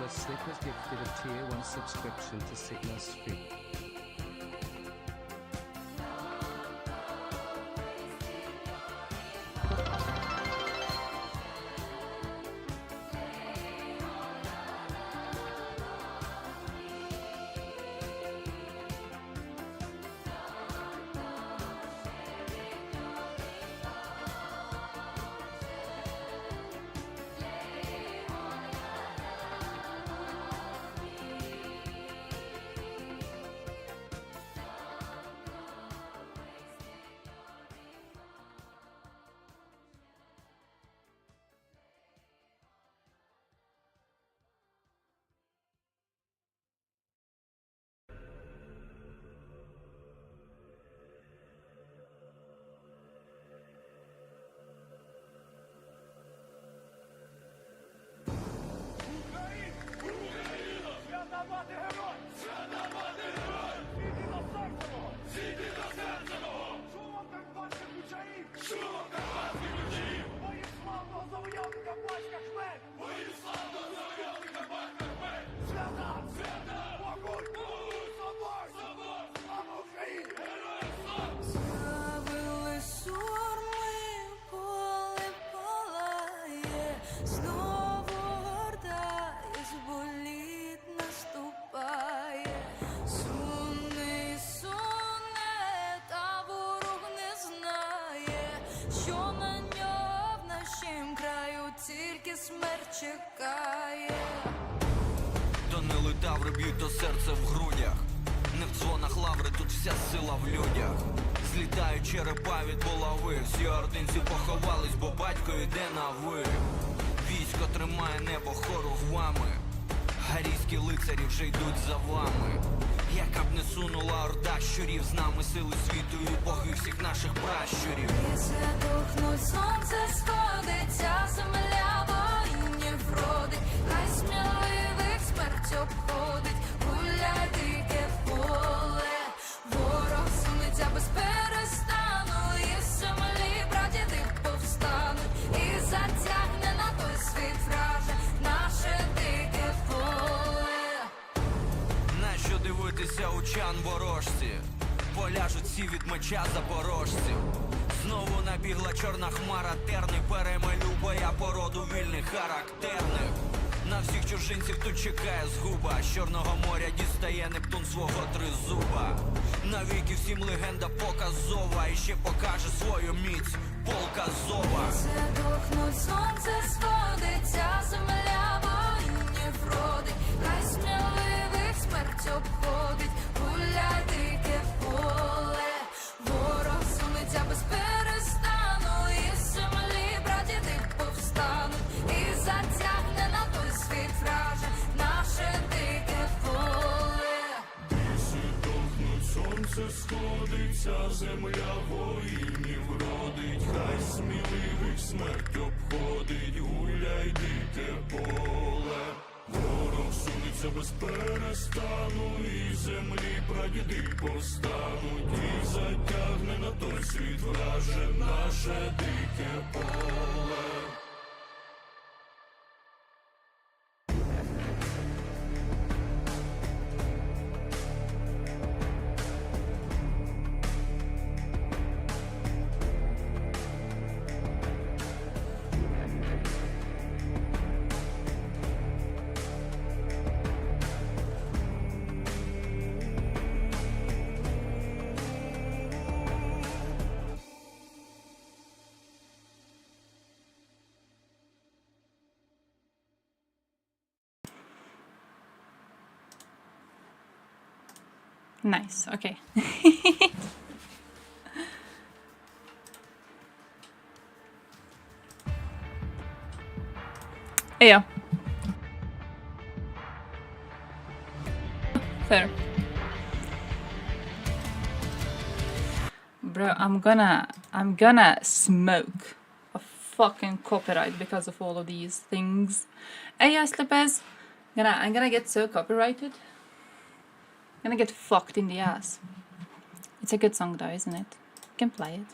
Slick has gifted a tier 1 subscription to Signal Speak. То не летаври б'ють, то серце в грудях. Не в дзвонах лаври, тут вся сила в людях. Злітають черепа від булави. Всі ординці поховались, бо батько йде на ви. Військо тримає небо хоругвами. Гарійські лицарі вже йдуть за вами. Яка б не сунула орда щурів, з нами сили світу і боги всіх наших пращурів. Ліси тухнуть, сонце сходиться, земля воїнів родить, хай сміливих смерть обходить, гуляй дике поле, ворог сунеться без перестану, і з землі прадіди повстануть, і затягне на той світ враже наше дике поле. Нащо дивитися учан ворожці? Поляжуть всі від меча запорожців. Знову набігла чорна хмара, терни перемелю боя породу вільних характерних. На всіх чужинців тут чекає згуба. З Чорного моря дістає Нептун свого тризуба. Навіки всім легенда показова, і ще покаже свою міць полка Зова. Ліси тухнуть, сонце сходиться, земля воїнів родить, хай сміливих смерть обходить, гуляй дике поле, ворог сунеться без перестану, і з землі прадіди повстануть, і затягне на той світ враже наше дике поле. Ліси тухнуть, сонце сходиться, земля воїнів родить, хай сміливих смерть обходить, гуляй дике поле. Ворог сунеться без перестану, і землі прадіди повстануть, і затягне на той світ враже наше дике поле. Nice, okay. Yeah. Fair. Bro, I'm gonna smoke a fucking copyright because of all of these things. Hey, Slippers. I'm gonna get so copyrighted. I'm gonna get fucked in the ass. It's a good song though, isn't it? You can play it.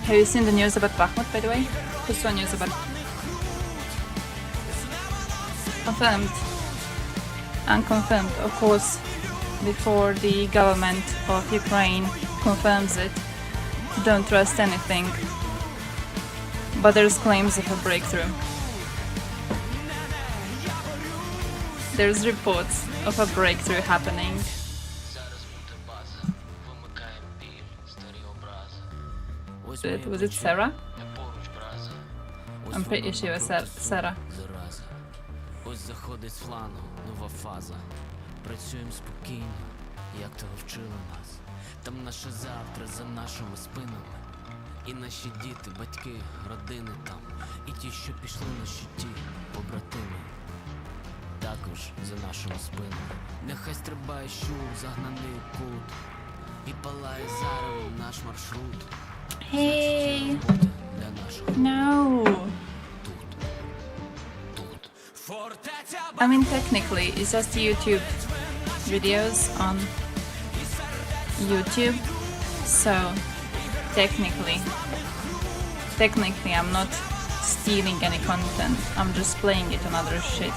Have you seen the news about Bakhmut, by the way? Who saw news about... Confirmed. Unconfirmed, of course, before the government of Ukraine confirms it. Don't trust anything. But there's claims of a breakthrough. There's reports of a breakthrough happening. Was it Sarah? I'm pretty sure it was Sarah. Ось заходить з флану нова фаза. Працюємо спокійно, як того вчили нас. Там наше завтра за нашими спинами. І наші діти, батьки, родини там. І ті, що пішли на щиті, побратими. Також за нашими спинами. Нехай стрибає щур, загнаний у кут. І палає заревом наш маршрут. Hey, Для наших no. фортеця. I mean, technically, it's just YouTube videos on YouTube. So, technically, I'm not stealing any content. I'm just playing it on other shit.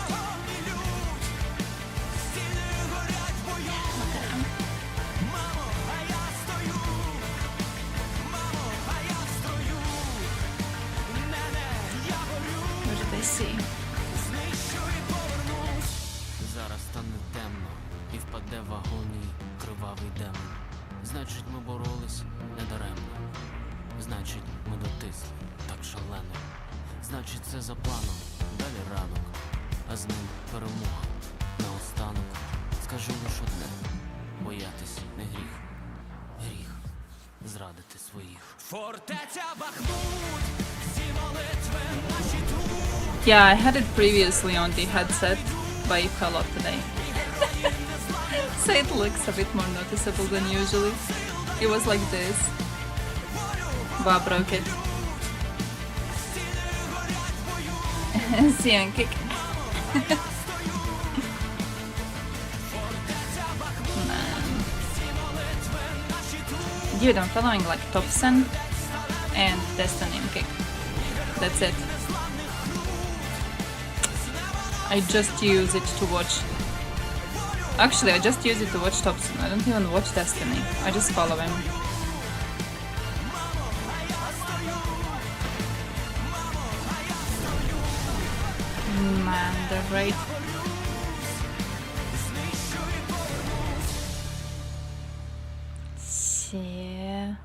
What did they see? Зараз стане темно і впаде в агонії кривавий демон. Значить, ми боролись недаремно. Значить, ми дотисли так шалено. Значить, це за планом, далі ранок, а з ним перемога. Наостанок скажу лиш одне: боятись не гріх, гріх зрадити своїх. Фортеця Бахмут, всі молитви наші тут. Yeah, I had it previously on the headset, but it fell off today. So it looks a bit more noticeable than usually. It was like this, but I broke it. See and kick. Man. Dude, I'm following like Topsen and Destiny and Kick. That's it. I just use it to watch. Actually, I just use it to watch Topson. I don't even watch Destiny. I just follow him. Man, they're great. Yeah.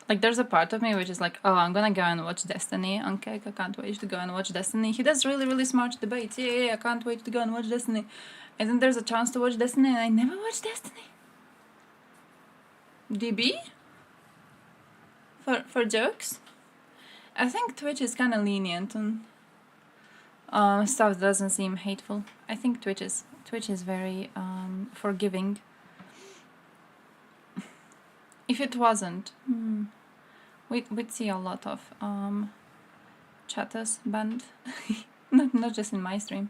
Like, there's a part of me which is like, oh, I'm gonna go and watch Destiny. Okay, I can't wait to go and watch Destiny. He does really, really smart debates. Yeah, I can't wait to go and watch Destiny. And then there's a chance to watch Destiny, and I never watch Destiny. DB? For jokes? I think Twitch is kind of lenient on stuff that doesn't seem hateful. I think Twitch is very forgiving. If it wasn't, we'd see a lot of chatters banned. not just in my stream.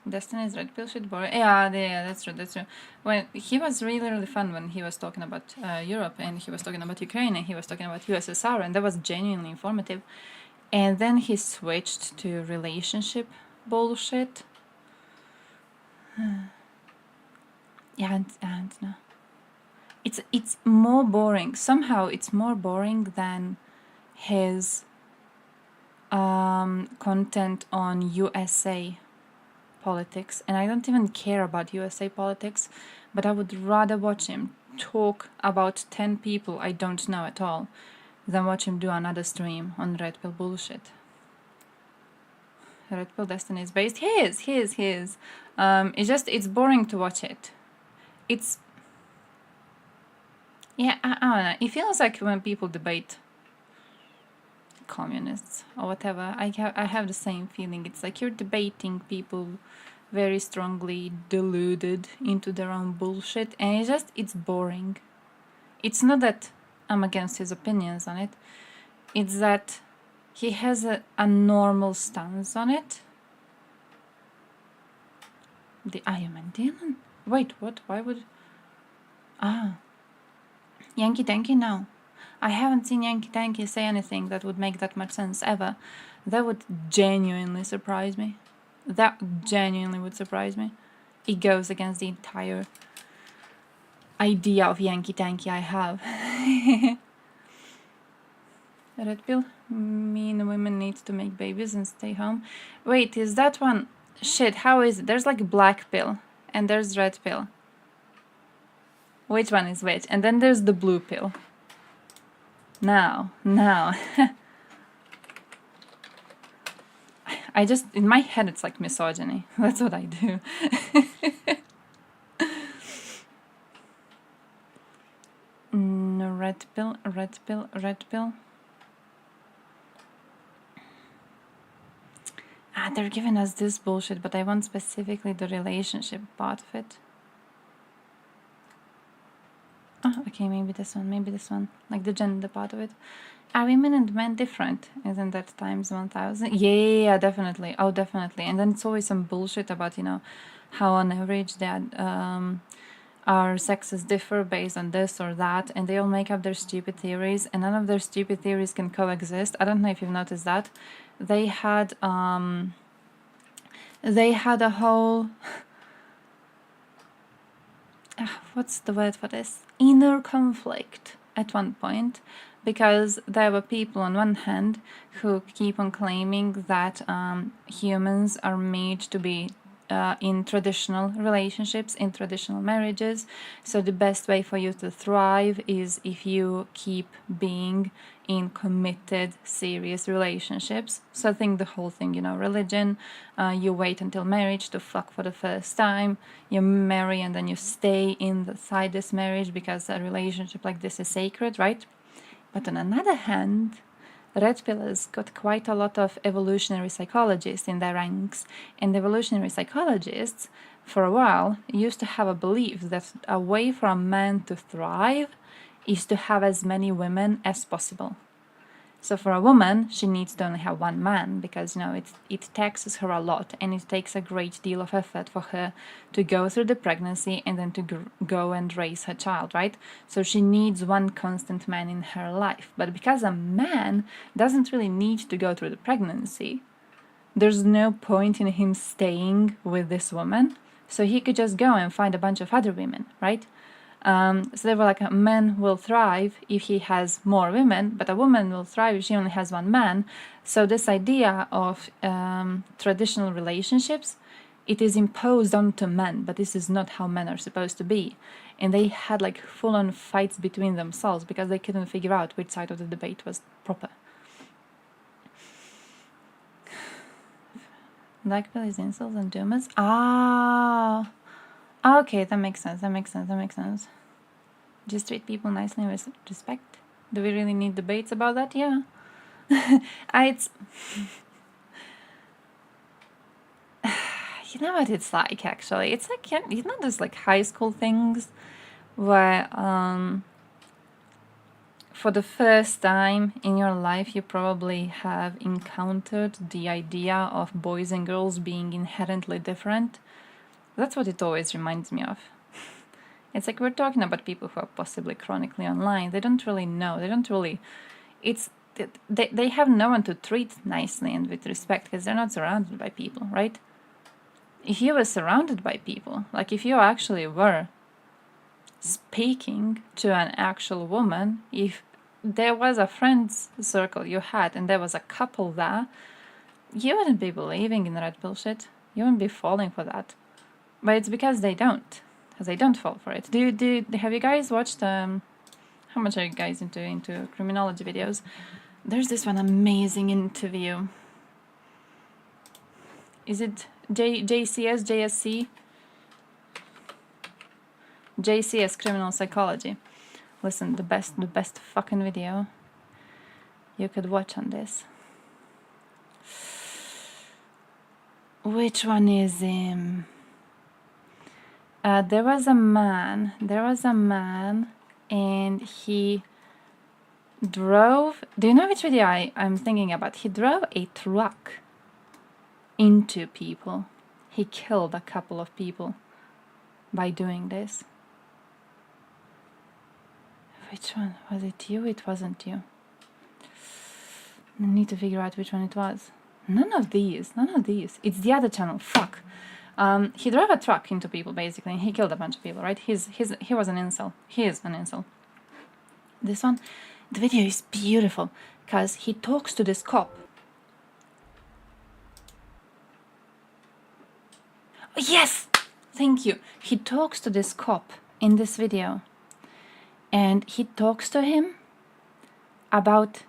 Destiny's red pill shit boring. Yeah, that's true. When he was really, really fun when he was talking about Europe, and he was talking about Ukraine, and he was talking about USSR, and that was genuinely informative. And then he switched to relationship bullshit. Yeah, and no. It's more boring. Somehow it's more boring than his content on USA politics. And I don't even care about USA politics, but I would rather watch him talk about 10 people I don't know at all than watch him do another stream on Red Pill bullshit. Red Pill Destiny is based. He is. It's boring to watch it. Yeah, I don't know. It feels like when people debate communists or whatever, I have the same feeling. It's like you're debating people very strongly deluded into their own bullshit, and it's boring. It's not that I'm against his opinions on it. It's that he has a normal stance on it. The Iron Man Dylan? Wait, what? Why would... Yankee Tanky? No. I haven't seen Yankee Tanky say anything that would make that much sense ever. That would genuinely surprise me. That genuinely would surprise me. It goes against the entire idea of Yankee Tanky I have. Red pill? Mean women need to make babies and stay home. Wait, is that one? Shit, how is it? There's like a black pill and there's red pill. Which one is which? And then there's the blue pill. Now. I just, in my head, it's like misogyny. That's what I do. Red pill, red pill, red pill. They're giving us this bullshit, but I want specifically the relationship part of it. Oh, okay, maybe this one, like the gender part of it. Are women and men different? Isn't that times 1000? Yeah, definitely. Oh, definitely. And then it's always some bullshit about, how on average that our sexes differ based on this or that, and they all make up their stupid theories, and none of their stupid theories can coexist. I don't know if you've noticed that. They had a whole what's the word for this? Inner conflict at one point, because there were people on one hand who keep on claiming that humans are made to be in traditional relationships, in traditional marriages. So the best way for you to thrive is if you keep being in committed, serious relationships. So I think the whole thing, religion, you wait until marriage to fuck for the first time, you marry and then you stay inside this marriage because a relationship like this is sacred, right? But on another hand, red pill has got quite a lot of evolutionary psychologists in their ranks, and evolutionary psychologists, for a while, used to have a belief that a way for a man to thrive is to have as many women as possible. So for a woman, she needs to only have one man because, it taxes her a lot, and it takes a great deal of effort for her to go through the pregnancy and then to go and raise her child, right? So she needs one constant man in her life. But because a man doesn't really need to go through the pregnancy, there's no point in him staying with this woman. So he could just go and find a bunch of other women, right? So they were like, a man will thrive if he has more women, but a woman will thrive if she only has one man. So this idea of traditional relationships, it is imposed onto men, but this is not how men are supposed to be. And they had like full-on fights between themselves because they couldn't figure out which side of the debate was proper. Black pill is insults and doomers. Okay, that makes sense. Just treat people nicely with respect. Do we really need debates about that? Yeah. It's... You know what it's like, actually? It's like, those like high school things where for the first time in your life you probably have encountered the idea of boys and girls being inherently different. That's what it always reminds me of. It's like we're talking about people who are possibly chronically online. They don't really know. They have no one to treat nicely and with respect because they're not surrounded by people, right? If you were surrounded by people, like if you actually were speaking to an actual woman, if there was a friends circle you had and there was a couple there, you wouldn't be believing in that bullshit. You wouldn't be falling for that. But it's because they don't fall for it. Have you guys watched how much are you guys into criminology videos? There's this one amazing interview. Is it JCS criminal psychology? Listen, the best fucking video you could watch on this. Which one is him? There was a man, and he drove... Do you know which video I'm thinking about? He drove a truck into people. He killed a couple of people by doing this. Which one? Was it you? It wasn't you. I need to figure out which one it was. None of these. It's the other channel. Fuck. He drove a truck into people, basically, and he killed a bunch of people, right? He was an incel. He is an incel. This one, the video is beautiful, because he talks to this cop. Yes! Thank you. He talks to this cop in this video. And he talks to him about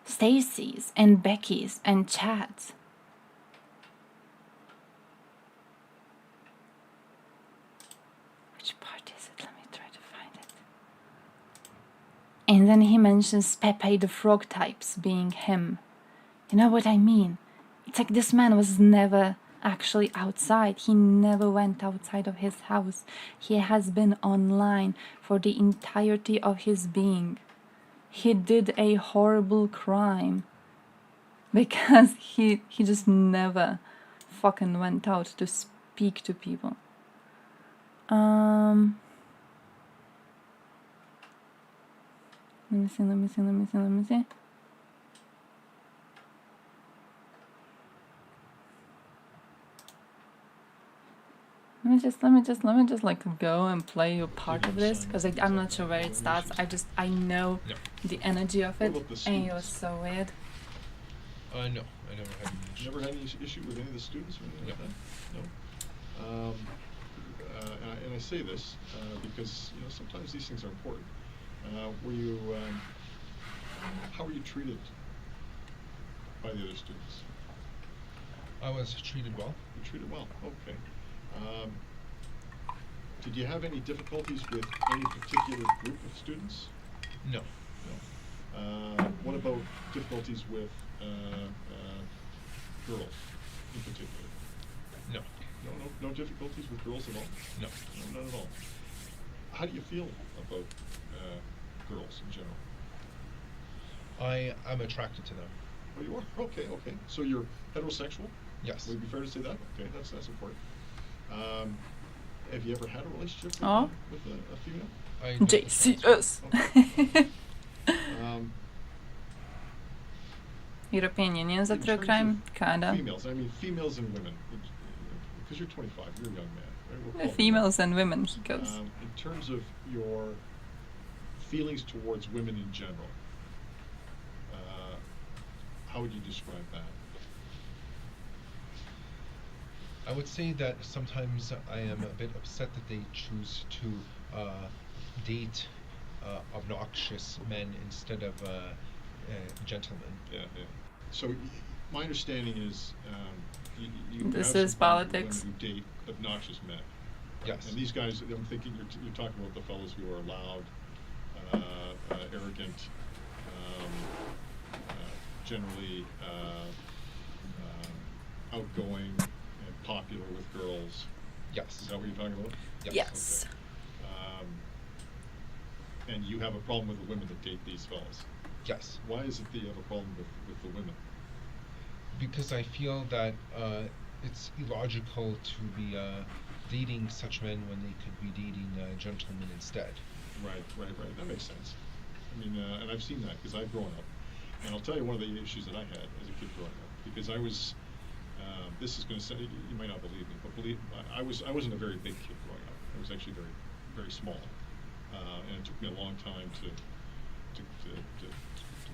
Stacy's and Becky's and Chad's. Which part is it? Let me try to find it. And then he mentions Pepe the Frog types being him. You know what I mean? It's like this man was never actually outside. He never went outside of his house. He has been online for the entirety of his being. He did a horrible crime because he just never fucking went out to speak to people. Let me see. Let me just like go and play a part of this, because I'm not sure where it starts. I know the energy of it, and it was so weird. No, I never had any issue. Never had any issue with any of the students or anything like that? No. And I say this because sometimes these things are important. How were you treated by the other students? I was treated well. You treated well. Okay. Did you have any difficulties with any particular group of students? No. No. What about difficulties with girls in particular? No. No difficulties with girls at all? No. No, not at all. How do you feel about girls in general? I'm attracted to them. Oh, you are? Okay. So you're heterosexual? Yes. Would it be fair to say that? Okay, that's important. Have you ever had a relationship with a female? I JCS. Okay. European Union, is that In through terms crime? of Kinda. Females and women. Because you're 25, you're a young man, right? We'll call it Females and women, he goes. in terms of your feelings towards women in general, how would you describe that? I would say that sometimes I am a bit upset that they choose to date obnoxious men instead of gentlemen. Yeah. So my understanding is you This have is some politics. women who date obnoxious men. Yes. And these guys, I'm thinking you're talking about the fellows who are loud, arrogant, generally outgoing and popular with girls. Yes. Is that what you're talking about? Yes. Okay. And you have a problem with the women that date these fellows. Yes. Why is it that you have a problem with the women? Because I feel that it's illogical to be dating such men when they could be dating gentlemen instead. Right. That makes sense. I mean, and I've seen that because I've grown up. And I'll tell you one of the issues that I had as a kid growing up, because I was, this is going to say, you might not believe me, but I wasn't a very big kid growing up. I was actually very, very small. And it took me a long time to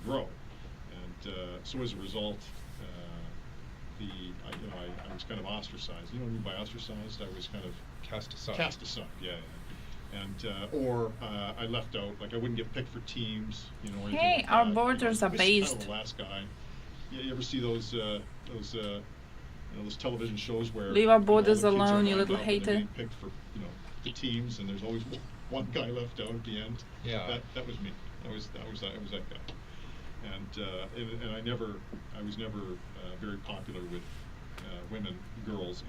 grow. And so as a result, I was kind of ostracized. You know what I mean by ostracized? I was kind of Cast aside. Cast aside, yeah. And or I left out, like I wouldn't get picked for teams, or anything Hey, like our that. borders are This is based. kind of the last guy. Yeah, you ever see those television shows where Leave our all the borders kids are alone, you lined little up and they're hater. being picked for the teams, and there's always one guy left out at the end. Yeah. That was me. I was that guy. And I was never very popular with women, girls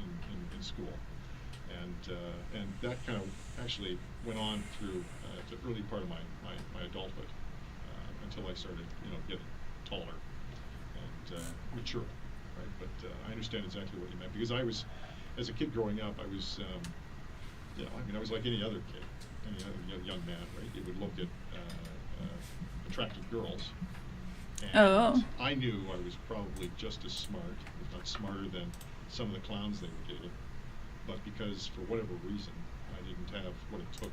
in school. And that kind of actually went on through the early part of my adulthood until I started, getting taller and mature, right? But I understand exactly what you meant, because I was, as a kid growing up, I was, I was like any other kid. any other young man, right? It would look at attractive girls. And Oh. I knew I was probably just as smart, if not smarter than some of the clowns they were dating. But because for whatever reason I didn't have what it took,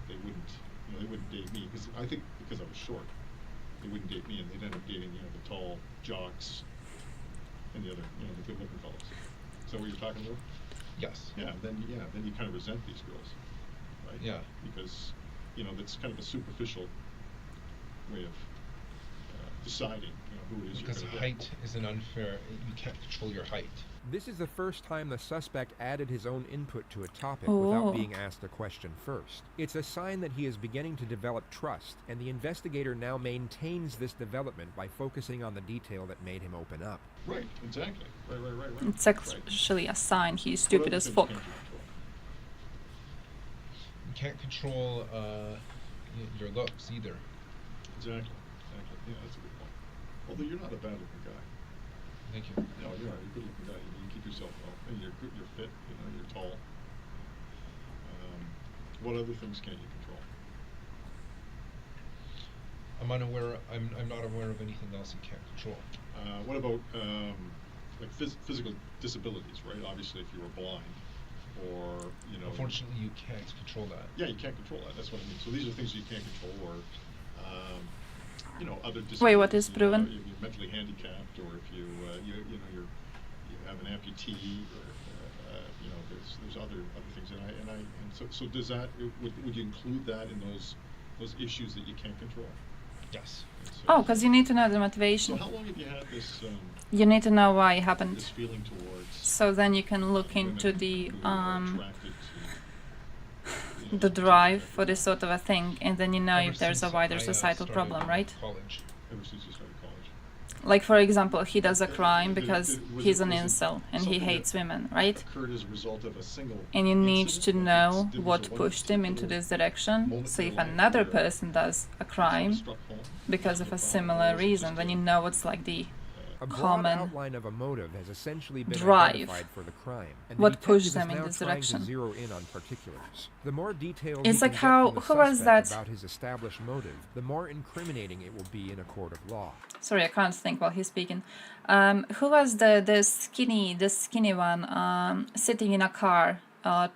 they wouldn't date me. Because I think because I was short, they wouldn't date me, and they'd end up dating the tall jocks and the other the good-looking fellows. Is that what you're talking about? Yes. Then you kind of resent these girls, right? Yeah. Because that's kind of a superficial way of deciding who it is Because you're gonna height is an unfair. You can't control your height. This is the first time the suspect added his own input to a topic Oh. without being asked a question first. It's a sign that he is beginning to develop trust, and the investigator now maintains this development by focusing on the detail that made him open up. Right, exactly. Right. It's actually a sign he's stupid as fuck. You can't control your looks either. Exactly. Yeah, that's a good point. Although you're not a bad-looking guy. Thank you. No, you are. You're a good-looking guy. You keep yourself well, and you're good. You're fit. You're tall. What other things can't you control? I'm unaware. I'm not aware of anything else you can't control. What about like physical disabilities? Right. Obviously, if you were blind, or Unfortunately, you can't control that. Yeah, you can't control that. That's what I mean. So these are things you can't control, or other disabilities. Wait, what is proven? If you're mentally handicapped, or if you you have an amputee, or there's other things, so does that would you include that in those issues that you can't control? Yes. Oh, because you need to know the So motivation. how long have you had this? You need to know why it happened. This feeling towards. So then you can look women into the who are attracted to, the drive for this sort of a thing, and then you know Ever if there's a since wider I, societal started problem, right? College. ever since you started college. Like, for example, he does a crime because Was he's it- an was it incel and he something hates that women, right? Occurred as a result of a single And you need incident, to like know there was what a one pushed him into particular this direction. moment So in if your life another where person does a sort of crime struck home, because of a or was similar it reason, just then a- you know what's like the A broad common outline of a motive has essentially been drive. identified for the crime, and the What detective pushed is them in now this trying direction. to zero in on particulars. The more details It's he like can how- get who from the was suspect that- about his established motive, the more incriminating it will be in a court of law. Sorry, I can't think while he's speaking. Who was the skinny one sitting in a car?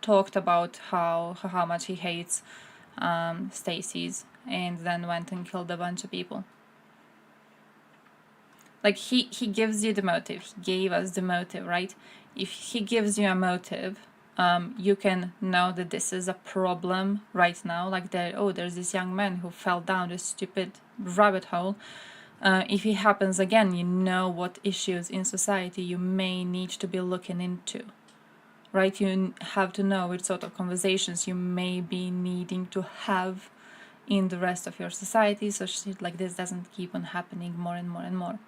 Talked about how much he hates Stacy's, and then went and killed a bunch of people. Like he gives you the motive. He gave us the motive, right? If he gives you a motive, you can know that this is a problem right now. Like there's this young man who fell down this stupid rabbit hole. If it happens again, you know what issues in society you may need to be looking into, right? You have to know which sort of conversations you may be needing to have in the rest of your society, so shit like this doesn't keep on happening more and more and more.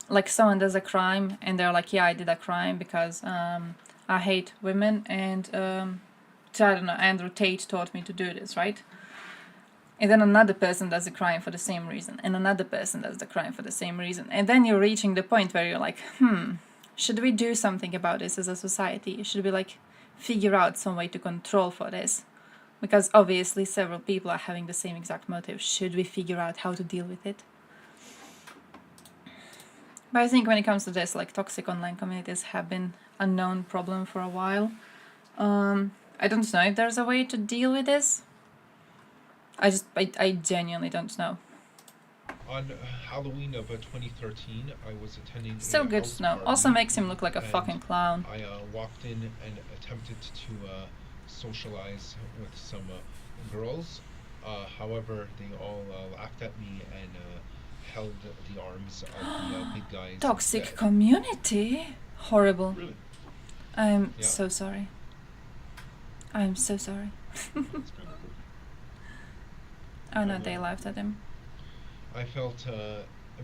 Like someone does a crime and they're like, yeah, I did a crime because I hate women, and I don't know, Andrew Tate taught me to do this, right? And then another person does the crime for the same reason, and another person does the crime for the same reason. And then you're reaching the point where you're like, should we do something about this as a society? Should we like figure out some way to control for this? Because obviously several people are having the same exact motive. Should we figure out how to deal with it? But I think when it comes to this, like toxic online communities have been a known problem for a while. I don't know if there's a way to deal with this. I genuinely don't know. On Halloween of 2013, I was attending Still a good house to know. party, Also makes him look like a and fucking clown. I walked in and attempted to socialize with some girls. However, they all laughed at me and held the arms of the big guys. Toxic instead. community? Horrible. Really? I'm Yeah. so sorry. I'm so sorry. That's kind of cool. Oh no, they laughed at him. I felt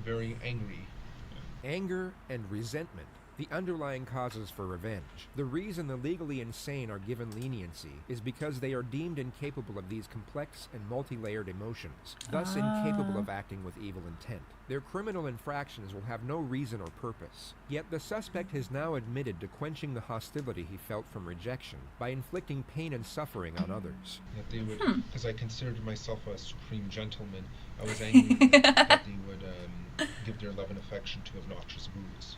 very angry. Anger and resentment The underlying causes for revenge. The reason the legally insane are given leniency is because they are deemed incapable of these complex and multi-layered emotions, thus incapable of acting with evil intent. Their criminal infractions will have no reason or purpose. Yet the suspect has now admitted to quenching the hostility he felt from rejection by inflicting pain and suffering on others. That they would, because I considered myself a supreme gentleman, I was angry that they would give their love and affection to obnoxious boos.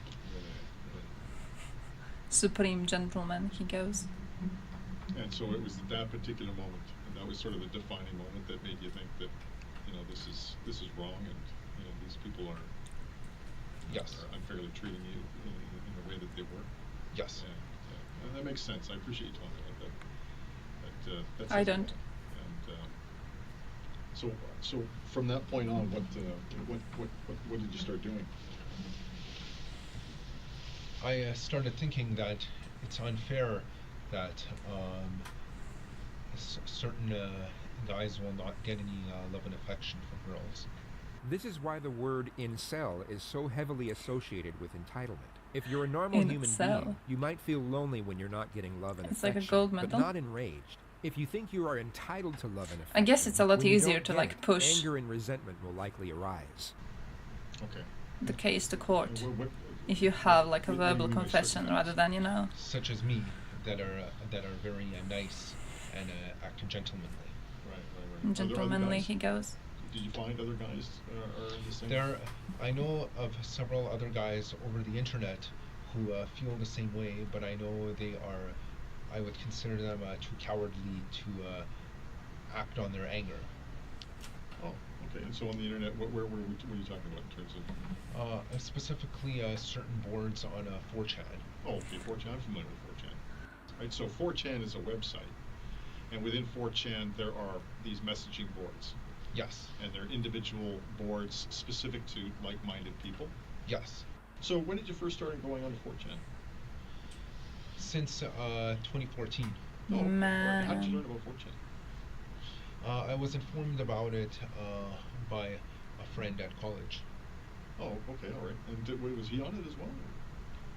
Supreme gentleman, he goes. And so it was at that particular moment, and that was sort of the defining moment that made you think that, this is wrong, and these people are Yes. are unfairly treating you in the way that they were. Yes. And that makes sense. I appreciate you talking about that. That's I don't. And so from that point on, what did you start doing? I started thinking that it's unfair that certain guys will not get any love and affection from girls. This is why the word incel is so heavily associated with entitlement. If you're a normal human Incel. being, you might feel lonely when you're not getting love and It's like affection, a gold but medal. not enraged. If you think you are entitled to love and affection, I guess it's a lot when you easier don't to, get like, it, push anger and resentment will likely arise. Okay. the case to court What, if you have like a what do you verbal mean by confession certain rather than, Such as me, that are very nice and act gentlemanly. Right. Are there other gentlemanly guys? he goes. Did you find other guys are in the same? I know of several other guys over the internet who feel the same way, but I know they are. I would consider them too cowardly to act on their anger. Oh, okay. And so on the internet, where were you talking about in terms of? Specifically, certain boards on 4chan. Oh, okay, 4chan. I'm familiar with 4chan. Right. So 4chan is a website, and within 4chan there are these messaging boards, Yes. and they're individual boards specific to like-minded people. Yes. So when did you first start going on to 4chan? Since 2014. Oh, okay. Man. How did you learn about 4chan? I was informed about it by a friend at college. Oh, okay, all right. And was he on it as well?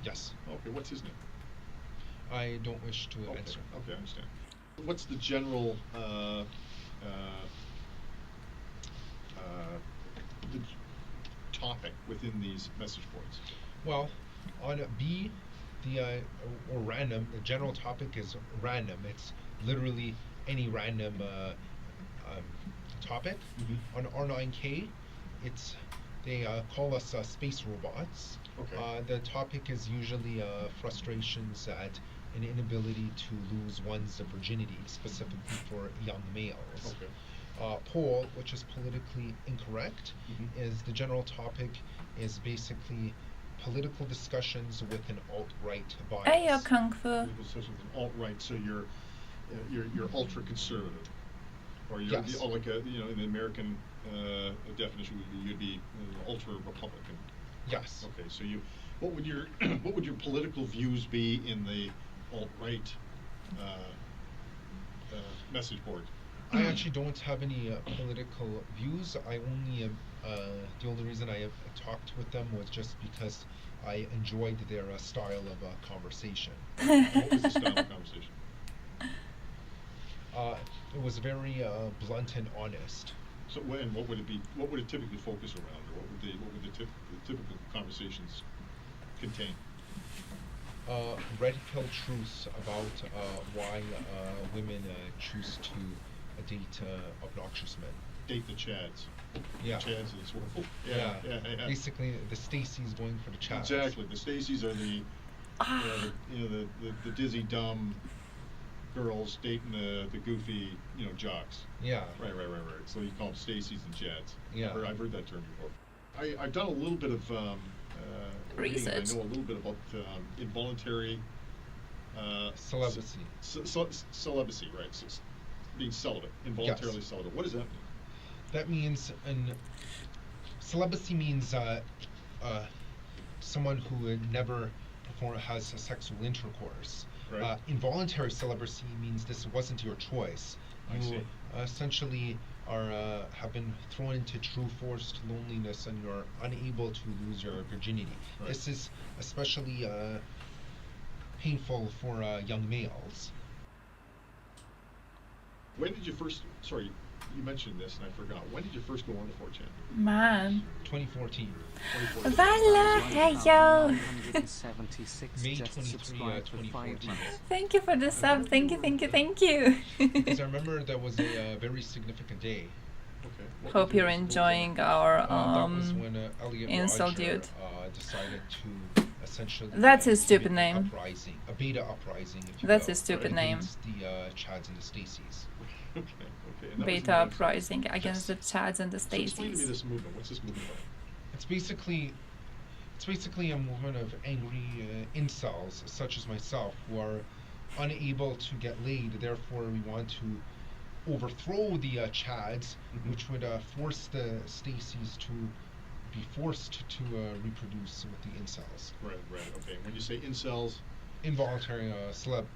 Yes. Okay, what's his name? I don't wish to Okay, answer. okay, I understand. What's the general the topic within these message boards? Well, on B, or random, the general topic is random. It's literally any random topic. Mhm. On R9K, they call us space robots. Okay. The topic is usually frustrations at an inability to lose one's virginity, specifically for young males. Okay. Poll, which is politically incorrect, Mhm. is the general topic is basically political discussions with an alt-right bias. Ayo, Kung Fu. Political discussion with an alt-right, so you're ultra-conservative, or you're Yes. like in the American definition you'd be ultra-Republican. Yes. Okay, so what would your what would your political views be in the alt-right message board? I actually don't have any political views. The only reason I have talked with them was just because I enjoyed their style of conversation. What was the style of conversation? It was very blunt and honest. So what would it be? What would it typically focus around, or what would the typical conversations contain? Red pill truths about why women choose to date obnoxious men. Date the Chads. Yeah. The Chads is what. Yeah. Basically, the Stacy's going for the Chads. Exactly. The Stacys are the the dizzy dumb girls dating the goofy jocks. Yeah. Right. So you call them Stacys and Chads. Yeah. I've heard that term before. I've done a little bit of reading, and Research. I know a little bit about involuntary Celibacy. Celibacy, right? So being celibate, involuntarily celibate. What does that mean? That means celibacy means someone who never before has a sexual intercourse. Right. Involuntary celibacy means this wasn't your choice. I see. You essentially are have been thrown into true forced loneliness, and you're unable to lose your virginity. Right. This is especially painful for young males. When did you first? Sorry, you mentioned this and I forgot. When did you first go on to 4chan? Man. 2014. 2014. Valla, hey yo! 976 May just 23, subscribed for 5 2014. months. Thank you for the sub. Thank you, thank you, thank you. Because I remember that was a very significant day. Okay. What Hope was your- you're what was enjoying our That was when Elliot insult Rodger dude. decided to essentially. That's his stupid commit name. an uprising, a beta uprising, if you That's will, his stupid name. against the Chads and the Stacys. Okay. Okay. And that was in Beta the uprising against the Chads and the So explain to me Stacys. this movement. What's this movement about? It's basically a movement of angry incels such as myself who are unable to get laid. Therefore, we want to overthrow the Chads, Mhm. which would force the Stacys to be forced to reproduce with the incels. Right. Right. Okay. When you say incels, Involuntary celibate.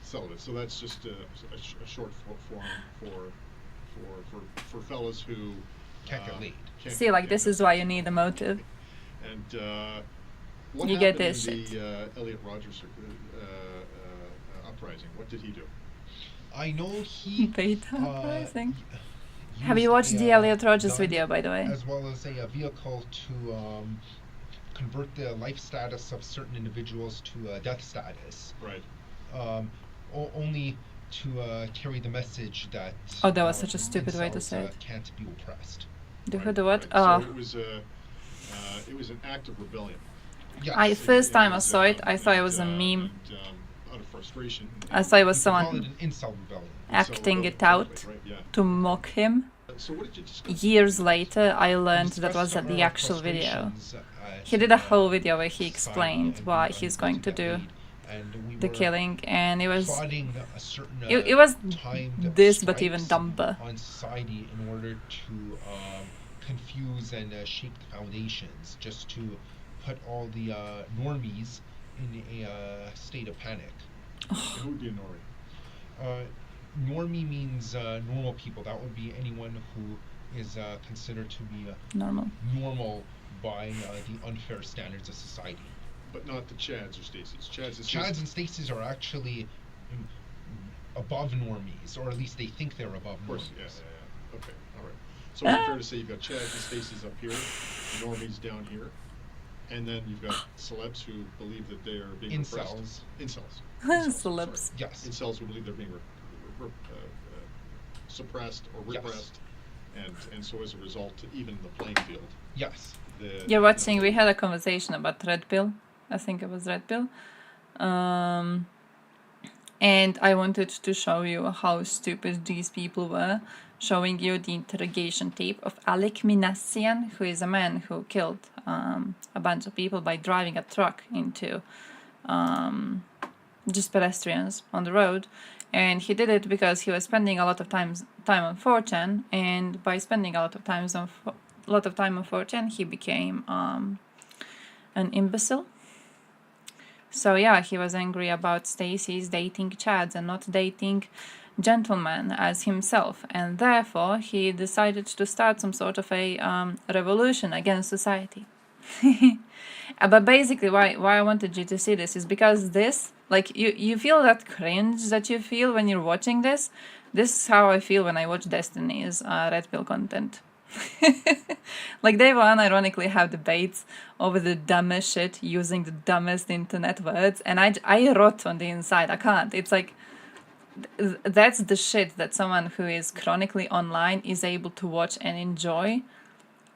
celibate. So that's just a short form for fellas who Can't get laid. See, like, this is why you need a motive. And what You happened get this in shit. the Elliot Rodgers uprising? What did he do? I know he Beta uprising. used Have you watched the a, Elliot Rodgers gun video, by the way? as well as a vehicle to convert the life status of certain individuals to death status, Right. only to carry the message that Oh, that was such a stupid way to incels, say it. can't be oppressed. Do Right, who do what? right. Oh, So it was an act of rebellion. Yes. first time I And, saw it, I thought it was a and, meme. And, out of frustration. I thought it was You could call someone it an incel rebellion. acting it Exactly, out right, yeah. to mock him. So what did you discuss? Years later, I learned We that was discussed the our actual video. frustrations He did a at, whole video where he society explained and why being he's unable going to get do laid. And we the were killing, and it was plotting a certain it was timed this, but even strikes dumber. on society in order to confuse and shake the foundations, just to put all the normies in a state of panic. Who would be a Nori? Normie means normal people. That would be anyone who is considered to be Normal. normal by the unfair standards of society. But not the Chads or Stacys. Chads and Stacys are actually above normies, or at least they think they're above Of course, normies. yeah. Okay, all right. So is it fair to say you've got Chads and Stacys up here, normies down here, and then you've got celebs who believe that they are being repressed? Incels. Incels. Celebs. Sorry. Yes. Incels who believe they're being suppressed or Yes. repressed, and so as a result, to even the playing field. Yes. You're watching. We had a conversation about Red Pill. I think it was Red Pill. And I wanted to show you how stupid these people were, showing you the interrogation tape of Alec Minassian, who is a man who killed a bunch of people by driving a truck into just pedestrians on the road. And he did it because he was spending a lot of time on 4chan, and by spending a lot of time on 4chan, he became an imbecile. So yeah, he was angry about Stacey's dating Chads and not dating gentlemen as himself, and therefore he decided to start some sort of a revolution against society. But basically, why I wanted you to see this is because this, like, you feel that cringe that you feel when you're watching this. This is how I feel when I watch Destiny's Red Pill content. Like, they will unironically have debates over the dumbest shit using the dumbest internet words, and I rot on the inside. I can't. It's like, that's the shit that someone who is chronically online is able to watch and enjoy.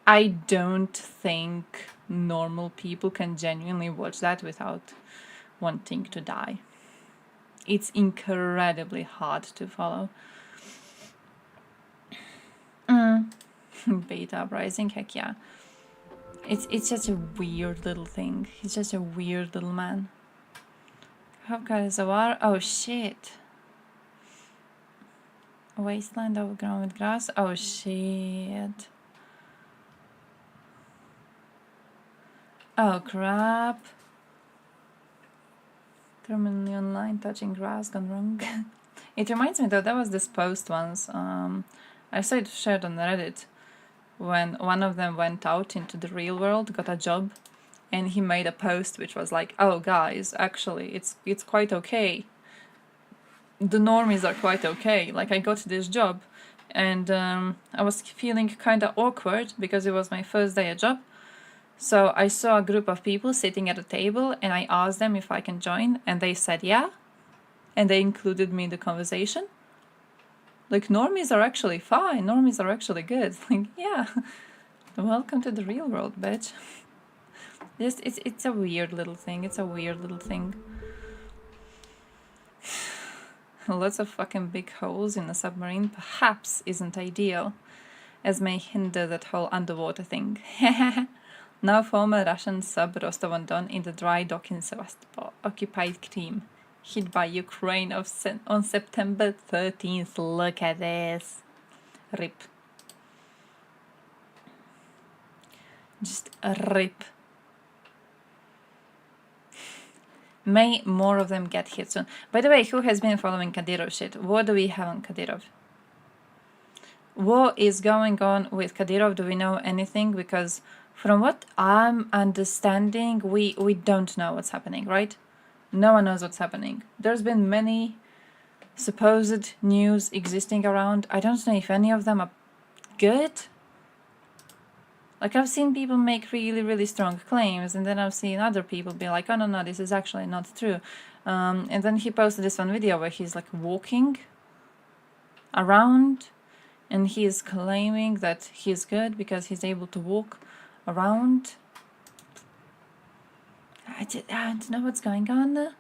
I don't think normal people can genuinely watch that without wanting to die. It's incredibly hard to follow. Beta uprising, heck yeah. It's just a weird little thing. He's just a weird little man. How is a war? Oh shit. A wasteland overgrown with grass. Oh shit. Oh crap. Terminally online, touching grass, gone wrong. It reminds me that there was this post once, I saw it shared on Reddit, when one of them went out into the real world, got a job, and he made a post which was like, oh guys, actually it's quite okay. The normies are quite okay. Like, I got this job, and I was feeling kind of awkward because it was my first day at job. So I saw a group of people sitting at a table, and I asked them if I can join, and they said yeah, and they included me in the conversation. Like, normies are actually fine. Normies are actually good. Like, yeah, welcome to the real world, bitch. Just it's a weird little thing. It's a weird little thing. Lots of fucking big holes in a submarine perhaps isn't ideal, as may hinder that whole underwater thing. Now former Russian sub Rostov-on-Don in the dry dock in Sevastopol, occupied Crimea, hit by Ukraine on September 13th. Look at this. RIP. Just a RIP. May more of them get hit soon. By the way, who has been following Kadyrov shit? What do we have on Kadyrov? What is going on with Kadyrov? Do we know anything? Because from what I'm understanding, we don't know what's happening, right? No one knows what's happening. There's been many supposed news existing around. I don't know if any of them are good. Like, I've seen people make really, really strong claims, and then I've seen other people be like, oh, no, this is actually not true. And then he posted this one video where he's, like, walking around, and he's claiming that he's good because he's able to walk around. I don't know what's going on there.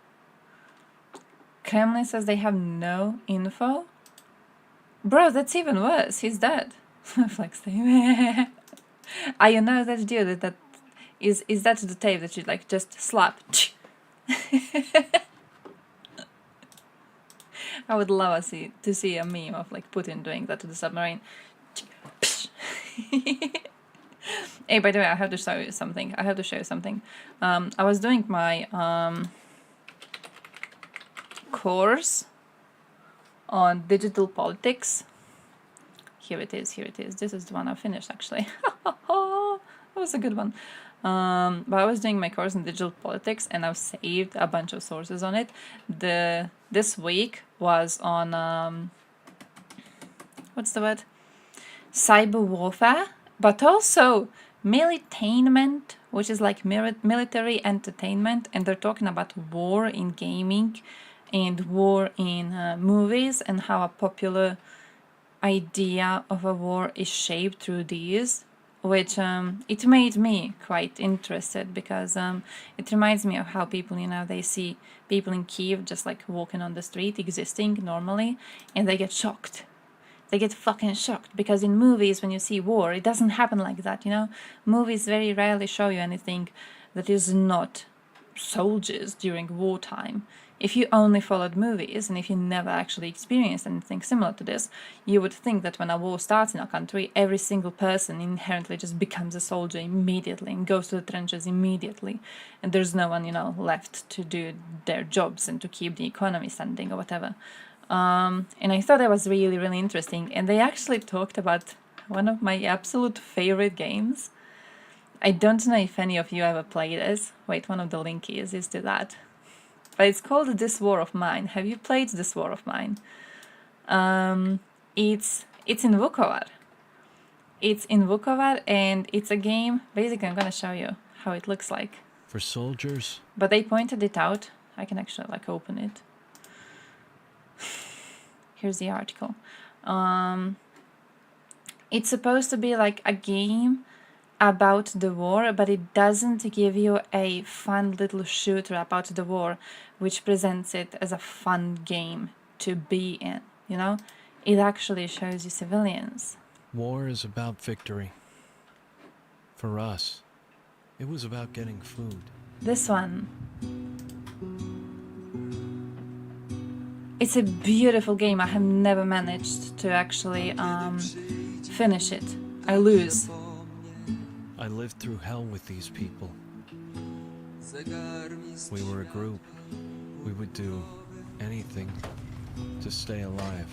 Kremlin says they have no info. Bro, that's even worse. He's dead. Flex tape. You know that dude that is that the tape that you like just slap? I would love to see a meme of like Putin doing that to the submarine. Hey, by the way, I have to show you something. I was doing my course on digital politics. Here it is. This is the one I finished, actually. That was a good one. But I was doing my course in digital politics, and I've saved a bunch of sources on it. This week was on what's the word? Cyber warfare, but also militainment, which is like military entertainment, and they're talking about war in gaming and war in movies, and how a popular idea of a war is shaped through these, which it made me quite interested, because it reminds me of how people, they see people in Kiev just like walking on the street existing normally, and they get shocked. They get fucking shocked, because in movies, when you see war, it doesn't happen like that, Movies very rarely show you anything that is not soldiers during wartime. If you only followed movies, and if you never actually experienced anything similar to this, you would think that when a war starts in a country, every single person inherently just becomes a soldier immediately and goes to the trenches immediately, and there's no one, left to do their jobs and to keep the economy standing or whatever. And I thought that was really, really interesting. And they actually talked about one of my absolute favorite games. I don't know if any of you ever played this. Wait, one of the link is to that. But it's called This War of Mine. Have you played This War of Mine? It's in Vukovar. And it's a game. Basically, I'm gonna show you how it looks like. For soldiers. But they pointed it out. I can actually open it. Here's the article. It's supposed to be like a game about the war, but it doesn't give you a fun little shooter about the war, which presents it as a fun game to be in, It actually shows you civilians. War is about victory. For us, it was about getting food. This one. It's a beautiful game. I have never managed to actually finish it. I lose. I lived through hell with these people. We were a group. We would do anything to stay alive.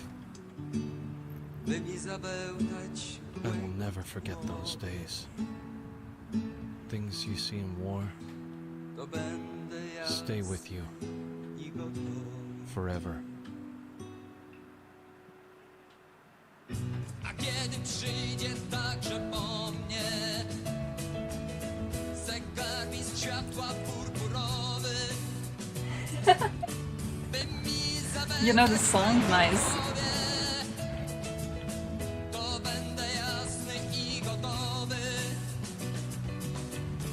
I will never forget those days. Things you see in war stay with you forever. A kiedy przyjdzie także po mnie zegarmistrz światła purpurowy, by mi You know the song? Nice. to będę jasny i gotowy.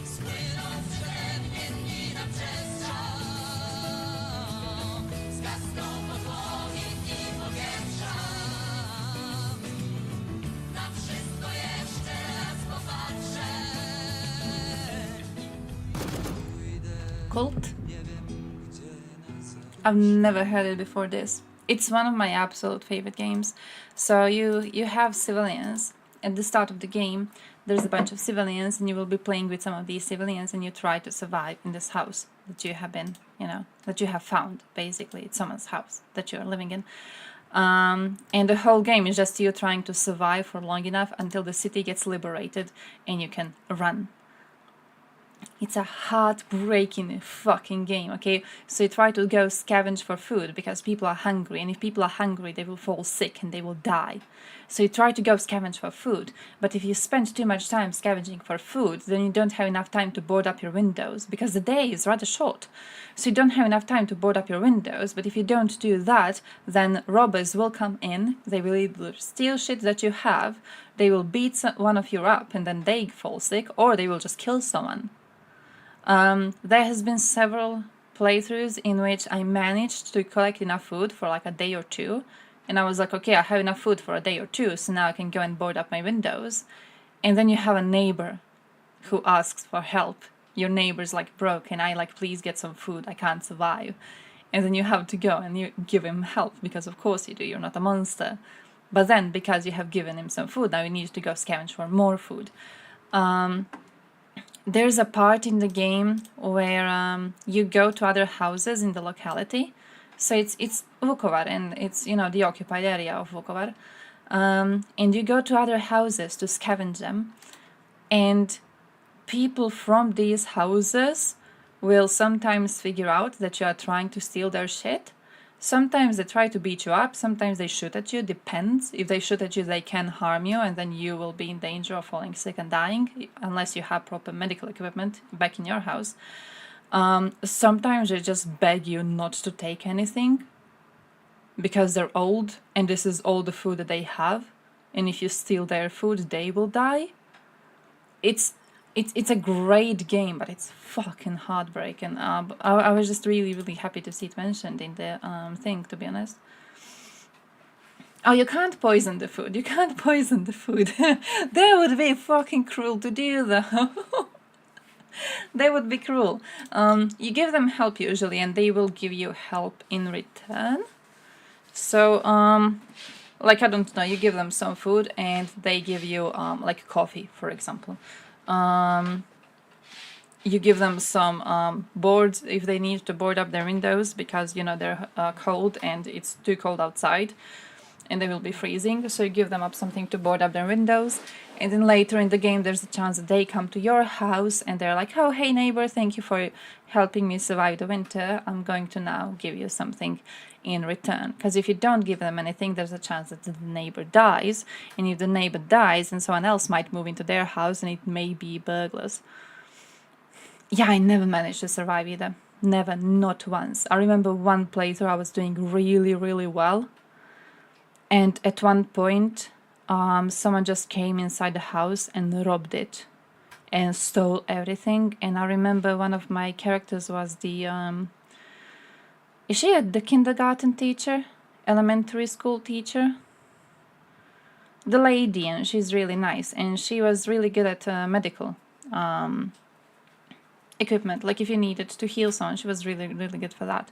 Spłynął przede mnie dni na przestrzał, zgasną podłogi i powietrza. Na wszystko jeszcze raz popatrzę. Cult? I've never heard it before this. It's one of my absolute favorite games. So you have civilians at the start of the game. There's a bunch of civilians, and you will be playing with some of these civilians, and you try to survive in this house that you have been, that you have found. Basically, it's someone's house that you are living in. And the whole game is just you trying to survive for long enough until the city gets liberated and you can run. It's a heartbreaking fucking game, okay? So you try to go scavenge for food because people are hungry, and if people are hungry, they will fall sick and they will die. So you try to go scavenge for food, but if you spend too much time scavenging for food, then you don't have enough time to board up your windows because the day is rather short. So you don't have enough time to board up your windows, but if you don't do that, then robbers will come in, they will either steal shit that you have, they will beat one of you up and then they fall sick, or they will just kill someone. There has been several playthroughs in which I managed to collect enough food for like a day or two, and I was like, okay, I have enough food for a day or two, so now I can go and board up my windows. And then you have a neighbor who asks for help. Your neighbor's like, bro, can I like please get some food? I can't survive. And then you have to go and you give him help, because of course you do, you're not a monster. But then, because you have given him some food, now you need to go scavenge for more food. There's a part in the game where you go to other houses in the locality. So it's Vukovar, and it's, the occupied area of Vukovar. And you go to other houses to scavenge them. And people from these houses will sometimes figure out that you are trying to steal their shit. Sometimes they try to beat you up, sometimes they shoot at you, depends. If they shoot at you, they can harm you, and then you will be in danger of falling sick and dying, unless you have proper medical equipment back in your house. Sometimes they just beg you not to take anything, because they're old, and this is all the food that they have, and if you steal their food, they will die. It's a great game, but it's fucking heartbreaking. I was just really, really happy to see it mentioned in the thing, to be honest. Oh, you can't poison the food. You can't poison the food. That would be fucking cruel to do, though. That would be cruel. You give them help usually, and they will give you help in return. So, like, I don't know, you give them some food, and they give you, like, coffee, for example. You give them some boards if they need to board up their windows, because they're cold and it's too cold outside and they will be freezing, so you give them up something to board up their windows. And then later in the game there's a chance that they come to your house and they're like, oh, hey neighbor, thank you for helping me survive the winter, I'm going to now give you something in return. Because if you don't give them anything, there's a chance that the neighbor dies, and if the neighbor dies, then someone else might move into their house and it may be burglars. Yeah, I never managed to survive either. Never, not once. I remember one playthrough I was doing really, really well, and at one point someone just came inside the house and robbed it and stole everything. And I remember one of my characters was the is she the kindergarten teacher, elementary school teacher? The lady, and she's really nice, and she was really good at medical equipment. Like if you needed to heal someone, she was really, really good for that.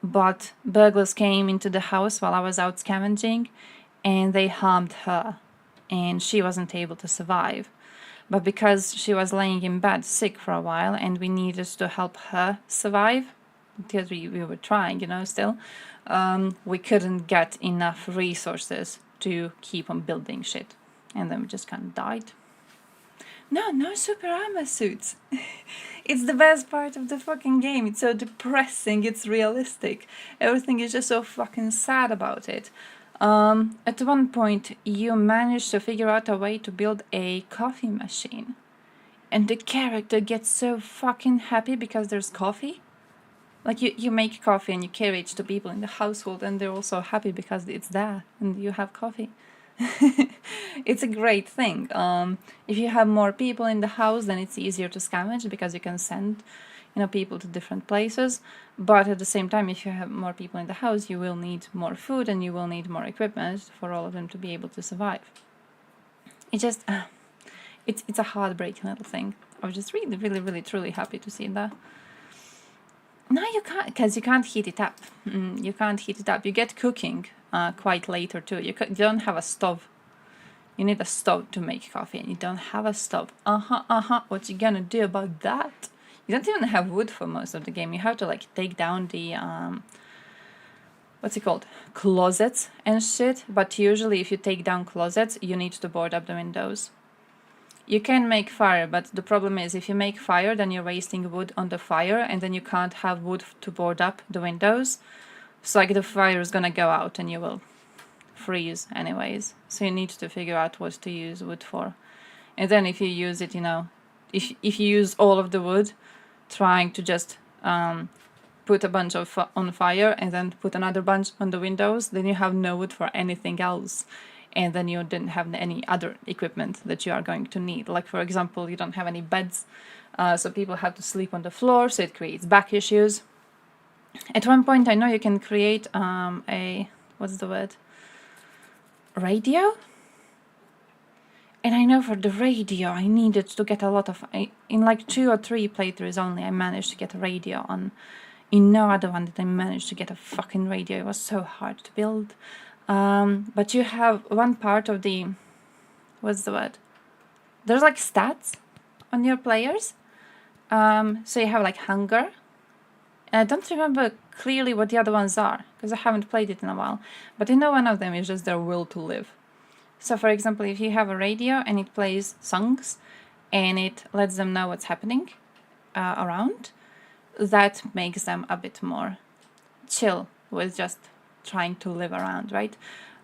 But burglars came into the house while I was out scavenging, and they harmed her, and she wasn't able to survive. But because she was laying in bed sick for a while, and we needed to help her survive because we were trying, you know, still, we couldn't get enough resources to keep on building shit. And then we just kind of died. No super armor suits. It's the best part of the fucking game. It's so depressing, it's realistic. Everything is just so fucking sad about it. At one point, you manage to figure out a way to build a coffee machine. And the character gets so fucking happy because there's coffee. Like, you make coffee and you carry it to people in the household, and they're also happy because it's there and you have coffee. It's a great thing. If you have more people in the house, then it's easier to scavenge because you can send, you know, people to different places. But at the same time, if you have more people in the house, you will need more food and you will need more equipment for all of them to be able to survive. It just, it's a heartbreaking little thing. I was just really truly happy to see that. No, you can't, because you can't heat it up. You can't heat it up. You get cooking quite later too. You don't have a stove. You need a stove to make coffee, and you don't have a stove. What you gonna do about that? You don't even have wood for most of the game. You have to like take down the what's it called? Closets and shit. But usually, if you take down closets, you need to board up the windows. You can make fire, but the problem is if you make fire, then you're wasting wood on the fire, and then you can't have wood to board up the windows. So like the fire is gonna go out and you will freeze anyways. So you need to figure out what to use wood for. And then if you use it, you know, if you use all of the wood, trying to just put a bunch of on fire and then put another bunch on the windows, then you have no wood for anything else. And then you didn't have any other equipment that you are going to need. Like, for example, you don't have any beds, so people have to sleep on the floor, so it creates back issues. At one point, I know you can create what's the word? Radio? And I know for the radio, I needed to get a lot of... in like 2 or 3 playthroughs only, I managed to get a radio on. In no other one did I manage to get a fucking radio. It was so hard to build. But you have one part of the, what's the word? There's like stats on your players. So you have like hunger. And I don't remember clearly what the other ones are, because I haven't played it in a while. But I know one of them is just their will to live. So for example, if you have a radio and it plays songs and it lets them know what's happening around, that makes them a bit more chill with just trying to live around, right?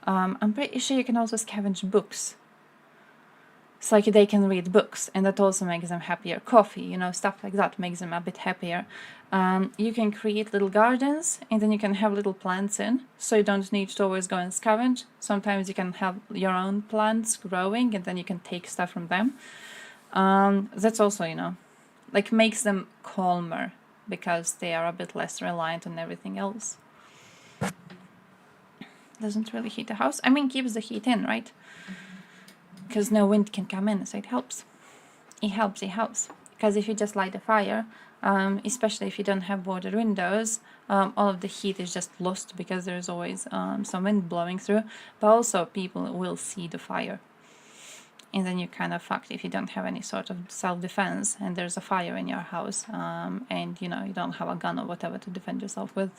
I'm pretty sure you can also scavenge books. It's like they can read books, and that also makes them happier. Coffee, you know, stuff like that makes them a bit happier. You can create little gardens, and then you can have little plants in, so you don't need to always go and scavenge. Sometimes you can have your own plants growing, and then you can take stuff from them. That's also, you know, like makes them calmer, because they are a bit less reliant on everything else. Doesn't really heat the house. I mean, keeps the heat in, right? Because no wind can come in, so it helps. It helps. Because if you just light a fire, especially if you don't have boarded windows, all of the heat is just lost because there's always some wind blowing through. But also people will see the fire. And then you're kind of fucked if you don't have any sort of self-defense and there's a fire in your house, and you know, you don't have a gun or whatever to defend yourself with.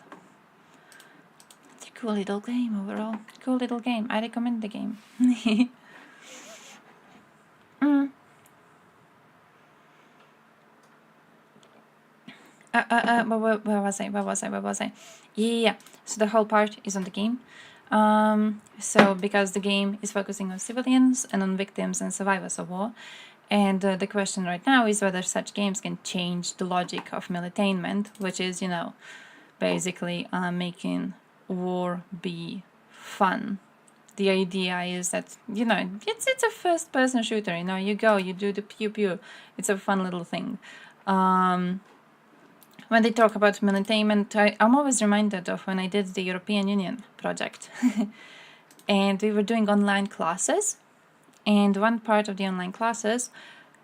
It's a cool little game overall. Cool little game. I recommend the game. Where was I? Yeah. So the whole part is on the game. So because the game is focusing on civilians and on victims and survivors of war, and the question right now is whether such games can change the logic of militainment, which is, you know, basically making war be fun. The idea is that, you know, it's a first-person shooter. You know, you go, you do the pew-pew. It's a fun little thing. When they talk about militainment, I'm always reminded of when I did the European Union project. And we were doing online classes. And one part of the online classes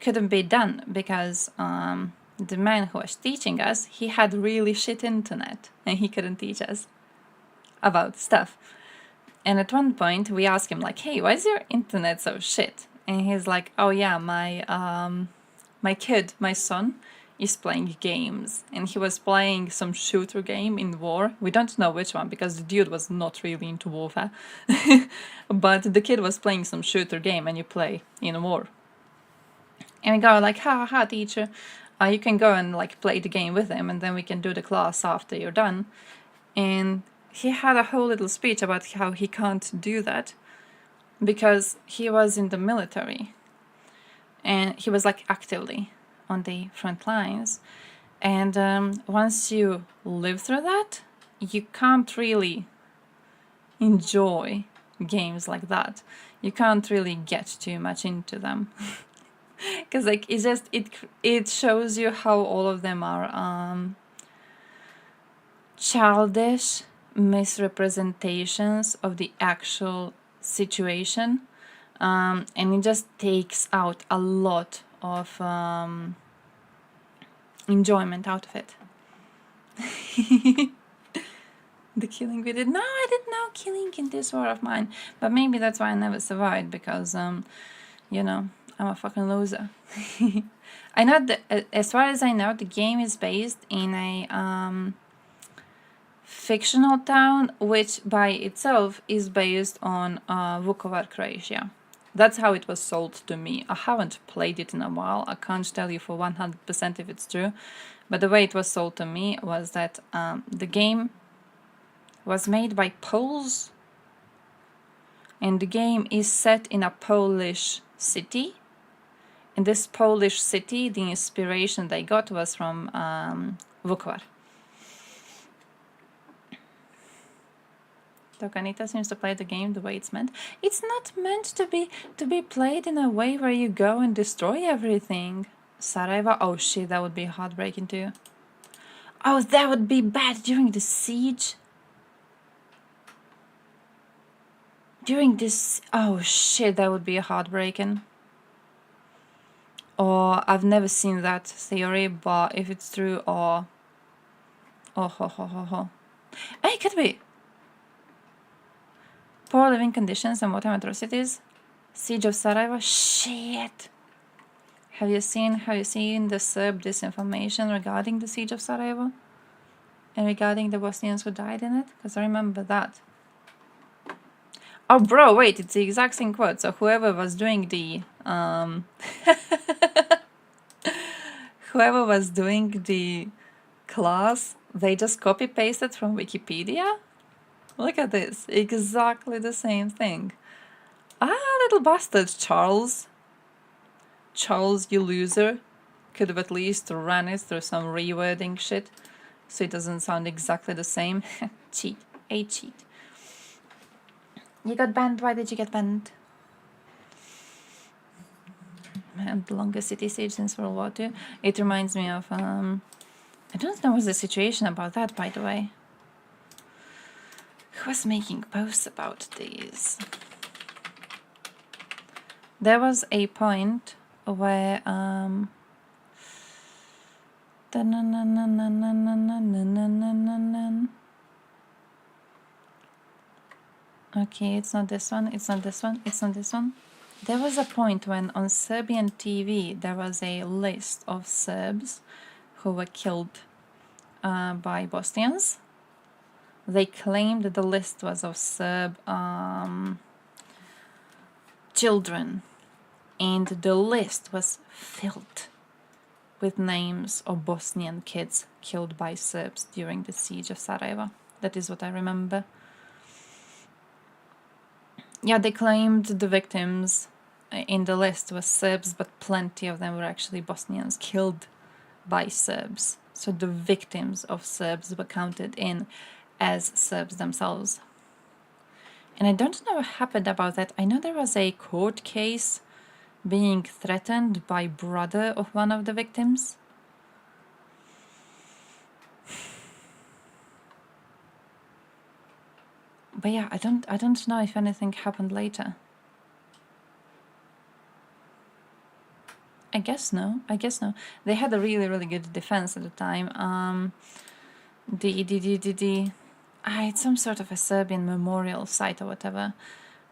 couldn't be done because the man who was teaching us, he had really shit internet. And he couldn't teach us about stuff. And at one point, we asked him, like, hey, why is your internet so shit? And he's like, oh yeah, my son, is playing games, and he was playing some shooter game in war. We don't know which one because the dude was not really into warfare. But the kid was playing some shooter game, and you play in war. And we go like, ha ha, teacher, you can go and like play the game with him, and then we can do the class after you're done. And he had a whole little speech about how he can't do that because he was in the military, and he was like actively on the front lines. And once you live through that, you can't really enjoy games like that. You can't really get too much into them. Because like it's just it shows you how all of them are childish misrepresentations of the actual situation, and it just takes out a lot of enjoyment out of it. The killing we did. No, I didn't know killing in this war of mine, but maybe that's why I never survived, because you know, I'm a fucking loser. I know that, as far as I know, the game is based in a fictional town, which by itself is based on Vukovar, Croatia. That's how it was sold to me. I haven't played it in a while. I can't tell you for 100% if it's true, but the way it was sold to me was that the game was made by Poles, and the game is set in a Polish city. In this Polish city, the inspiration they got was from Vukovar. Tokanita seems to play the game the way it's meant. It's not meant to be played in a way where you go and destroy everything. Sarajevo, oh shit, that would be heartbreaking too. Oh, that would be bad during the siege. During this, oh shit, that would be heartbreaking. Or I've never seen that theory, but if it's true, or oh ho ho ho ho. Hey, it could be. Poor living conditions and wartime atrocities. Siege of Sarajevo. Shit. Have you seen the Serb disinformation regarding the siege of Sarajevo? And regarding the Bosnians who died in it? Because I remember that. Oh, bro, wait, it's the exact same quote. So whoever was doing the whoever was doing the class, they just copy pasted from Wikipedia. Look at this, exactly the same thing. Ah, little bastard, Charles. Charles, you loser. Could have at least run it through some rewording shit, so it doesn't sound exactly the same. Cheat, a cheat. You got banned. Why did you get banned? Man, the longest city siege since World War II. It reminds me of I don't know what's the situation about that, by the way. Who was making posts about these? There was a point where okay, it's not this one, it's not this one, it's not this one. There was a point when on Serbian TV there was a list of Serbs who were killed by Bosnians. They claimed that the list was of Serb children, and the list was filled with names of Bosnian kids killed by Serbs during the siege of Sarajevo. That is what I remember. Yeah, they claimed the victims in the list was Serbs, but plenty of them were actually Bosnians killed by Serbs. So the victims of Serbs were counted in as Serbs themselves. And I don't know what happened about that. I know there was a court case being threatened by brother of one of the victims. But yeah, I don't know if anything happened later. I guess no. They had a really good defense at the time. It's some sort of a Serbian memorial site or whatever.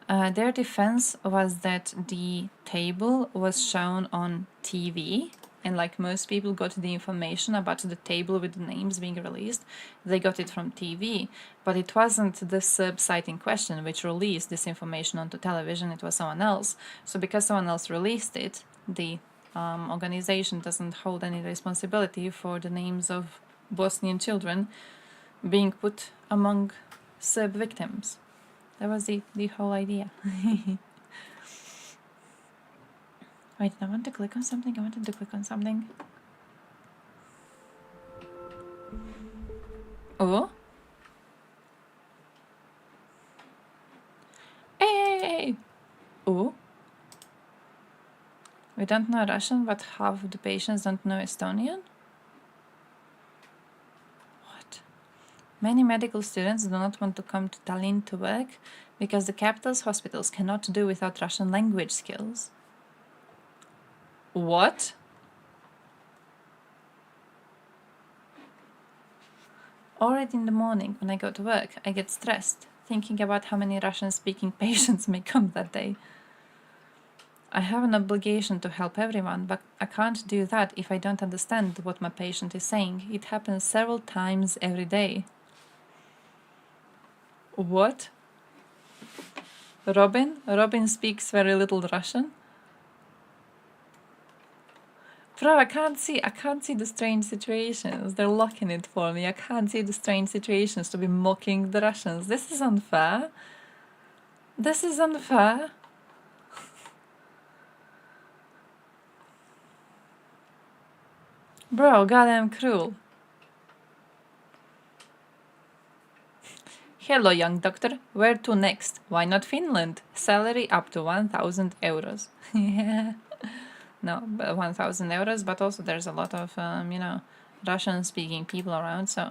Their defense was that the table was shown on TV and like most people got the information about the table with the names being released, they got it from TV. But it wasn't the site in question which released this information onto television, it was someone else. So because someone else released it, the organization doesn't hold any responsibility for the names of Bosnian children being put among Serb victims. That was the whole idea. Wait, I want to click on something. I wanted to click on something. Oh? Hey! Oh? We don't know Russian, but half of the patients don't know Estonian? What? Many medical students do not want to come to Tallinn to work because the capital's hospitals cannot do without Russian language skills. What? Already in the morning when I go to work, I get stressed, thinking about how many Russian-speaking patients may come that day. I have an obligation to help everyone, but I can't do that if I don't understand what my patient is saying. It happens several times every day. What? Robin? Robin speaks very little Russian? Bro, I can't see the strange situations. They're locking it for me. I can't see the strange situations to be mocking the Russians. This is unfair. This is unfair. Bro, goddamn cruel. Hello, young doctor. Where to next? Why not Finland? Salary up to 1,000 euros. Yeah. No, 1,000 euros, but also there's a lot of, Russian-speaking people around, so,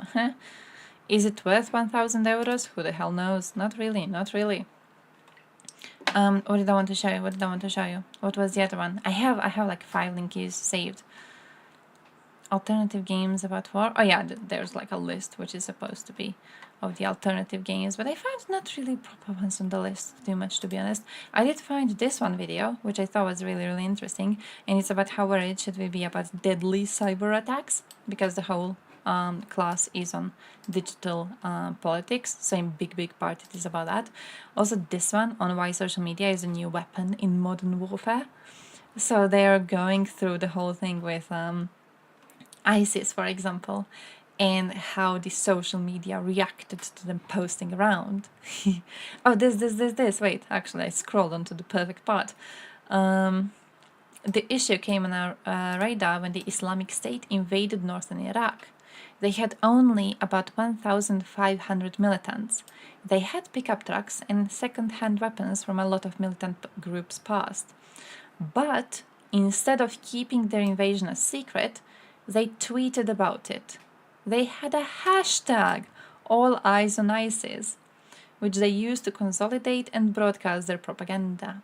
is it worth 1,000 euros? Who the hell knows? Not really, not really. What did I want to show you? What was the other one? I have like 5 linkies saved. Alternative games about war. Oh yeah, there's like a list which is supposed to be of the alternative games, but I found not really proper ones on the list too much, to be honest. I did find this one video, which I thought was really, really interesting, and it's about how worried should we be about deadly cyber attacks, because the whole class is on digital politics, so in big part it is about that. Also this one on why social media is a new weapon in modern warfare. So they are going through the whole thing with ISIS, for example, and how the social media reacted to them posting around. Oh, this. Wait, actually, I scrolled onto the perfect part. The issue came on our radar when the Islamic State invaded northern Iraq. They had only about 1,500 militants. They had pickup trucks and second-hand weapons from a lot of militant groups past. But instead of keeping their invasion a secret, they tweeted about it. They had a hashtag, All Eyes on ISIS, which they used to consolidate and broadcast their propaganda.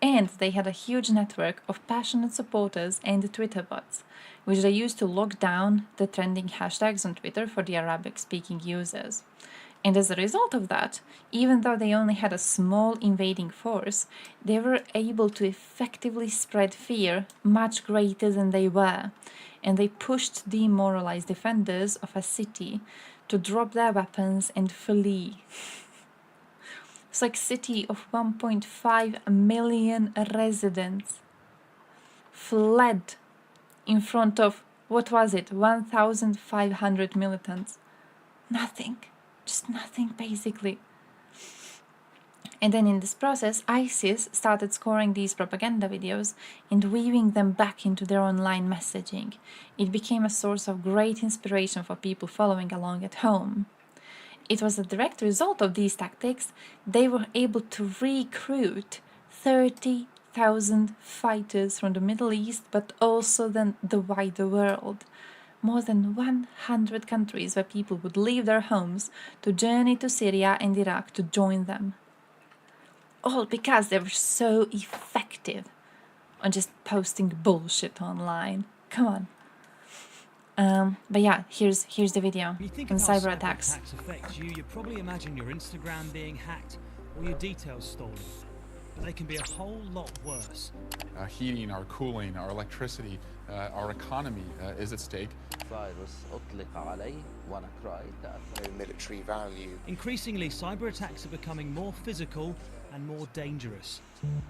And they had a huge network of passionate supporters and Twitter bots, which they used to lock down the trending hashtags on Twitter for the Arabic-speaking users. And as a result of that, even though they only had a small invading force, they were able to effectively spread fear much greater than they were, and they pushed demoralized defenders of a city to drop their weapons and flee. It's like a city of 1.5 million residents fled in front of, what was it, 1,500 militants. Nothing. Just nothing, basically. And then in this process, ISIS started scoring these propaganda videos and weaving them back into their online messaging. It became a source of great inspiration for people following along at home. It was a direct result of these tactics. They were able to recruit 30,000 fighters from the Middle East, but also then the wider world. More than 100 countries where people would leave their homes to journey to Syria and Iraq to join them. All because they were so effective on just posting bullshit online. Come on. But yeah, here's the video When you think on of how cyber attacks. affect you probably imagine your Instagram being hacked or your details stolen. but they can be a whole lot worse. Heating, our cooling, our electricity, our economy is at stake. Military value. Increasingly, cyber attacks are becoming more physical and more dangerous.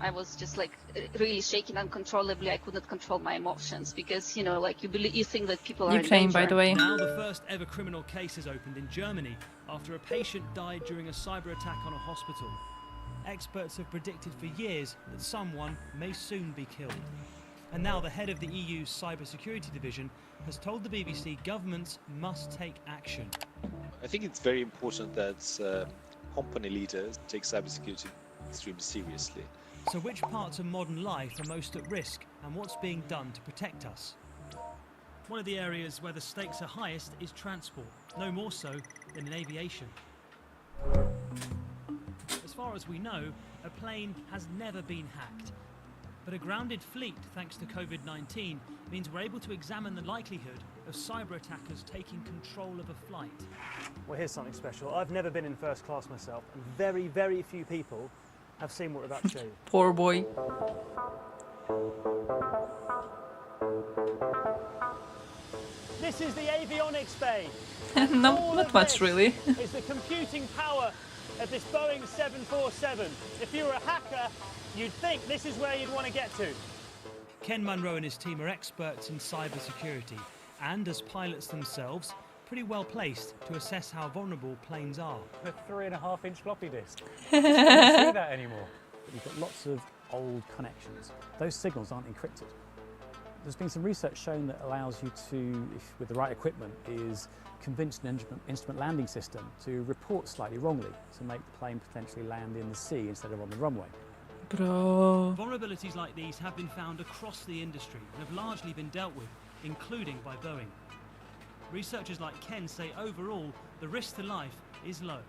I was just like really shaking uncontrollably. I couldn't control my emotions because, you know, like you think that people are Ukraine, in danger. by the way. Now the first ever criminal case has opened in Germany after a patient died during a cyber attack on a hospital. Experts have predicted for years that someone may soon be killed. And now the head of the EU's cybersecurity division has told the BBC governments must take action. I think it's very important that company leaders take cybersecurity extremely seriously. So which parts of modern life are most at risk and what's being done to protect us? One of the areas where the stakes are highest is transport, no more so than in aviation. As far as we know, a plane has never been hacked. But a grounded fleet, thanks to COVID-19, means we're able to examine the likelihood of cyber attackers taking control of a flight. Well, here's something special. I've never been in first class myself, and very, very few people have seen what we're about to show you. Poor boy. This is the avionics bay. No, not much really. It's the computing power of this Boeing 747. If you were a hacker, you'd think this is where you'd want to get to. Ken Munro and his team are experts in cybersecurity and, as pilots themselves, pretty well placed to assess how vulnerable planes are. A 3.5-inch floppy disk. You don't see that anymore. But you've got lots of old connections. Those signals aren't encrypted. There's been some research shown that allows you to, if with the right equipment, is convince an instrument landing system to report slightly wrongly to make the plane potentially land in the sea instead of on the runway. Bro. Vulnerabilities like these have been found across the industry and have largely been dealt with, including by Boeing. Researchers like Ken say overall, the risk to life is low.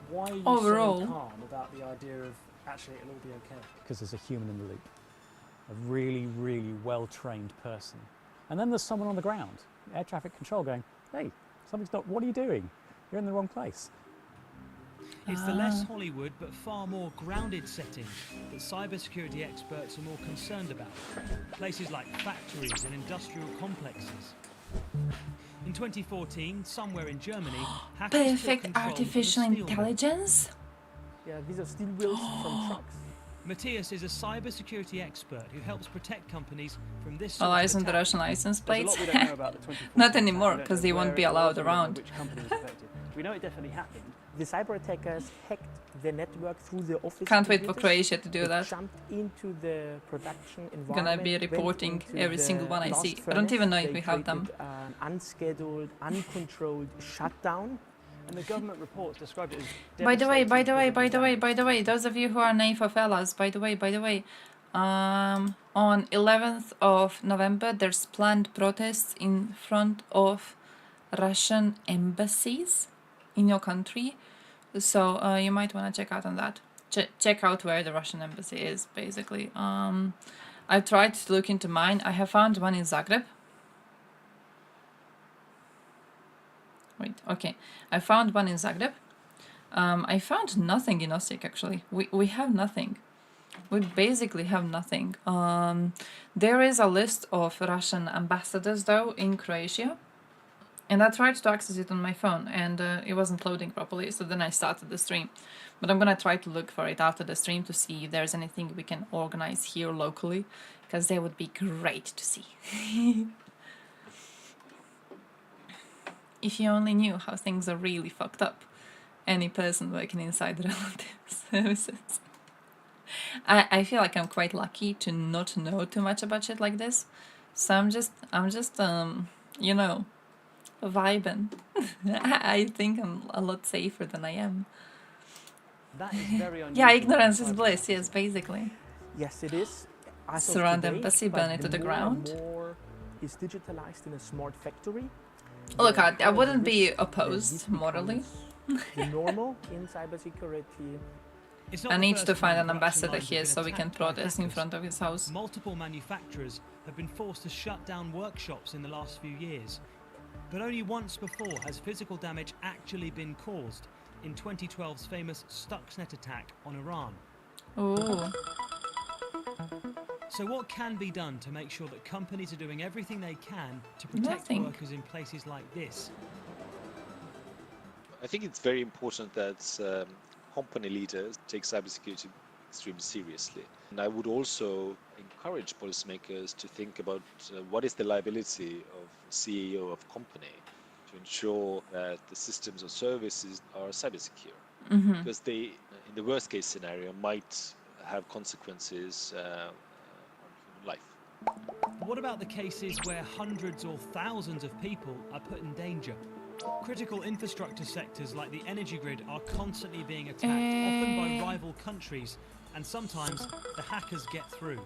Why are you Overall. so calm about the idea of actually it'll all be okay? Because there's a human in the loop. A really, really well-trained person. And then there's someone on the ground, air traffic control, going, hey, something's not, what are you doing? You're in the wrong place. It's the less Hollywood but far more grounded setting that cybersecurity experts are more concerned about. Places like factories and industrial complexes. In 2014, somewhere in Germany, hackers took Perfect control of a artificial steel mill. intelligence? Yeah, these are steel wheels from trucks. Matthias is a cybersecurity expert who helps protect companies from this Well, sort of isn't the attack. Russian license There's a plates? lot we don't know about the 2014 Not anymore, attack. We don't because know they won't where be it was, allowed we don't know around. which company was affected. We know it definitely happened. The cyber attackers hacked the network through the office. Can't wait for computers. Croatia to do They that. jumped into the production environment. Gonna be went reporting into every the single one I blast see. I don't even know if furnace. we They have them. created an unscheduled, uncontrolled shutdown. And the government reports described it as By the way, devastating. those of you who are naive fellas, by the way, on 11th of November, there's planned protests in front of Russian embassies in your country. So you might want to check out on that. Check out where the Russian embassy is, basically. I tried to look into mine. I have found one in Zagreb. Wait, okay. I found one in Zagreb. I found nothing in Osijek, actually. We have nothing. We basically have nothing. There is a list of Russian ambassadors, though, in Croatia. And I tried to access it on my phone, and it wasn't loading properly, so then I started the stream. But I'm gonna try to look for it after the stream to see if there's anything we can organize here locally, because they would be great to see. If you only knew how things are really fucked up. Any person working inside the relative services. I feel like I'm quite lucky to not know too much about shit like this. So I'm just you know, vibing. I think I'm a lot safer than I am. That is very unusual. Yeah, ignorance is bliss, yes, basically. Yes, it is. As of Surround today, embassy, but burn it to the more ground. and more is digitalized in a smart factory. Look, I The wouldn't be risk opposed this morally. becomes the normal in cybersecurity. It's not I the need first to find time an production ambassador lines have here been so we can attacked by protest in hackers. front of his house. Multiple manufacturers have been forced to shut down workshops in the last few years. But only once before has physical damage actually been caused, in 2012's famous Stuxnet attack on Iran. Ooh. So what can be done to make sure that companies are doing everything they can to protect Nothing. workers in places like this? I think it's very important that company leaders take cybersecurity extremely seriously. And I would also encourage policymakers to think about what is the liability of CEO of company to ensure that the systems or services are cyber secure. Because they, in the worst case scenario, might have consequences on human life. What about the cases where hundreds or thousands of people are put in danger? Critical infrastructure sectors like the energy grid are constantly being attacked, often by rival countries, and sometimes the hackers get through.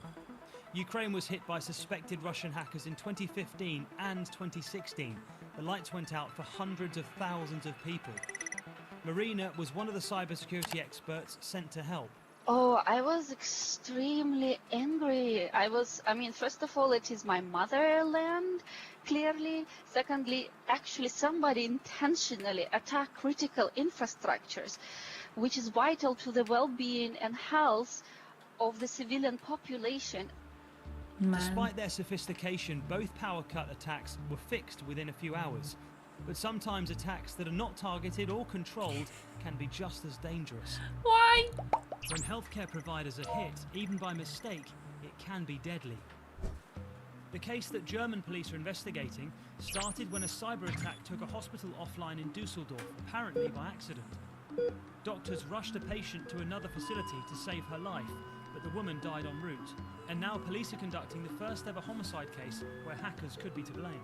Ukraine was hit by suspected Russian hackers in 2015 and 2016. The lights went out for hundreds of thousands of people. Marina was one of the cybersecurity experts sent to help. Oh, I was extremely angry. I mean, first of all, it is my motherland, clearly. Secondly, actually somebody intentionally attacked critical infrastructures, which is vital to the well-being and health of the civilian population. Man. Despite their sophistication, both power cut attacks were fixed within a few hours. But sometimes attacks that are not targeted or controlled can be just as dangerous. Why? When healthcare providers are hit, even by mistake, it can be deadly. The case that German police are investigating started when a cyber attack took a hospital offline in Dusseldorf, apparently by accident. Doctors rushed a patient to another facility to save her life, but the woman died en route. And now police are conducting the first ever homicide case where hackers could be to blame.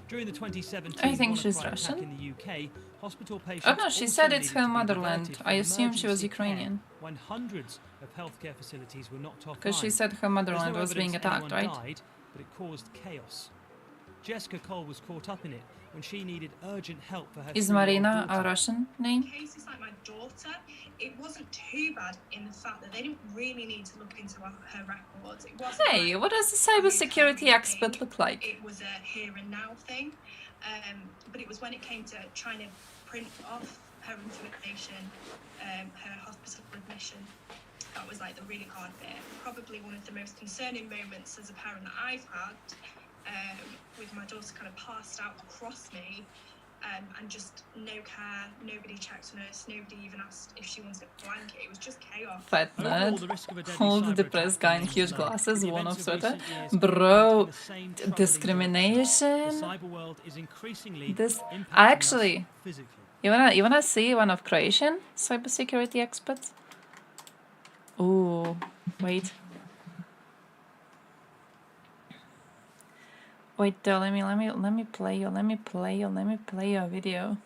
During the 2017 I think she's WannaCry attack Russian. in the UK, hospital patients Oh no, she also said it's needed her to be motherland. diverted I for assume she was emergency care Ukrainian. when hundreds of healthcare facilities were knocked offline. Because she said her There's motherland no was being evidence attacked, anyone right? died, but it caused chaos. Jessica Cole was caught up in it when she needed urgent help for her Is 3-year-old Marina a daughter. Russian name? Cases like my daughter, it wasn't too bad in the fact that they didn't really need to look into her records. It wasn't Hey, like what does a cybersecurity expert look like? it was a here and now thing. But it was when it came to trying to print off her information, her hospital admission, that was like the really hard bit. Probably one of the most concerning moments as a parent that I've had, with my daughter kind of passed out across me, and just no care, nobody checked on us, nobody even asked if she wanted a blanket. It was just chaos. Fat Overall, the nerd. risk of a deadly Old cyber depressed attack guy in remains huge low. glasses, The worn off events of sweater. recent years Bro, point in the same troubling discrimination. direction. The cyber world is increasingly This impacting actually, us physically. you wanna see one of Croatian cybersecurity experts? Ooh, wait. Wait, though, let me play you a video.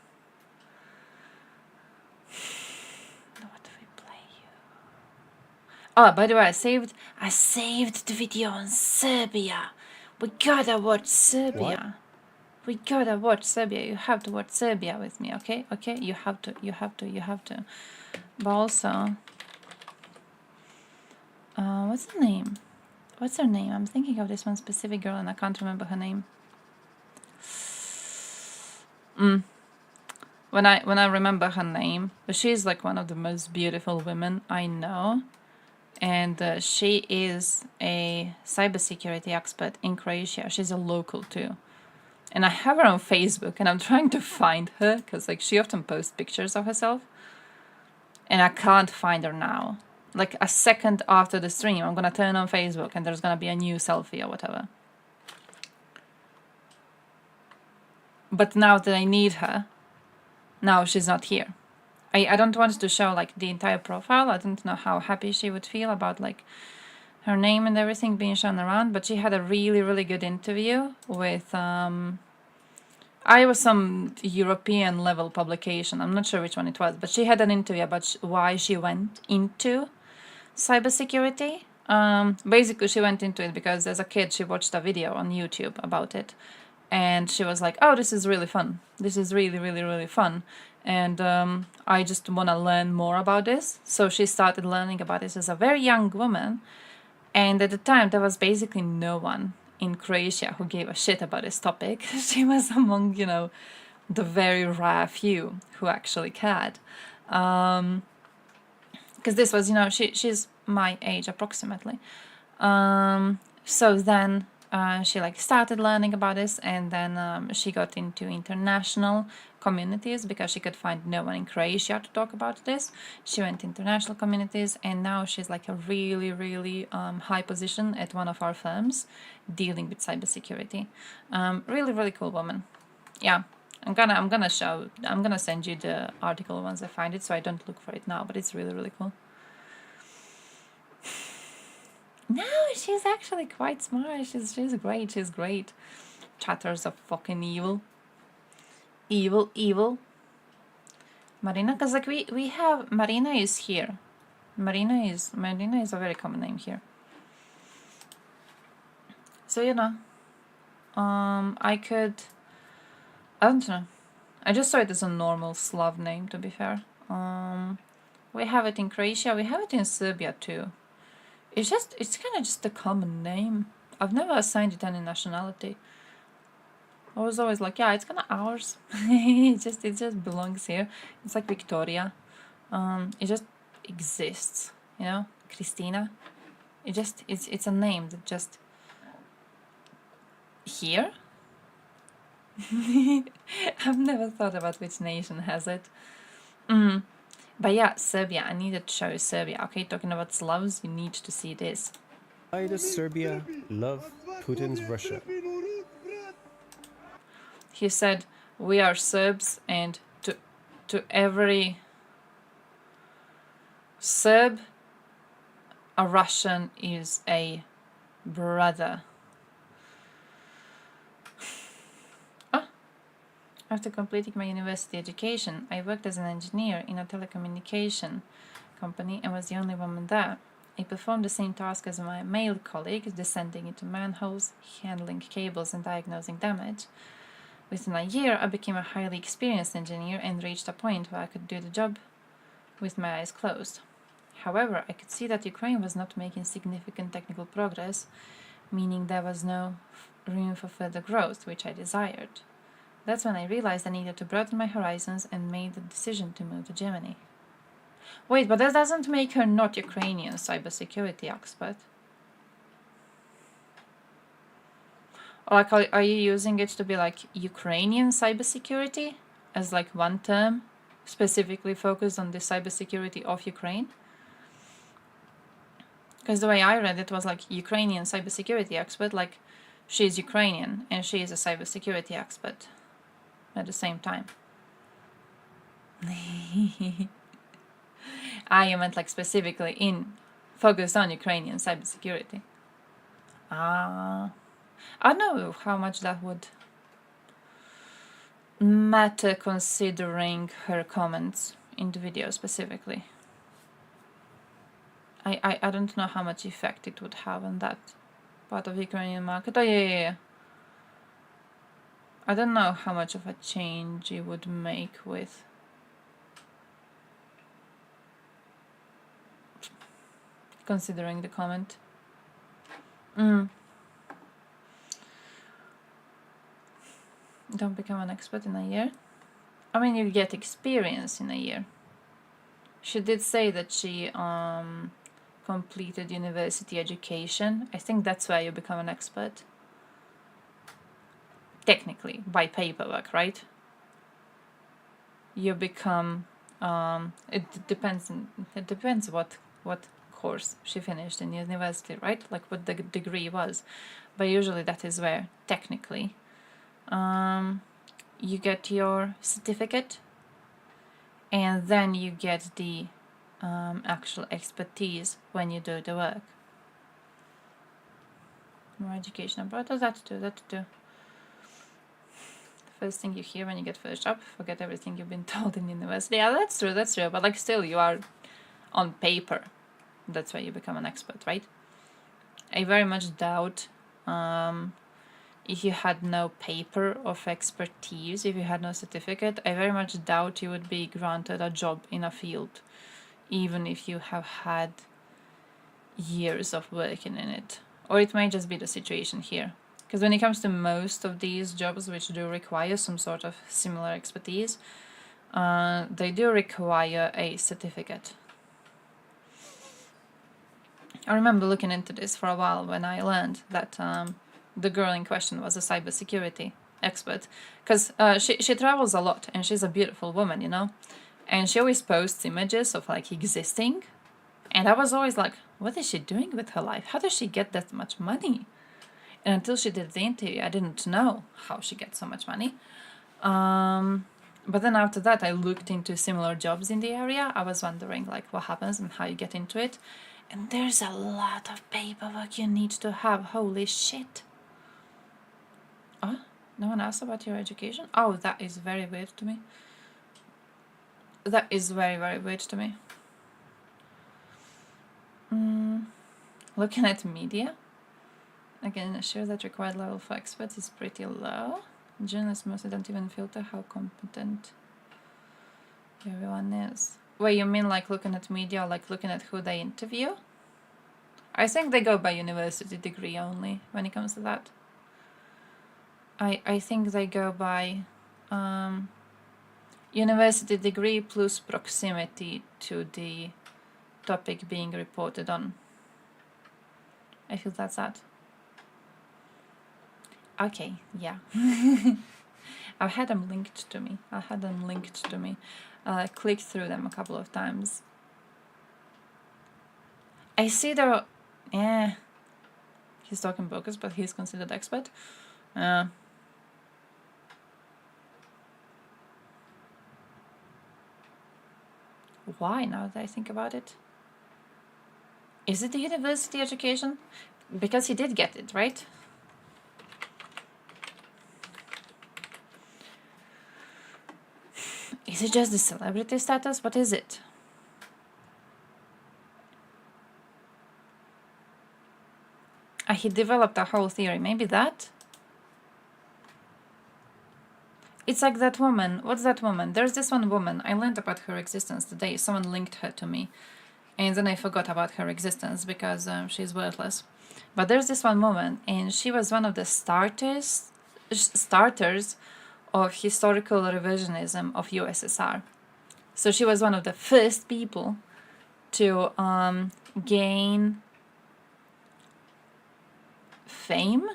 What do we play you? Oh, by the way, I saved the video on Serbia. We gotta watch Serbia. We gotta watch Serbia. You have to watch Serbia with me, okay? Okay, you have to. But also, what's her name? What's her name? I'm thinking of this one specific girl and I can't remember her name. When I remember her name, she's like one of the most beautiful women I know, and she is a cybersecurity expert in Croatia. She's a local too, and I have her on Facebook, and I'm trying to find her because like she often posts pictures of herself, and I can't find her now. Like a second after the stream, I'm gonna turn on Facebook and there's gonna be a new selfie or whatever. But now that I need her, now she's not here. I don't want to show like the entire profile. I don't know how happy she would feel about like her name and everything being shown around, but she had a really good interview with I was some European level publication. I'm not sure which one it was, but she had an interview about why she went into cybersecurity. Basically, she went into it because as a kid she watched a video on YouTube about it, and she was like, "Oh, this is really fun. This is really fun." And I just want to learn more about this. So she started learning about this as a very young woman. And at the time, there was basically no one in Croatia who gave a shit about this topic. She was among, you know, the very rare few who actually cared. because this was, you know, she's my age approximately. So then she like started learning about this, and then she got into international communities because she could find no one in Croatia to talk about this. She went international communities, and now she's like a really, really high position at one of our firms dealing with cybersecurity. Really, really cool woman. Yeah, I'm gonna send you the article once I find it, so I don't look for it now, but it's really, really cool. No, she's actually quite smart. She's great. She's great. Chatters are fucking evil. Evil. Marina, because like we have Marina is here. Marina is a very common name here. So you know, I don't know. I just saw it as a normal Slav name, to be fair. We have it in Croatia. We have it in Serbia too. It's kind of just a common name. I've never assigned it any nationality. I was always like, yeah, it's kind of ours. it just belongs here. It's like Victoria. It just exists, you know. Christina. It's a name that just here. I've never thought about which nation has it. But yeah, Serbia. I needed to show you Serbia. Okay, talking about Slavs, you need to see this. Why does Serbia love Putin's Russia? He said, we are Serbs, and to every Serb, a Russian is a brother. After completing my university education, I worked as an engineer in a telecommunication company and was the only woman there. I performed the same task as my male colleagues, descending into manholes, handling cables and diagnosing damage. Within a year, I became a highly experienced engineer and reached a point where I could do the job with my eyes closed. However, I could see that Ukraine was not making significant technical progress, meaning there was no room for further growth, which I desired. That's when I realized I needed to broaden my horizons and made the decision to move to Germany. Wait, but that doesn't make her not Ukrainian cybersecurity expert. Or like, are you using it to be like Ukrainian cybersecurity as like one term specifically focused on the cybersecurity of Ukraine? Because the way I read it was like Ukrainian cybersecurity expert, like she's Ukrainian and she is a cybersecurity expert at the same time. I meant like specifically focused on Ukrainian cybersecurity. I don't know how much that would matter considering her comments in the video specifically. I don't know how much effect it would have on that part of the Ukrainian market. Oh yeah. I don't know how much of a change it would make with considering the comment. Don't become an expert in a year. I mean, you get experience in a year. She did say that she completed university education. I think that's where you become an expert. Technically, by paperwork, right? You become it depends what course she finished in university, right? Like what the degree was. But usually that is where technically you get your certificate, and then you get the actual expertise when you do the work. More education abroad. That too. First thing you hear when you get first job, forget everything you've been told in university. Yeah, that's true, but like still you are on paper. That's why you become an expert, right? I very much doubt if you had no paper of expertise, if you had no certificate, I very much doubt you would be granted a job in a field, even if you have had years of working in it. Or it may just be the situation here. Because when it comes to most of these jobs which do require some sort of similar expertise, they do require a certificate. I remember looking into this for a while when I learned that the girl in question was a cybersecurity expert. Because she travels a lot and she's a beautiful woman, you know? And she always posts images of like existing. And I was always like, what is she doing with her life? How does she get that much money? And until she did the interview, I didn't know how she gets so much money. But then after that, I looked into similar jobs in the area. I was wondering like what happens and how you get into it. And there's a lot of paperwork you need to have. Holy shit. Oh, no one asked about your education? Oh, that is very weird to me. That is very, very weird to me. Looking at media. Again, assure that required level for experts is pretty low. Journalists mostly don't even filter how competent everyone is. Wait, you mean like looking at media, like looking at who they interview? I think they go by university degree only when it comes to that. I think they go by university degree plus proximity to the topic being reported on. I feel that's that. Okay, yeah. I've had them linked to me. I clicked through them a couple of times. I see the... Yeah. He's talking bogus, but he's considered expert. Why, now that I think about it? Is it the university education? Because he did get it, right? Is it just the celebrity status? What is it? He developed a whole theory. Maybe that? It's like that woman. What's that woman? There's this one woman. I learned about her existence today. Someone linked her to me. And then I forgot about her existence because she's worthless. But there's this one woman, and she was one of the starters of historical revisionism of USSR. So she was one of the first people to gain fame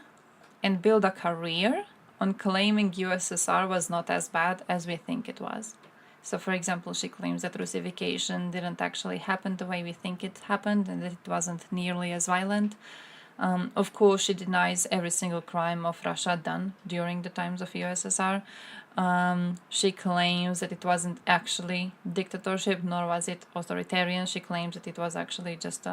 and build a career on claiming USSR was not as bad as we think it was. So for example, she claims that Russification didn't actually happen the way we think it happened and that it wasn't nearly as violent. Of course, she denies every single crime of Russia done during the times of USSR. She claims that it wasn't actually dictatorship, nor was it authoritarian. She claims that it was actually just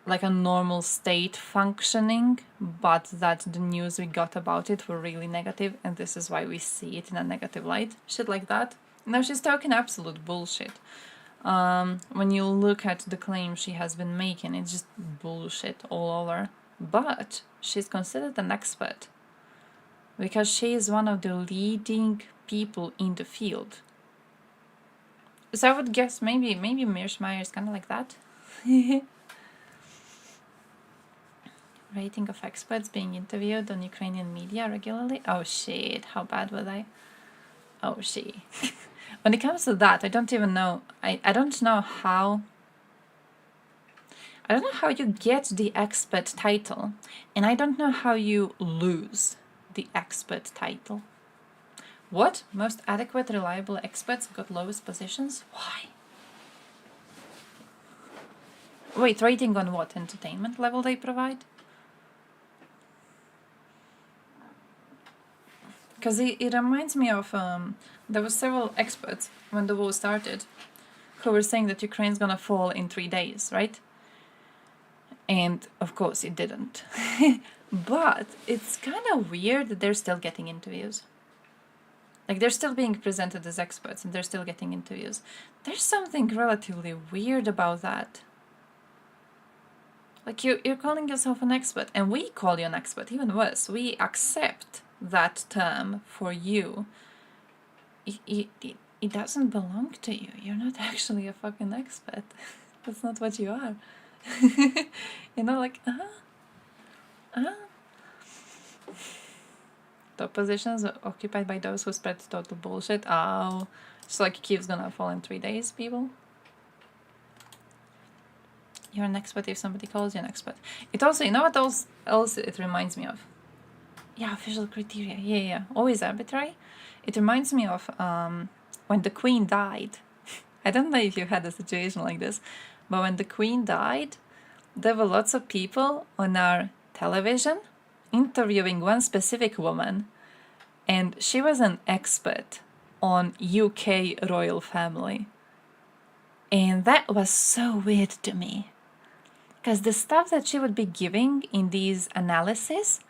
like a normal state functioning, but that the news we got about it were really negative, and this is why we see it in a negative light. Shit like that. Now she's talking absolute bullshit. When you look at the claims she has been making, it's just bullshit all over. But she's considered an expert because she is one of the leading people in the field. So I would guess maybe Mearshmeyer is kind of like that. Rating of experts being interviewed on Ukrainian media regularly. Oh shit, how bad were they? Oh shit. When it comes to that, I don't even know. I don't know how you get the expert title, and I don't know how you lose the expert title. What? Most adequate, reliable experts got lowest positions? Why? Wait, rating on what? Entertainment level they provide? Because it reminds me of, there were several experts when the war started who were saying that Ukraine's gonna fall in 3 days, right? And of course it didn't. But it's kind of weird that they're still getting interviews. Like they're still being presented as experts and they're still getting interviews. There's something relatively weird about that. Like you're calling yourself an expert, and we call you an expert, even worse. We accept that term for you. It doesn't belong to you. You're not actually a fucking expert. That's not what you are. You know, like, Top positions are occupied by those who spread total bullshit. Oh, it's like Kiev's gonna fall in 3 days, people. You're an expert if somebody calls you an expert. It also, you know what else it reminds me of? Yeah, official criteria. Yeah. Always arbitrary. It reminds me of when the Queen died. I don't know if you've had a situation like this, but when the Queen died, there were lots of people on our television interviewing one specific woman, and she was an expert on UK royal family. And that was so weird to me. Because the stuff that she would be giving in these analyses,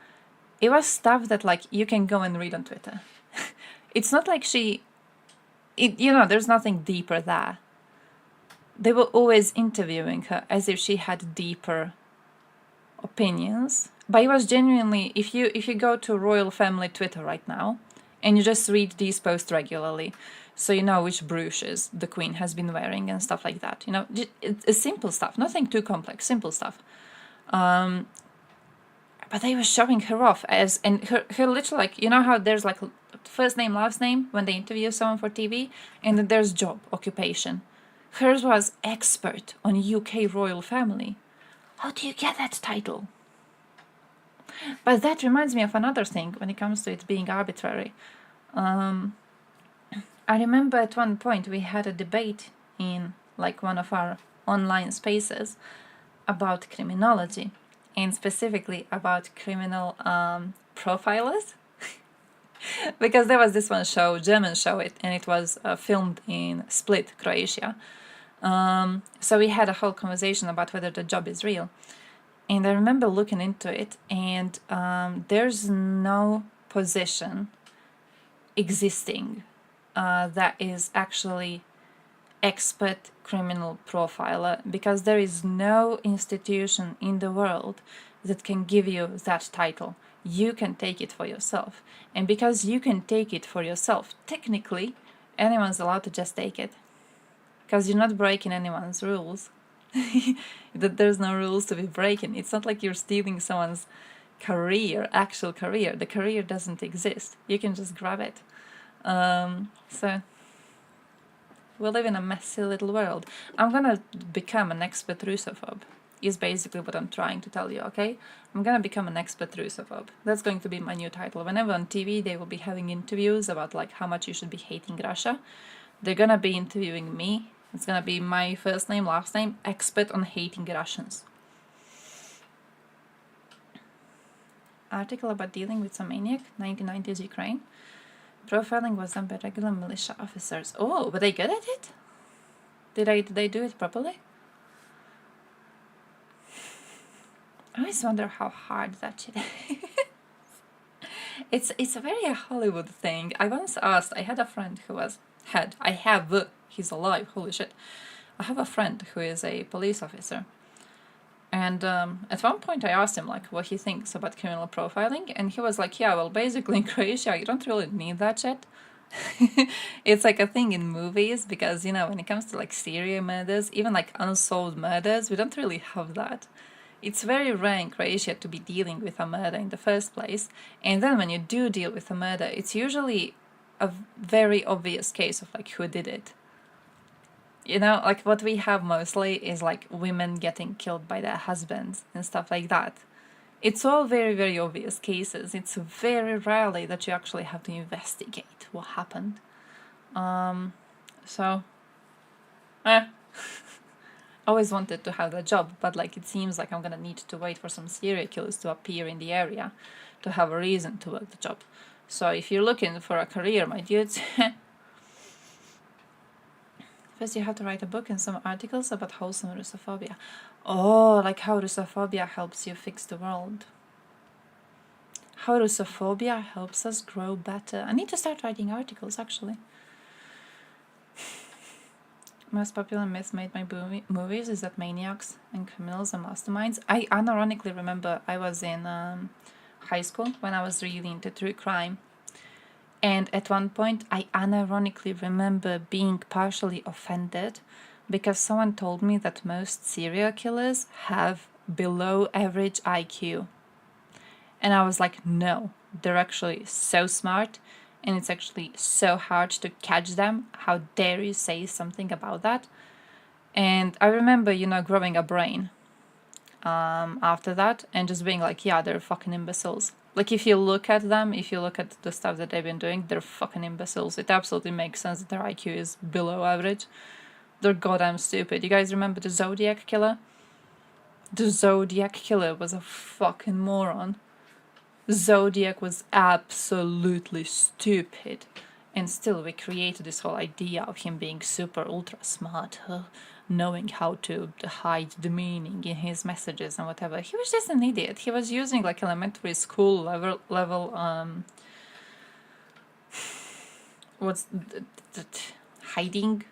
it was stuff that like you can go and read on Twitter. It's not like there's nothing deeper there. They were always interviewing her as if she had deeper opinions. But it was genuinely, if you go to royal family Twitter right now, and you just read these posts regularly, so you know which brooches the Queen has been wearing and stuff like that. You know, it's simple stuff, nothing too complex, simple stuff. But they were showing her off as, and her literally, like, you know how there's like first name, last name when they interview someone for TV, and then there's job, occupation. Hers was expert on UK royal family. How do you get that title? But that reminds me of another thing when it comes to it being arbitrary. I remember at one point we had a debate in like one of our online spaces about criminology, and specifically about criminal profilers. Because there was this one show, German show, and it was filmed in Split, Croatia. So we had a whole conversation about whether the job is real. And I remember looking into it, and there's no position existing that is actually expert criminal profiler, because there is no institution in the world that can give you that title. You can take it for yourself. And because you can take it for yourself, technically, anyone's allowed to just take it. Because you're not breaking anyone's rules. That there's no rules to be breaking. It's not like you're stealing someone's career, actual career. The career doesn't exist. You can just grab it. So we live in a messy little world. I'm gonna become an expert Russophobe, is basically what I'm trying to tell you, okay? I'm gonna become an expert Russophobe. That's going to be my new title. Whenever on TV they will be having interviews about like how much you should be hating Russia, they're gonna be interviewing me. It's gonna be my first name, last name, expert on hating Russians. Article about dealing with some maniac, 1990s Ukraine. Profiling was done by regular militia officers. Oh, were they good at it? Did they do it properly? I always wonder how hard that shit is. It's a very Hollywood thing. I once asked, I had a friend who he's alive, holy shit. I have a friend who is a police officer. And at one point I asked him like what he thinks about criminal profiling, and he was like, yeah, well, basically in Croatia you don't really need that shit. It's like a thing in movies, because, you know, when it comes to like serial murders, even like unsolved murders, we don't really have that. It's very rare in Croatia to be dealing with a murder in the first place, and then when you do deal with a murder, it's usually a very obvious case of like who did it. You know, like what we have mostly is like women getting killed by their husbands and stuff like that. It's all very, very obvious cases. It's very rarely that you actually have to investigate what happened. Always wanted to have that job, but like it seems like I'm gonna need to wait for some serial killers to appear in the area to have a reason to work the job. So if you're looking for a career, my dudes, first you have to write a book and some articles about wholesome Russophobia. Oh, like how Russophobia helps you fix the world. How Russophobia helps us grow better. I need to start writing articles, actually. Most popular myth made by movies is that maniacs and criminals are masterminds. I unironically remember I was in high school when I was really into true crime. And at one point, I unironically remember being partially offended because someone told me that most serial killers have below average IQ. And I was like, no, they're actually so smart, and it's actually so hard to catch them. How dare you say something about that? And I remember, you know, growing a brain after that and just being like, yeah, they're fucking imbeciles. Like, if you look at them, if you look at the stuff that they've been doing, they're fucking imbeciles. It absolutely makes sense that their IQ is below average. They're goddamn stupid. You guys remember the Zodiac Killer? The Zodiac Killer was a fucking moron. Zodiac was absolutely stupid. And still we created this whole idea of him being super ultra smart, knowing how to hide the meaning in his messages and whatever. He was just an idiot. He was using like elementary school level what's hiding?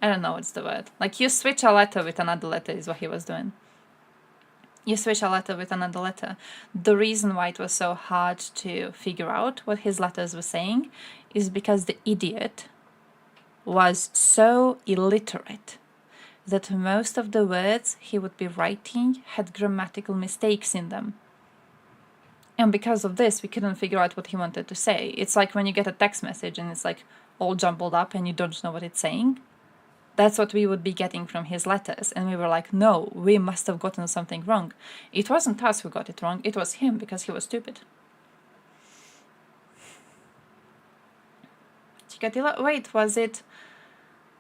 I don't know what's the word. Like, you switch a letter with another letter is what he was doing. You switch a letter with another letter. The reason why it was so hard to figure out what his letters were saying is because the idiot was so illiterate that most of the words he would be writing had grammatical mistakes in them. And because of this, we couldn't figure out what he wanted to say. It's like when you get a text message and it's like all jumbled up and you don't know what it's saying. That's what we would be getting from his letters. And we were like, no, we must have gotten something wrong. It wasn't us who got it wrong. It was him because he was stupid. Chikatilo? Wait, was it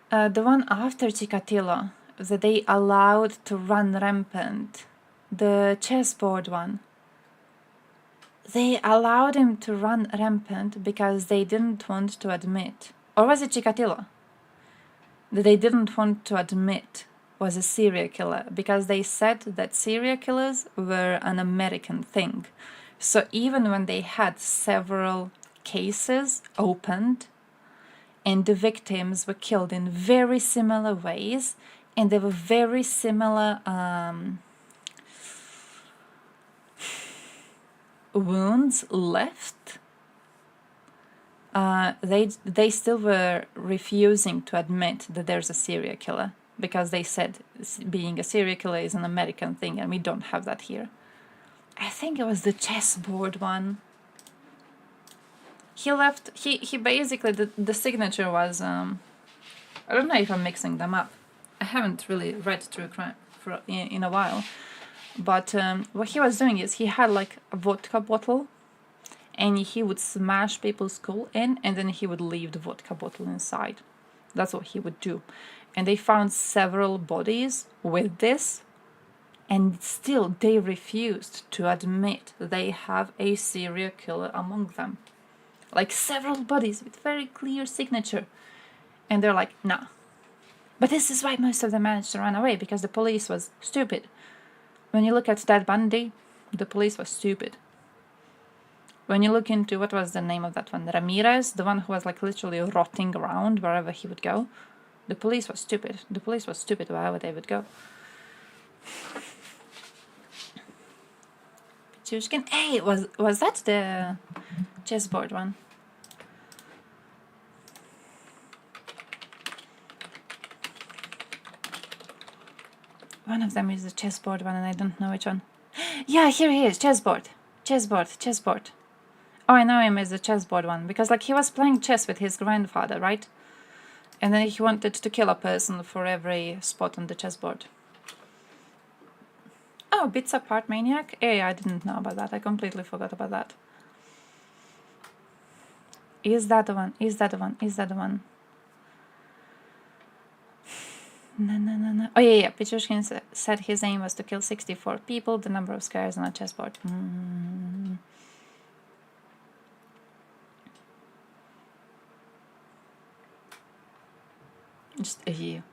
the one after Chikatilo that they allowed to run rampant? The chessboard one. They allowed him to run rampant because they didn't want to admit. Or was it Chikatilo? That they didn't want to admit was a serial killer because they said that serial killers were an American thing. So even when they had several cases opened and the victims were killed in very similar ways and there were very similar wounds left, they still were refusing to admit that there's a serial killer because they said being a serial killer is an American thing and we don't have that here. I think it was the chessboard one. He left, he basically, the signature was, I don't know if I'm mixing them up. I haven't really read True Crime in a while. But what he was doing is he had like a vodka bottle and he would smash people's skull in and then he would leave the vodka bottle inside. That's what he would do. And they found several bodies with this and still they refused to admit they have a serial killer among them. Like several bodies with very clear signature. And they're like, nah. But this is why most of them managed to run away, because the police was stupid. When you look at Ted Bundy, the police was stupid. When you look into, what was the name of that one? Ramirez, the one who was like literally rotting around wherever he would go. The police was stupid. The police was stupid wherever they would go. Pichushkin. Hey, was that the chessboard one? One of them is the chessboard one and I don't know which one. Yeah, here he is, chessboard. Chessboard. Oh, I know him as the chessboard one, because like he was playing chess with his grandfather, right? And then he wanted to kill a person for every spot on the chessboard. Oh, Bits Apart Maniac? Hey, I didn't know about that. I completely forgot about that. Is that the one? No. Oh, yeah. Pichushkin said his aim was to kill 64 people, the number of squares on a chessboard. Just a year.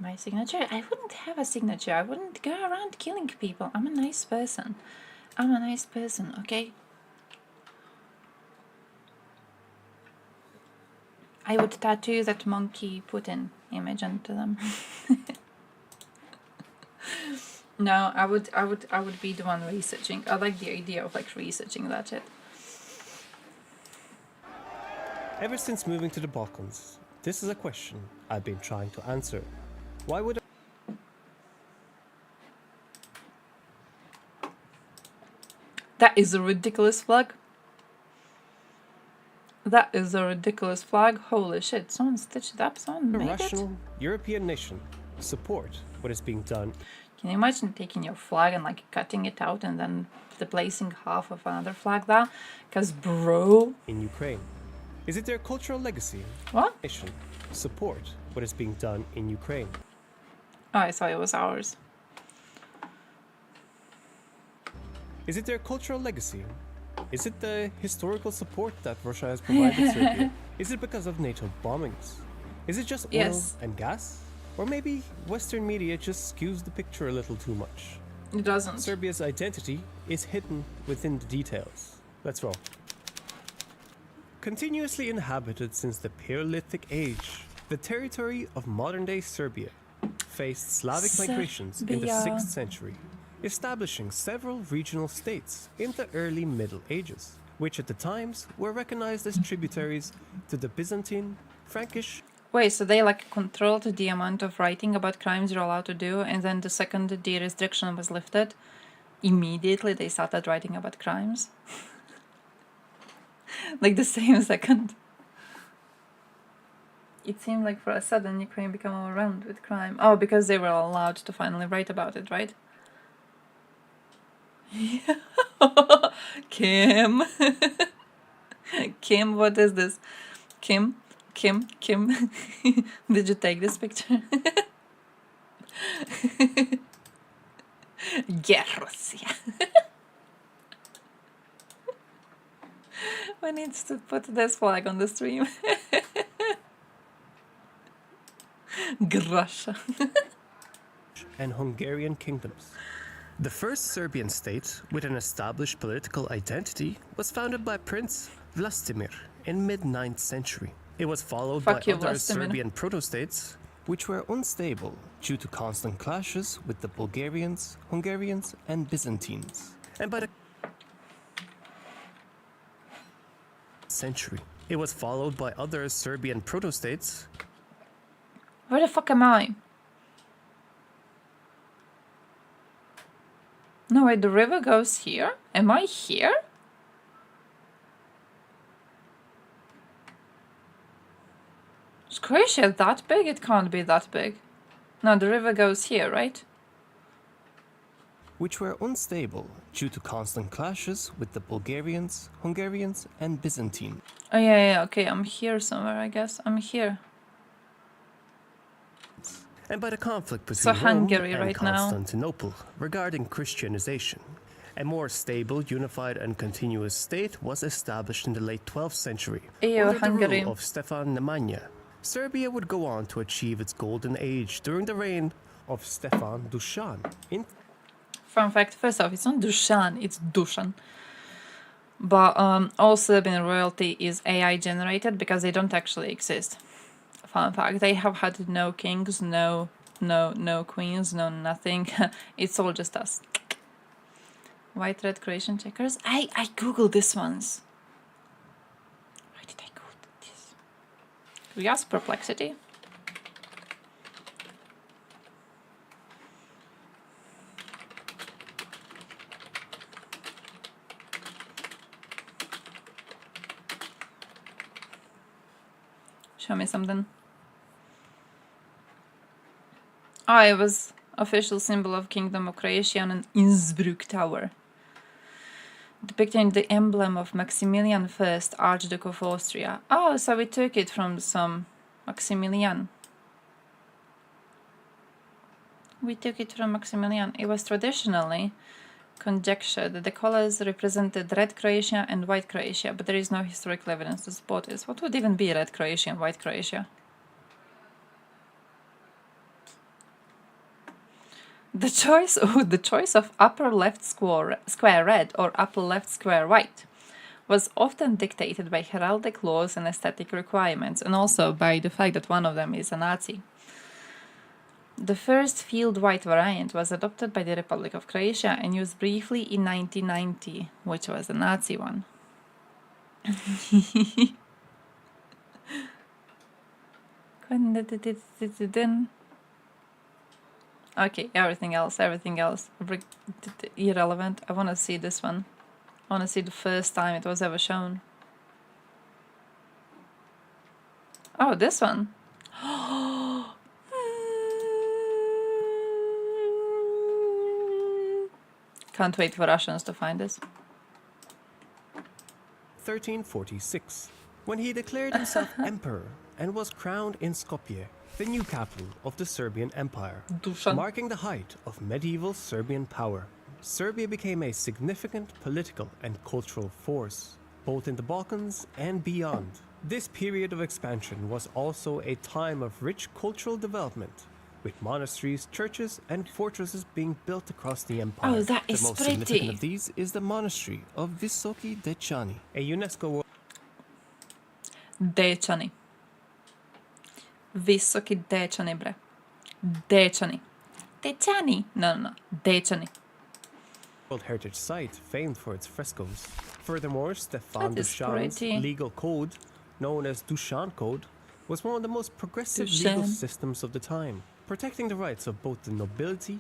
My signature? I wouldn't have a signature. I wouldn't go around killing people. I'm a nice person. Okay? I would tattoo that monkey Putin image onto them. No, I would be the one researching. I like the idea of like researching that shit. Ever since moving to the Balkans, this is a question I've been trying to answer. Why would That is a ridiculous flag. That is a ridiculous flag. Holy shit. Someone stitched it up. Someone A made it. rational European nation support what is being done Can you imagine taking your flag and like cutting it out and then replacing half of another flag there? Because bro. in Ukraine? Is it their cultural legacy? What? Nation support what is being done in Ukraine? Oh, I thought it was ours. Is it their cultural legacy? Is it the historical support that Russia has provided Serbia? Is it because of NATO bombings? Is it just oil Yes. and gas? Or maybe Western media just skews the picture a little too much? It doesn't. Serbia's identity is hidden within the details. Let's roll. Continuously inhabited since the Paleolithic age, the territory of modern-day Serbia faced Slavic migrations in the Serbia. 6th century, establishing several regional states in the early Middle Ages, which at the times were recognized as tributaries to the Byzantine, Frankish. Wait, so they like controlled the amount of writing about crimes you're allowed to do, and then the second the restriction was lifted, immediately they started writing about crimes? Like the same second. It seemed like for a sudden Ukraine became overwhelmed with crime. Oh, because they were allowed to finally write about it, right? Kim. Kim, what is this? Kim. Did you take this picture? Yeah, Russia. We need to put this flag on the stream. Grasha. And Hungarian kingdoms. The first Serbian state with an established political identity was founded by Prince Vlastimir in mid-9th century. It was followed Fuck by you, other Vlastimir. Serbian proto-states, which were unstable due to constant clashes with the Bulgarians, Hungarians, and Byzantines. And by the century, it was followed by other Serbian proto-states. Where the fuck am I? No, wait, the river goes here? Am I here? Is Croatia that big? It can't be that big. No, the river goes here, right? Which were unstable due to constant clashes with the Bulgarians, Hungarians, and Byzantine. Oh yeah, okay, I'm here somewhere, I guess. I'm here. And by the conflict So between Rome Hungary and right now. Constantinople regarding Christianization. A more stable, unified, and continuous state was established in the late 12th century Ew, under the Hungary. rule of Stefan Nemanja. Serbia would go on to achieve its golden age during the reign of Stefan Dušan in Fun fact, first off, it's not Dušan, it's Dušan. But all Serbian royalty is AI generated because they don't actually exist. Fun fact, they have had no kings, no queens, no nothing. It's all just us. White, red, Croatian checkers. I googled this once. Why did I google this? We ask perplexity. Show me something. Oh, it was official symbol of Kingdom of Croatia on an Innsbruck tower, depicting the emblem of Maximilian I, Archduke of Austria. Oh, so we took it from some Maximilian. We took it from Maximilian. It was traditionally conjectured that the colors represented red Croatia and white Croatia, but there is no historical evidence to support this. What would even be red Croatia and white Croatia? The choice of upper left square red or upper left square white was often dictated by heraldic laws and aesthetic requirements, and also by the fact that one of them is a Nazi. The first field white variant was adopted by the Republic of Croatia and used briefly in 1990, which was a Nazi one. Okay, everything else, irrelevant. I want to see this one. I want to see the first time it was ever shown. Oh, this one. Can't wait for Russians to find this. 1346, when he declared himself emperor and was crowned in Skopje, the new capital of the Serbian Empire, marking the height of medieval Serbian power. Serbia became a significant political and cultural force, both in the Balkans and beyond. This period of expansion was also a time of rich cultural development, with monasteries, churches, and fortresses being built across the empire. Oh, that is the most pretty. significant of these is the monastery of Visoki Dečani, a UNESCO World Dečani. Visoki Dečani, bre. Dečani. Dečani. No. Dečani. World Heritage Site famed for its frescoes. Furthermore, Stefan That is Dušan's pretty. legal code, known as Dušan Code, was one of the most progressive legal Dušan. systems of the time, protecting the rights of both the nobility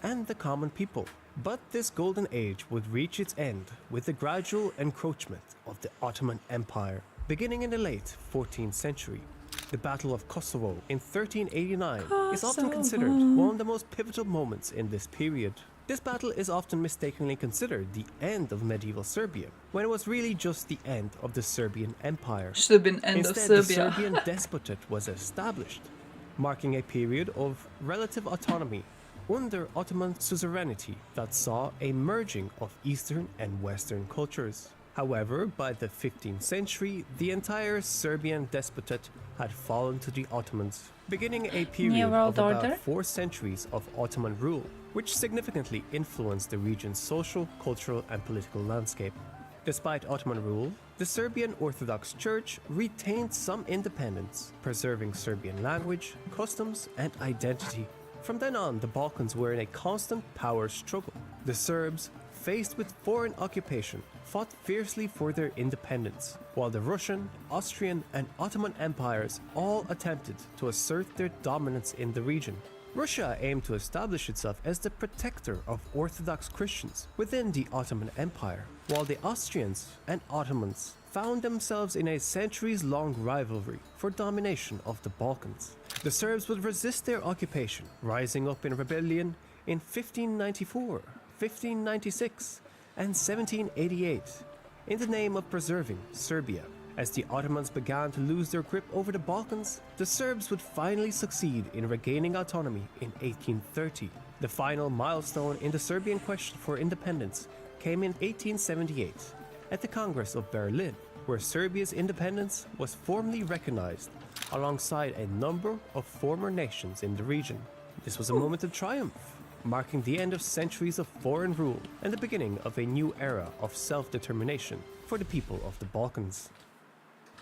and the common people. But this golden age would reach its end with the gradual encroachment of the Ottoman Empire. Beginning in the late 14th century, the Battle of Kosovo in 1389 is often considered one of the most pivotal moments in this period. This battle is often mistakenly considered the end of medieval Serbia, when it was really just the end of the Serbian Empire. Should have been end Instead, of the Serbia. Serbian Despotate was established, marking a period of relative autonomy under Ottoman suzerainty that saw a merging of Eastern and Western cultures. However, by the 15th century, the entire Serbian Despotate had fallen to the Ottomans, beginning a period World of about Order? 4 centuries of Ottoman rule, which significantly influenced the region's social, cultural, and political landscape. Despite Ottoman rule, the Serbian Orthodox Church retained some independence, preserving Serbian language, customs, and identity. From then on, the Balkans were in a constant power struggle. The Serbs, faced with foreign occupation, fought fiercely for their independence, while the Russian, Austrian, and Ottoman empires all attempted to assert their dominance in the region. Russia aimed to establish itself as the protector of Orthodox Christians within the Ottoman Empire, while the Austrians and Ottomans found themselves in a centuries-long rivalry for domination of the Balkans. The Serbs would resist their occupation, rising up in rebellion in 1594, 1596, and 1788 in the name of preserving Serbia. As the Ottomans began to lose their grip over the Balkans, the Serbs would finally succeed in regaining autonomy in 1830. The final milestone in the Serbian question for independence came in 1878 at the Congress of Berlin, where Serbia's independence was formally recognized alongside a number of former nations in the region. This was a moment of triumph, marking the end of centuries of foreign rule and the beginning of a new era of self-determination for the people of the Balkans.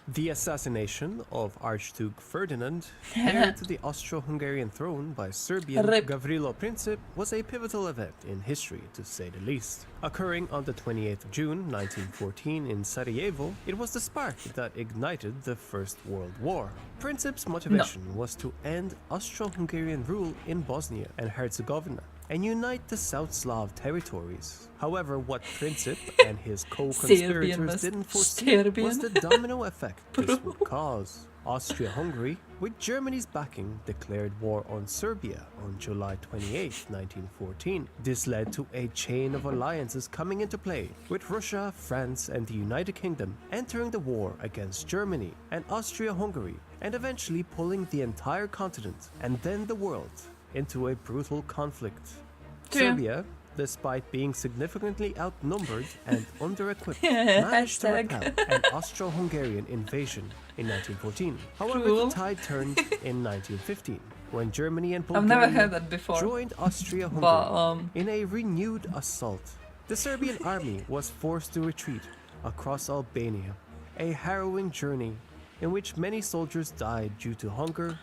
The assassination of Archduke Ferdinand, heir to the Austro-Hungarian throne by Serbian Rip. Gavrilo Princip, was a pivotal event in history, to say the least. Occurring on the 28th of June 1914 in Sarajevo, it was the spark that ignited the First World War. Princip's motivation was to end Austro-Hungarian rule in Bosnia and Herzegovina and unite the South Slav territories. However, what Princip and his co-conspirators didn't foresee was the domino effect this would cause. Austria-Hungary, with Germany's backing, declared war on Serbia on July 28, 1914. This led to a chain of alliances coming into play, with Russia, France, and the United Kingdom entering the war against Germany and Austria-Hungary, and eventually pulling the entire continent, and then the world, into a brutal conflict. True. Serbia, despite being significantly outnumbered and under-equipped, managed to repel an Austro-Hungarian invasion in 1914. However, True. the tide turned in 1915, when Germany and I've never Bulgaria heard that before. joined Austria-Hungary But, in a renewed assault. The Serbian army was forced to retreat across Albania, a harrowing journey in which many soldiers died due to hunger,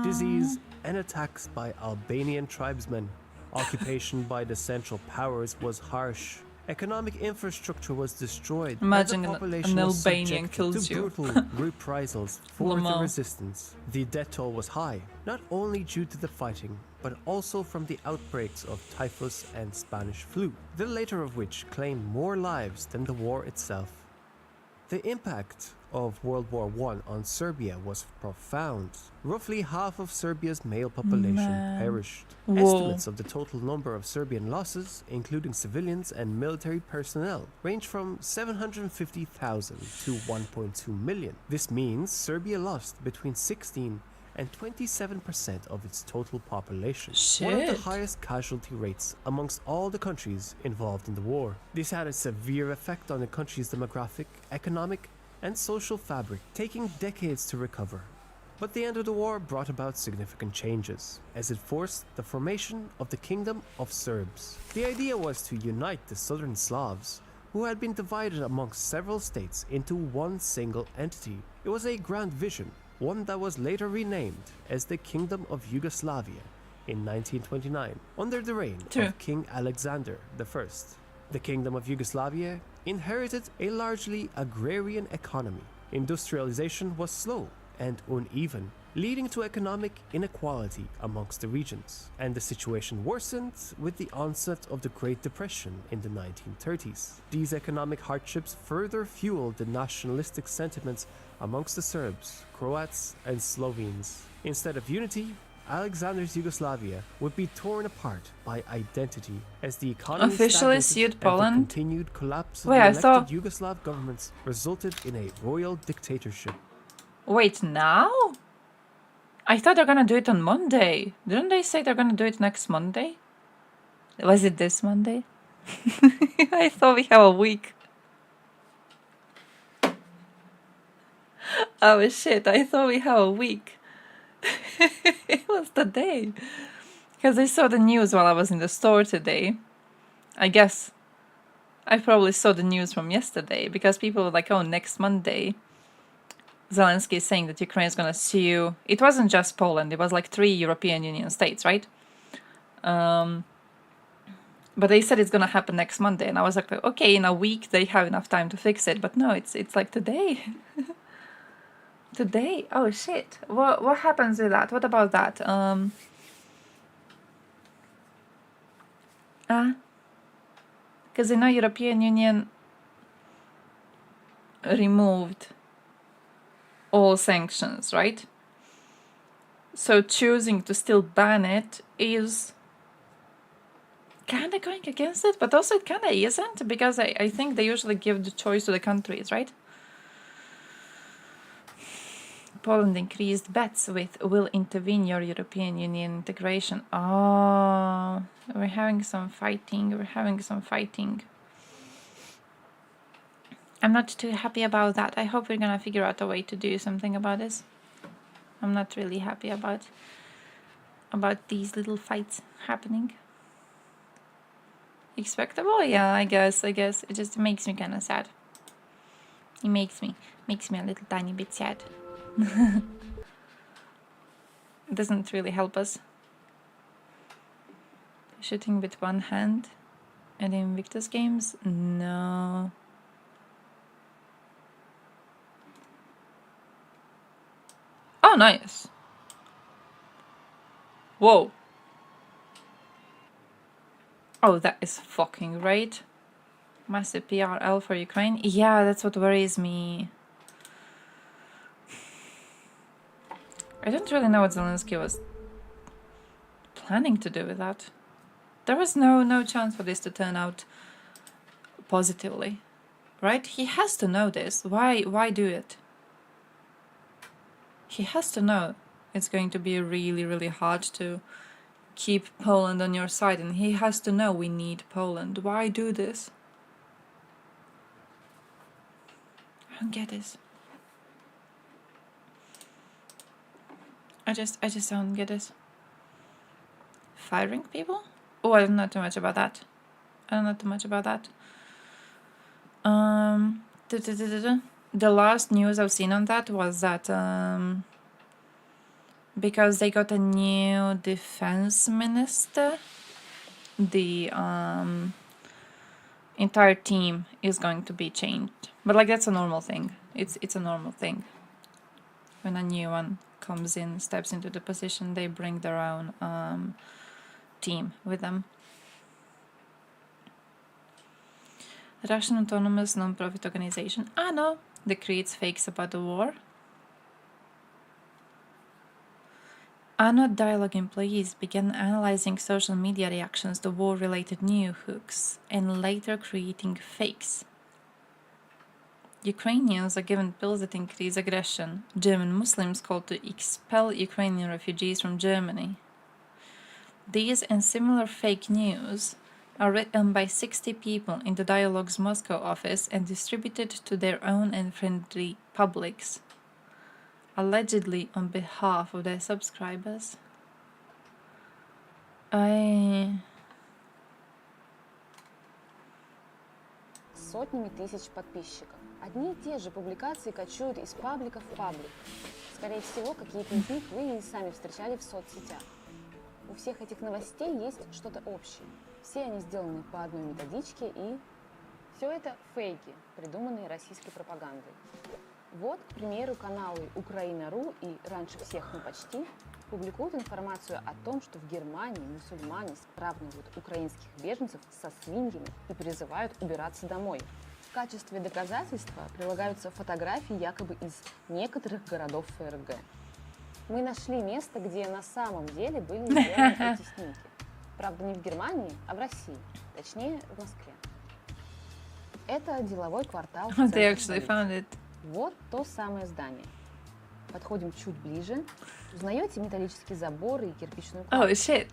disease, and attacks by Albanian tribesmen. Occupation by the Central Powers was harsh. Economic infrastructure was destroyed. Imagine and the an population was Albanian subjected kills to you. brutal reprisals for the Lamar. resistance. The death toll was high, not only due to the fighting, but also from the outbreaks of typhus and Spanish flu, the latter of which claimed more lives than the war itself. The impact of World War I on Serbia was profound. Roughly half of Serbia's male population perished. Whoa. Estimates of the total number of Serbian losses, including civilians and military personnel, range from 750,000 to 1.2 million. This means Serbia lost between 16 and 27% of its total population. One of the Shit. highest casualty rates amongst all the countries involved in the war. This had a severe effect on the country's demographic, economic, and social fabric, taking decades to recover. But the end of the war brought about significant changes, as it forced the formation of the Kingdom of Serbs. The idea was to unite the southern Slavs, who had been divided amongst several states, into one single entity. It was a grand vision, one that was later renamed as the Kingdom of Yugoslavia in 1929, under the reign of King Alexander I. The Kingdom of Yugoslavia inherited a largely agrarian economy. Industrialization was slow and uneven, leading to economic inequality amongst the regions, and the situation worsened with the onset of the Great Depression in the 1930s. These economic hardships further fueled the nationalistic sentiments amongst the Serbs, Croats, and Slovenes. Instead of unity, Alexander's Yugoslavia would be torn apart by identity as the economy Officially stagnated sued and Poland? the continued collapse of Wait, the I elected thought- Yugoslav governments resulted in a royal dictatorship. Wait, now? I thought they're gonna do it on Monday. Didn't they say they're gonna do it next Monday? Was it this Monday? I thought we have a week. Oh shit, I thought we have a week. It was the day. Because I saw the news while I was in the store today. I guess I probably saw the news from yesterday because people were like, oh, next Monday, Zelensky is saying that Ukraine is going to sue. It wasn't just Poland, it was like 3 European Union states, right? But they said it's going to happen next Monday. And I was like, okay, in a week they have enough time to fix it. But no, it's like today. Today? Oh shit. What happens with that? What about that? Because you know European Union removed all sanctions, right? So choosing to still ban it is kind of going against it, but also it kind of isn't, because I think they usually give the choice to the countries, right? Poland increased bets with will intervene your European Union integration. Oh, we're having some fighting. I'm not too happy about that. I hope we're gonna figure out a way to do something about this. I'm not really happy about these little fights happening. Expectable? Yeah, I guess. It just makes me kind of sad. It makes me a little tiny bit sad. It doesn't really help us. Shooting with one hand and in Invictus games? No. Oh, nice. Whoa. Oh, that is fucking great. Massive PRL for Ukraine. Yeah, that's what worries me. I don't really know what Zelensky was planning to do with that. There was no chance for this to turn out positively, right? He has to know this. Why do it? He has to know it's going to be really, really hard to keep Poland on your side, and he has to know we need Poland. Why do this? I don't get this. I just don't get this. Firing people? Oh, I don't know too much about that. The last news I've seen on that was that because they got a new defense minister, the entire team is going to be changed. But like, that's a normal thing. It's a normal thing. When a new one comes in, steps into the position, they bring their own team with them. Russian autonomous non-profit organization ANO that creates fakes about the war. ANO Dialogue employees began analyzing social media reactions to war-related news hooks and later creating fakes. Ukrainians are given pills that increase aggression. German Muslims called to expel Ukrainian refugees from Germany. These and similar fake news are written by 60 people in the Dialogue's Moscow office and distributed to their own and friendly publics, allegedly on behalf of their subscribers. Сотнями тысяч подписчиков. Одни и те же публикации кочуют из паблика в паблик. Скорее всего, какие-то из них вы и сами встречали в соцсетях. У всех этих новостей есть что-то общее. Все они сделаны по одной методичке, и все это фейки, придуманные российской пропагандой. Вот, к примеру, каналы Украина.ру и «Раньше всех, но почти» публикуют информацию о том, что в Германии мусульмане сравнивают украинских беженцев со свиньями и призывают убираться домой. В качестве доказательства прилагаются фотографии якобы из некоторых городов ФРГ. Мы нашли место, где на самом деле были сделаны эти снимки. Правда, не в Германии, а в России. Точнее, в Москве. Это деловой квартал в центре столицы. Вот то самое здание. Подходим чуть ближе. Узнаете металлические заборы и кирпичную кладку? Oh, shit.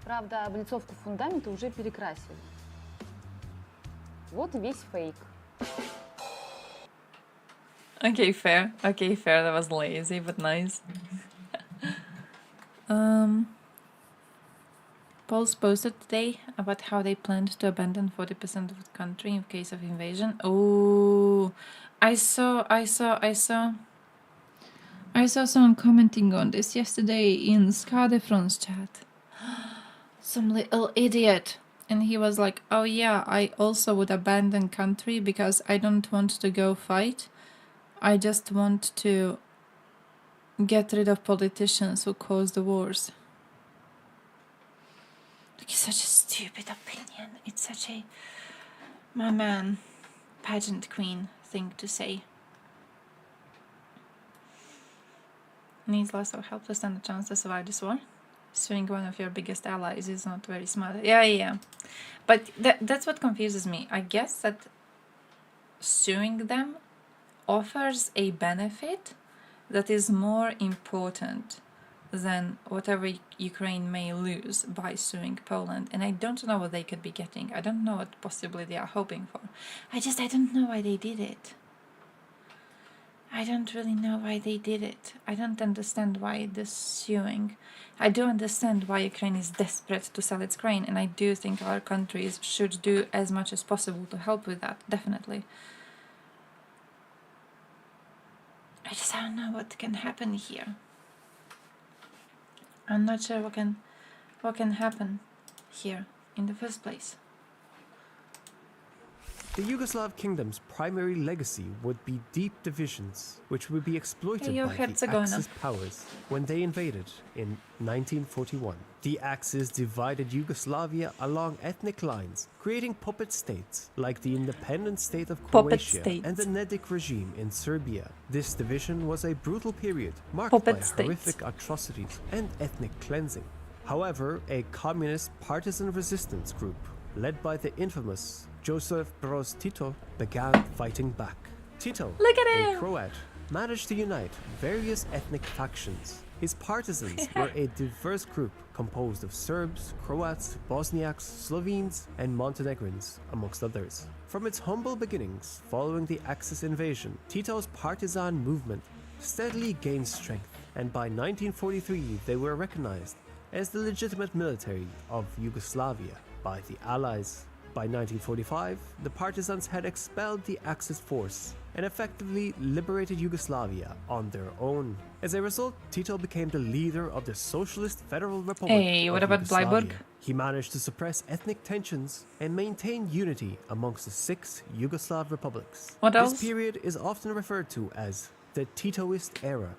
Правда, облицовку фундамента уже перекрасили. Вот и весь фейк. Okay, fair. Okay, fair. That was lazy, but nice. Polls posted today about how they planned to abandon 40% of the country in case of invasion. Oh, I saw someone commenting on this yesterday in Skadefron's chat. Some little idiot. And he was like, oh yeah, I also would abandon country because I don't want to go fight. I just want to get rid of politicians who cause the wars. Like, it's such a stupid opinion. It's such a, my man, pageant queen thing to say. Needs lots of help to stand a chance to survive this war. Suing one of your biggest allies is not very smart. Yeah. But that's what confuses me. I guess that suing them offers a benefit that is more important than whatever Ukraine may lose by suing Poland. And I don't know what they could be getting. I don't know what possibly they are hoping for. I don't know why they did it. I don't really know why they did it. I don't understand why this suing. I do understand why Ukraine is desperate to sell its grain, and I do think our countries should do as much as possible to help with that, definitely. I just don't know what can happen here. I'm not sure what can happen here in the first place. The Yugoslav kingdom's primary legacy would be deep divisions, which would be exploited by the Axis powers when they invaded in 1941. The Axis divided Yugoslavia along ethnic lines, creating puppet states like the independent state of Croatia and the Nedic regime in Serbia. This division was a brutal period marked by horrific atrocities and ethnic cleansing. However, a communist partisan resistance group led by the infamous Joseph Broz Tito began fighting back. Tito, a Croat, managed to unite various ethnic factions. His partisans were a diverse group composed of Serbs, Croats, Bosniaks, Slovenes, and Montenegrins, amongst others. From its humble beginnings following the Axis invasion, Tito's partisan movement steadily gained strength, and by 1943 they were recognized as the legitimate military of Yugoslavia by the Allies. By 1945, the partisans had expelled the Axis force and effectively liberated Yugoslavia on their own. As a result, Tito became the leader of the Socialist Federal Republic what about Bleiburg? He managed to suppress ethnic tensions and maintain unity amongst the 6 Yugoslav republics. What else? This period is often referred to as the Titoist era.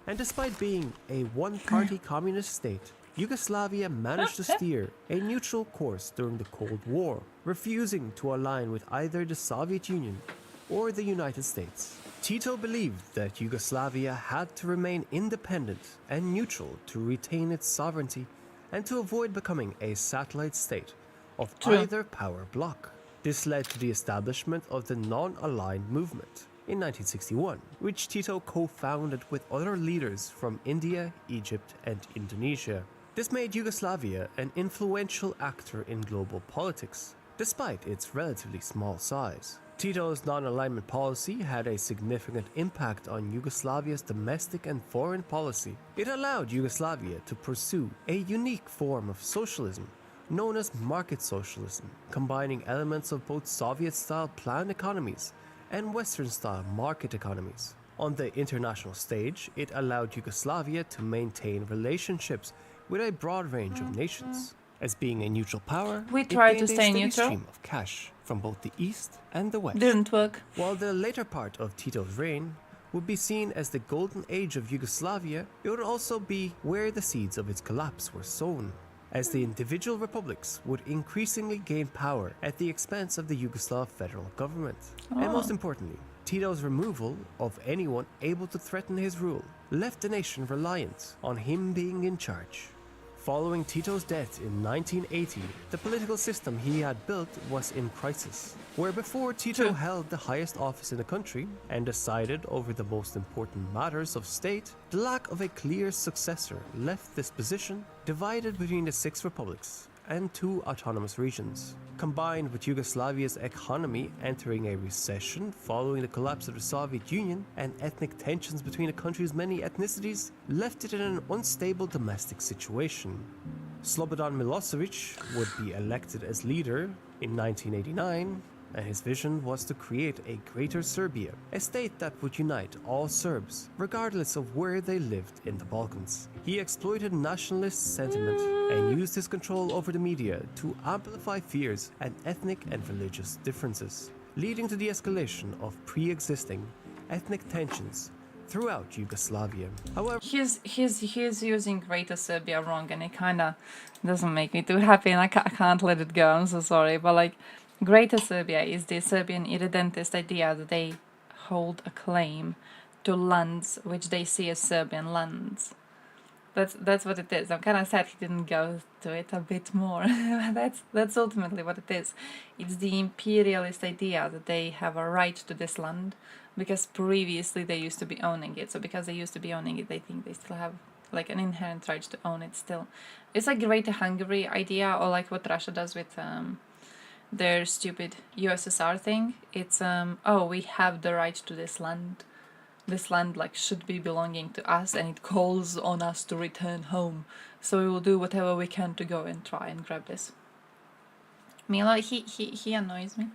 And despite being a one-party communist state, Yugoslavia managed to steer a neutral course during the Cold War, refusing to align with either the Soviet Union or the United States. Tito believed that Yugoslavia had to remain independent and neutral to retain its sovereignty and to avoid becoming a satellite state of either power bloc. This led to the establishment of the Non-Aligned Movement in 1961, which Tito co-founded with other leaders from India, Egypt, and Indonesia. This made Yugoslavia an influential actor in global politics, despite its relatively small size. Tito's non-alignment policy had a significant impact on Yugoslavia's domestic and foreign policy. It allowed Yugoslavia to pursue a unique form of socialism known as market socialism, combining elements of both Soviet-style planned economies and Western-style market economies. On the international stage, it allowed Yugoslavia to maintain relationships with a broad range of nations. As being a neutral power, We it tried to gained a stay steady neutral. stream of cash from both the east and the west. Didn't work. While the later part of Tito's reign would be seen as the golden age of Yugoslavia, it would also be where the seeds of its collapse were sown, as the individual republics would increasingly gain power at the expense of the Yugoslav federal government. And most importantly, Tito's removal of anyone able to threaten his rule left the nation reliant on him being in charge. Following Tito's death in 1980, the political system he had built was in crisis. Where before Tito held the highest office in the country and decided over the most important matters of state, the lack of a clear successor left this position divided between the 6 republics and 2 autonomous regions. Combined with Yugoslavia's economy entering a recession following the collapse of the Soviet Union and ethnic tensions between the country's many ethnicities, left it in an unstable domestic situation. Slobodan Milosevic would be elected as leader in 1989, and his vision was to create a greater Serbia, a state that would unite all Serbs, regardless of where they lived in the Balkans. He exploited nationalist sentiment and used his control over the media to amplify fears and ethnic and religious differences, leading to the escalation of pre-existing ethnic tensions throughout Yugoslavia. However, he's using Greater Serbia wrong, and it kind of doesn't make me too happy, and I can't let it go. I'm so sorry, but like, Greater Serbia is the Serbian irredentist idea that they hold a claim to lands which they see as Serbian lands. That's what it is. I'm kind of sad he didn't go to it a bit more. That's ultimately what it is. It's the imperialist idea that they have a right to this land because previously they used to be owning it. So because they used to be owning it, they think they still have like an inherent right to own it still. It's like Greater Hungary idea, or like what Russia does with their stupid USSR thing. It's oh, we have the right to this land. This land like should be belonging to us, and it calls on us to return home. So we will do whatever we can to go and try and grab this. Milo, he annoys me.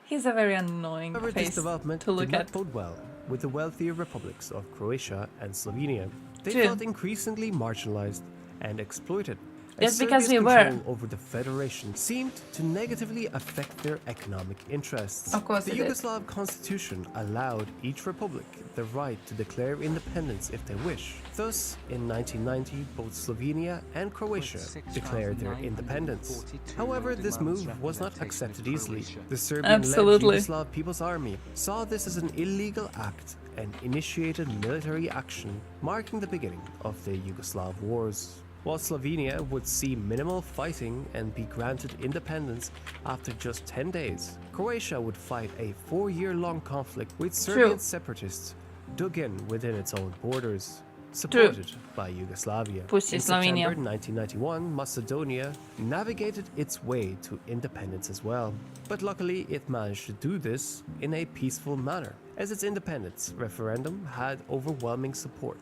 He's a very annoying face this development to look did not at. bode well with the wealthier republics of Croatia and Slovenia. They True. felt increasingly marginalized and exploited. That's as because Serbia's we were. control over the federation seemed to negatively affect their economic interests. Of course the it did. Yugoslav constitution allowed each republic the right to declare independence if they wish. Thus, in 1990, both Slovenia and Croatia declared their independence. However, this move was not accepted easily. The Serbian-led Absolutely. Yugoslav People's Army saw this as an illegal act and initiated military action, marking the beginning of the Yugoslav Wars. While Slovenia would see minimal fighting and be granted independence after just 10 days, Croatia would fight a 4-year-long conflict with Serbian separatists dug in within its own borders, supported by Yugoslavia. Pussy In Slovenia. September 1991, Macedonia navigated its way to independence as well. But luckily, it managed to do this in a peaceful manner, as its independence referendum had overwhelming support.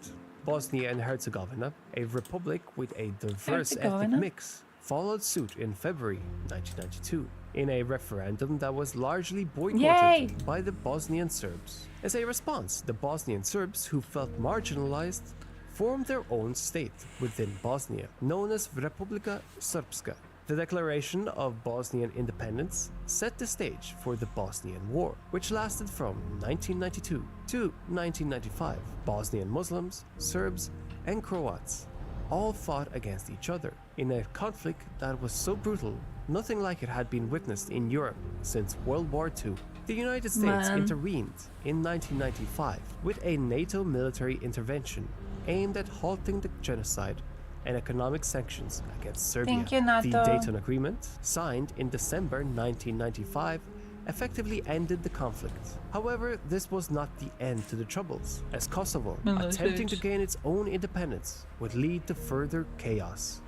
Bosnia and Herzegovina, a republic with a diverse ethnic Herzegovina? mix, followed suit in February 1992 in a referendum that was largely boycotted Yay! by the Bosnian Serbs. As a response, the Bosnian Serbs, who felt marginalized, formed their own state within Bosnia, known as Republika Srpska. The declaration of Bosnian independence set the stage for the Bosnian War, which lasted from 1992 to 1995. Bosnian Muslims, Serbs, and Croats all fought against each other in a conflict that was so brutal, nothing like it had been witnessed in Europe since World War II. The United States intervened in 1995 with a NATO military intervention aimed at halting the genocide and economic sanctions against Serbia. Thank you, NATO. The Dayton Agreement, signed in December 1995, effectively ended the conflict. However, this was not the end to the troubles, as Kosovo, attempting to gain its own independence, would lead to further chaos.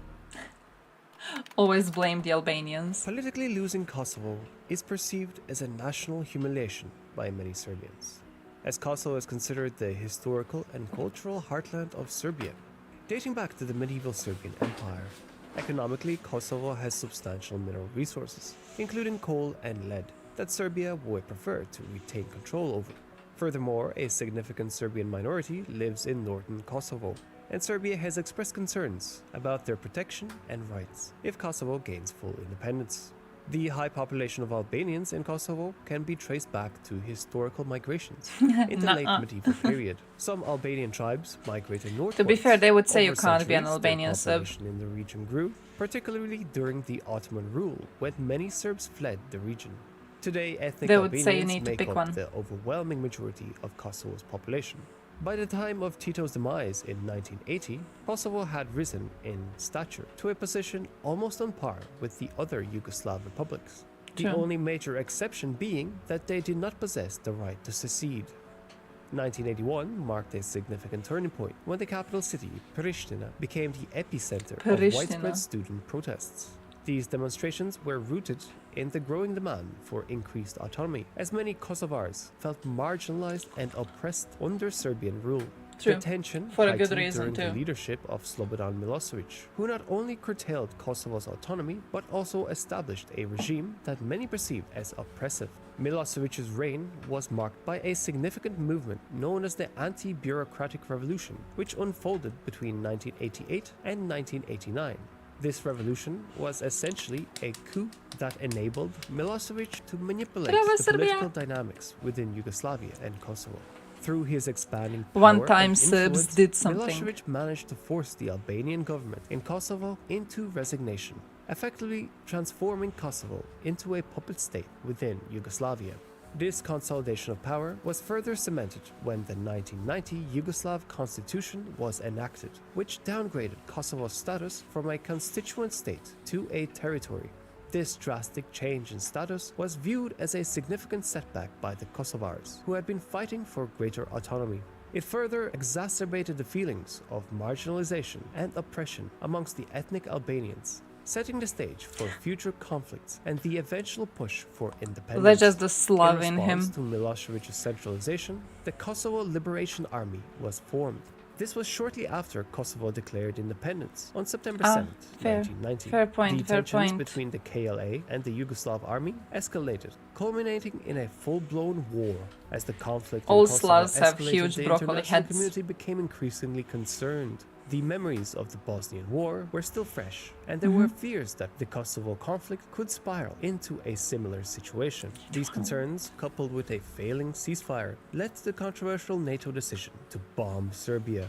Always blame the Albanians. Politically losing Kosovo is perceived as a national humiliation by many Serbians, as Kosovo is considered the historical and cultural heartland of Serbia. Dating back to the medieval Serbian Empire, economically Kosovo has substantial mineral resources, including coal and lead, that Serbia would prefer to retain control over. Furthermore, a significant Serbian minority lives in northern Kosovo, and Serbia has expressed concerns about their protection and rights if Kosovo gains full independence. The high population of Albanians in Kosovo can be traced back to historical migrations in the late medieval period. Some Albanian tribes migrated northwards. To be fair, they would say you Over can't be an centuries, Albanian the Serb. population in the region grew, particularly during the Ottoman rule, when many Serbs fled the region. Today, ethnic They would say you Albanians need to make pick up one. the overwhelming majority of Kosovo's population. By the time of Tito's demise in 1980, Kosovo had risen in stature to a position almost on par with the other Yugoslav republics. The True. only major exception being that they did not possess the right to secede. 1981 marked a significant turning point when the capital city, Pristina, became the epicenter of Pristina. widespread student protests. These demonstrations were rooted in the growing demand for increased autonomy, as many Kosovars felt marginalized and oppressed under Serbian rule. True. The tension For a good heightened reason, during the too. leadership of Slobodan Milosevic, who not only curtailed Kosovo's autonomy, but also established a regime that many perceived as oppressive. Milosevic's reign was marked by a significant movement known as the Anti-Bureaucratic Revolution, which unfolded between 1988 and 1989. This revolution was essentially a coup that enabled Milosevic to manipulate Bravo, the Serbia. political dynamics within Yugoslavia and Kosovo. Through his expanding One power time and Serbs influence, did something. Milosevic managed to force the Albanian government in Kosovo into resignation, effectively transforming Kosovo into a puppet state within Yugoslavia. This consolidation of power was further cemented when the 1990 Yugoslav constitution was enacted, which downgraded Kosovo's status from a constituent state to a territory. This drastic change in status was viewed as a significant setback by the Kosovars, who had been fighting for greater autonomy. It further exacerbated the feelings of marginalization and oppression amongst the ethnic Albanians, setting the stage for future conflicts and the eventual push for independence. That's just the Slav in response him. to Milosevic's centralization, the Kosovo Liberation Army was formed. This was shortly after Kosovo declared independence on September 7th, fair. 1990. Fair point, The fair tensions point. between the KLA and the Yugoslav army escalated, culminating in a full-blown war. As the conflict in All Kosovo Slavs have escalated, huge the broccoli international heads. community became increasingly concerned. The memories of the Bosnian War were still fresh, and there were fears that the Kosovo conflict could spiral into a similar situation. These concerns, coupled with a failing ceasefire, led to the controversial NATO decision to bomb Serbia.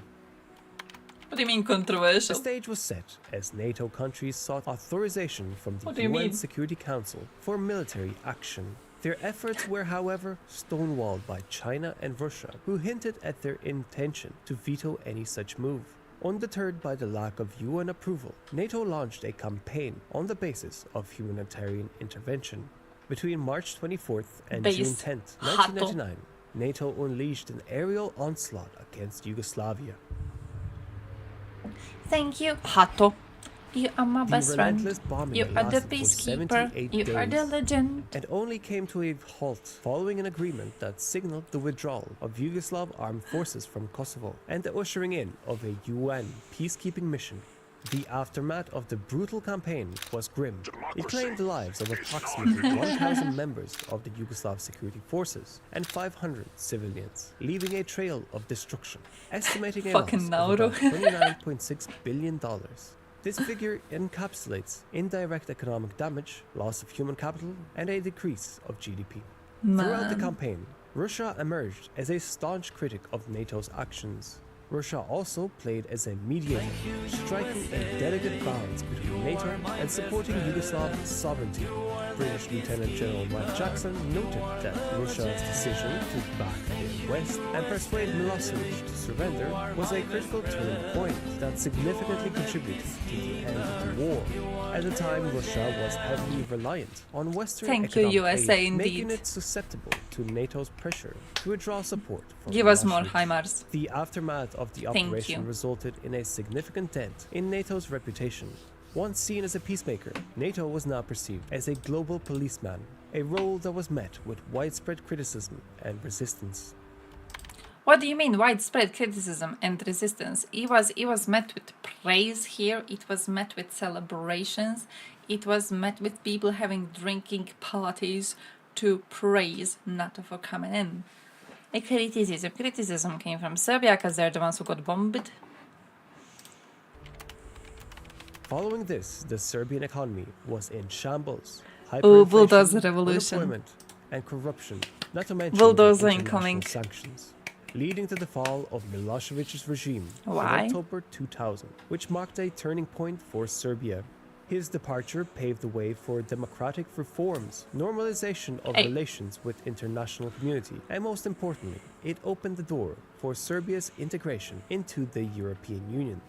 What do you mean The controversial? stage was set as NATO countries sought authorization from What the do you UN mean? Security Council for military action. Their efforts were, however, stonewalled by China and Russia, who hinted at their intention to veto any such move. Undeterred by the lack of UN approval, NATO launched a campaign on the basis of humanitarian intervention. Between March 24th and Base. June 10th, Hato. 1999, NATO unleashed an aerial onslaught against Yugoslavia. Thank you, Hato. You are my The best friend. relentless bombing You are the lasted for peacekeeper. 78 You are the days, legend. and only came to a halt following an agreement that signaled the withdrawal of Yugoslav armed forces from Kosovo and the ushering in of a UN peacekeeping mission. The aftermath of the brutal campaign was grim. It claimed the lives of approximately 1,000 members of the Yugoslav security forces and 500 civilians, leaving a trail of destruction, estimating a Fucking loss of Nauru. about $29.6 billion. This figure encapsulates indirect economic damage, loss of human capital, and a decrease of GDP. Throughout the Man. campaign, Russia emerged as a staunch critic of NATO's actions. Russia also played as a mediator, striking a delicate balance between NATO and supporting Yugoslav sovereignty. British Lieutenant General Mike Jackson noted that Russia's decision to back the West and persuade Milosevic to surrender was a critical turning point that significantly contributed to the end of the war. At the time, Russia was heavily reliant on Western Thank you, economic USA, aid, making indeed. it susceptible to NATO's pressure to withdraw support from Give us more Milosevic. HIMARS. The aftermath of the Thank operation you. resulted in a significant dent in NATO's reputation. Once seen as a peacemaker, NATO was now perceived as a global policeman, a role that was met with widespread criticism and resistance. What do you mean widespread criticism and resistance? It was met with praise here, it was met with celebrations, it was met with people having drinking parties to praise NATO for coming in. A criticism came from Serbia because they're the ones who got bombed. Following this, the Serbian economy was in shambles. Oh, bulldozer Hyperinflation, revolution. unemployment, and corruption, not to mention Bulldozer the international incoming. sanctions, leading to the fall of Milosevic's regime Why? in October 2000, which marked a turning point for Serbia. His departure paved the way for democratic reforms, normalization of relations with international community, and most importantly, it opened the door for Serbia's integration into the European Union.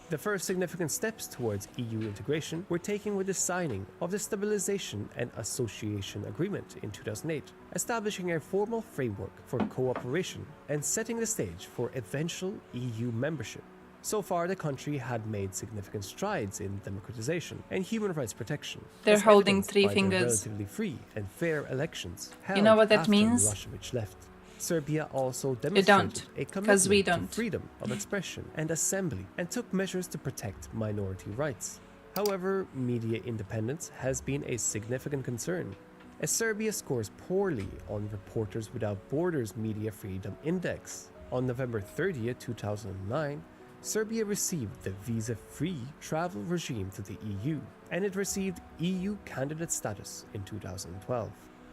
The first significant steps towards EU integration were taken with the signing of the Stabilization and Association Agreement in 2008, establishing a formal framework for cooperation and setting the stage for eventual EU membership. So far, the country had made significant strides in democratization and human rights protection. They're as holding evidenced 3 by the fingers. relatively free and fair elections held You know what that after means? Milosevic left. Serbia also You demonstrated don't, a 'cause we commitment don't. to freedom of expression and assembly and took measures to protect minority rights. However, media independence has been a significant concern, as Serbia scores poorly on Reporters Without Borders Media Freedom Index. On November 30th, 2009, Serbia received the visa-free travel regime to the EU, and it received EU candidate status in 2012.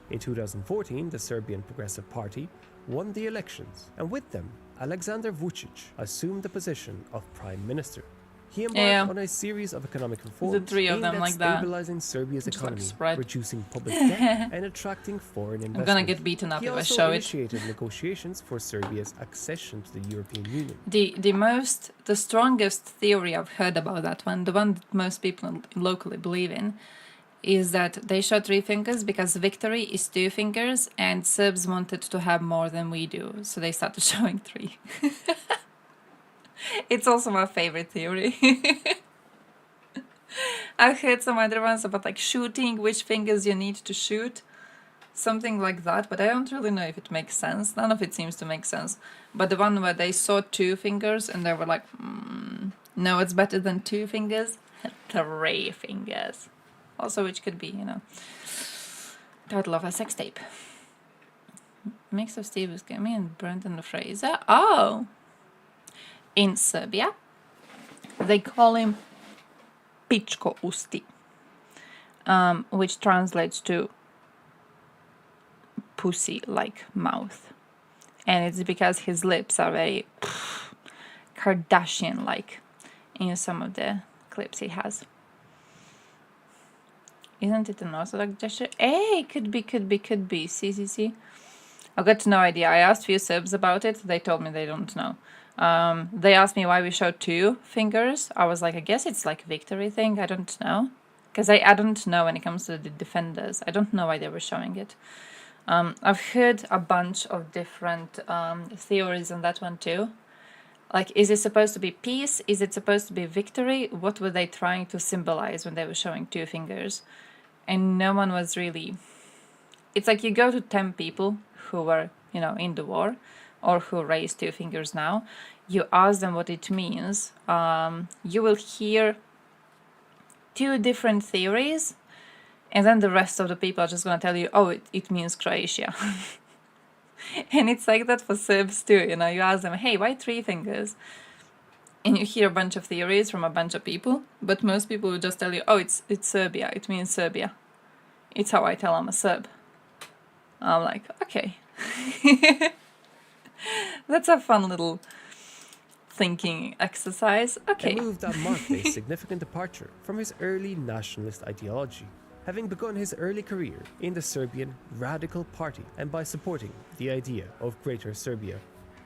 In 2014, the Serbian Progressive Party won the elections, and with them, Aleksandar Vučić assumed the position of Prime Minister. He embarked on a series of economic reforms 3 of aimed them at like that. stabilizing Serbia's Just like economy, spread. reducing public debt, and attracting foreign investment. I'm gonna get beaten up he if I also show it. initiated negotiations for Serbia's accession to the European Union. The strongest theory I've heard about that one, the one that most people locally believe in, is that they show 3 fingers because victory is 2 fingers and Serbs wanted to have more than we do, so they started showing 3. It's also my favorite theory. I've heard some other ones about like shooting, which fingers you need to shoot, something like that, but I don't really know if it makes sense. None of it seems to make sense. But the one where they saw 2 fingers and they were like, no, it's better than 2 fingers, 3 fingers. Also, which could be, you know, title of a sex tape. Mix of Steve Buscemi and Brendan Fraser. Oh! In Serbia, they call him Pičko Usti, which translates to pussy-like mouth. And it's because his lips are very Kardashian-like in some of the clips he has. Isn't it an orthodox gesture? Hey, could be. See. I've got no idea. I asked few Serbs about it. They told me they don't know. They asked me why we showed 2 fingers. I was like, I guess it's like a victory thing. I don't know. Because I don't know when it comes to the defenders. I don't know why they were showing it. I've heard a bunch of different theories on that one too. Like, is it supposed to be peace? Is it supposed to be victory? What were they trying to symbolize when they were showing 2 fingers? And no one was really... It's like you go to 10 people who were, you know, in the war, or who raised 2 fingers now. You ask them what it means. You will hear 2 different theories, and then the rest of the people are just going to tell you, oh, it means Croatia. And it's like that for Serbs too, you know. You ask them, hey, why 3 fingers? And you hear a bunch of theories from a bunch of people, but most people will just tell you, oh, it's Serbia, it means Serbia. It's how I tell I'm a Serb. I'm like, okay. That's a fun little thinking exercise. Okay. A move that marked a significant departure from his early nationalist ideology, having begun his early career in the Serbian Radical Party and by supporting the idea of Greater Serbia.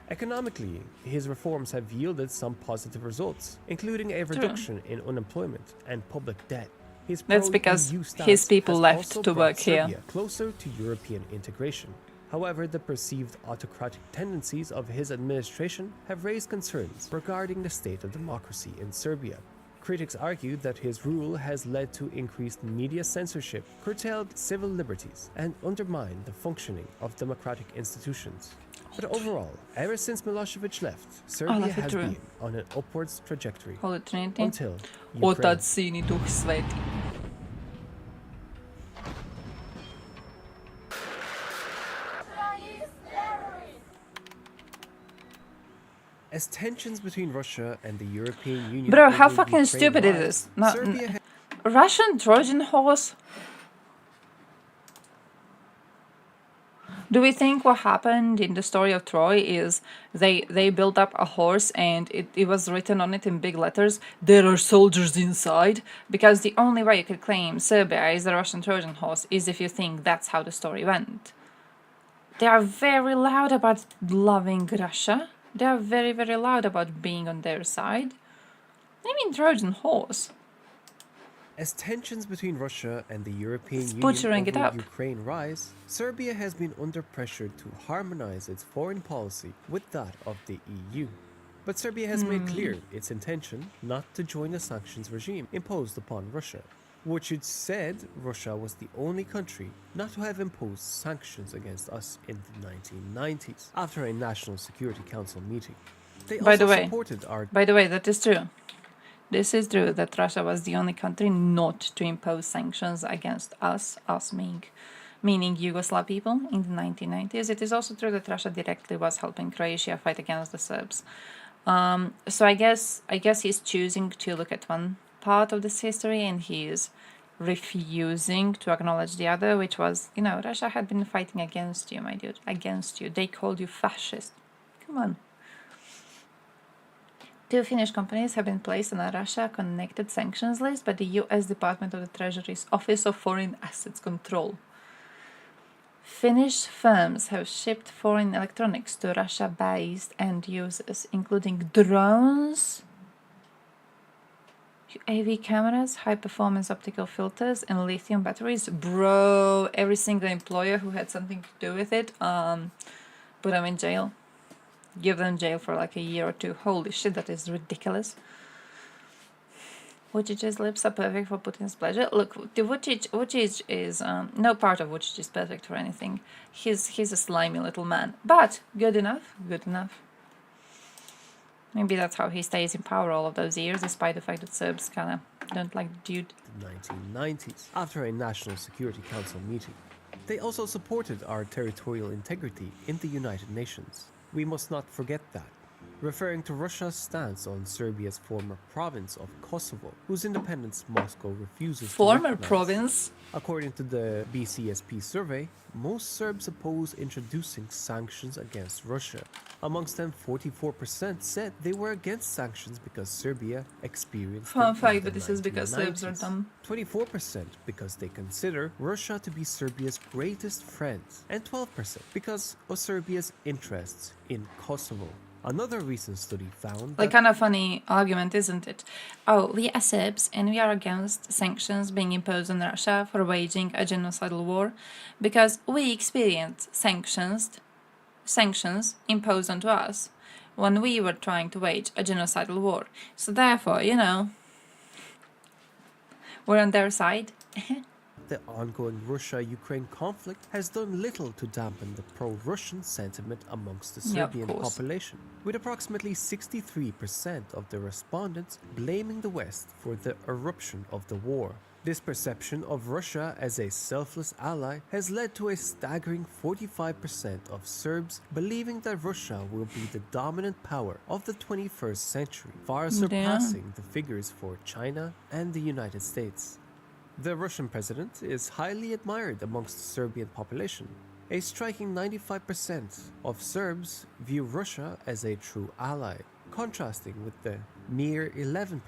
Economically, his reforms have yielded some positive results, including a reduction in unemployment and public debt. His That's because pro-EU his stance people has left also to brought work here. Serbia closer to European integration. However, the perceived autocratic tendencies of his administration have raised concerns regarding the state of democracy in Serbia. Critics argued that his rule has led to increased media censorship, curtailed civil liberties, and undermined the functioning of democratic institutions. But overall, ever since Milosevic left, Serbia has been on an upwards trajectory Holy Trinity. until Ukraine. Otac, Sin i Duh Sveti. As tensions between Russia and the European Union. Bro, how over fucking Ukraine stupid is rise, this? No, Serbia Russian Trojan horse? Do we think what happened in the story of Troy is they built up a horse and it was written on it in big letters, there are soldiers inside? Because the only way you could claim Serbia is the Russian Trojan horse is if you think that's how the story went. They are very loud about loving Russia. They are very, very loud about being on their side. I mean Trojan horse. As tensions between Russia and the European It's Union butchering it over up. Ukraine rise, Serbia has been under pressure to harmonize its foreign policy with that of the EU. But Serbia has made clear its intention not to join the sanctions regime imposed upon Russia, which it said Russia was the only country not to have imposed sanctions against us in the 1990s after a National Security Council meeting. They By also the way, supported our that is true. This is true that Russia was the only country not to impose sanctions against us meaning Yugoslav people in the 1990s. It is also true that Russia directly was helping Croatia fight against the Serbs. So I guess he's choosing to look at one part of this history and he's refusing to acknowledge the other, which was, Russia had been fighting against you, my dude, against you. They called you fascist. Come on. 2 Finnish companies have been placed on a Russia-connected sanctions list by the US Department of the Treasury's Office of Foreign Assets Control. Finnish firms have shipped foreign electronics to Russia-based end users, including drones, AV cameras, high-performance optical filters, and lithium batteries. Bro, every single employer who had something to do with it, put them in jail. Give them jail for like a year or 2. Holy shit, that is ridiculous. Vucic's lips are perfect for Putin's pleasure. Look, the Vucic is no part of Vucic is perfect for anything. He's a slimy little man, but good enough. Maybe that's how he stays in power all of those years, despite the fact that Serbs kinda don't like the dude. The 1990s, after a National Security Council meeting. They also supported our territorial integrity in the United Nations. We must not forget that, referring to Russia's stance on Serbia's former province of Kosovo, whose independence Moscow refuses to recognize. Province? According to the BCSP survey, most Serbs oppose introducing sanctions against Russia. Amongst them, 44% said they were against sanctions because Serbia experienced Fun them in fact, the but this is because Serbs are 1990s. dumb. 24% because they consider Russia to be Serbia's greatest friend, and 12% because of Serbia's interests in Kosovo. Another recent study found Like that kind of funny argument, isn't it? Oh, we are Serbs and we are against sanctions being imposed on Russia for waging a genocidal war because we experienced sanctions imposed onto us when we were trying to wage a genocidal war. So therefore, we're on their side. the ongoing Russia-Ukraine conflict has done little to dampen the pro-Russian sentiment amongst the Serbian population, with approximately 63% of the respondents blaming the West for the eruption of the war. This perception of Russia as a selfless ally has led to a staggering 45% of Serbs believing that Russia will be the dominant power of the 21st century, far surpassing the figures for China and the United States. The Russian president is highly admired amongst the Serbian population. A striking 95% of Serbs view Russia as a true ally, contrasting with the mere 11%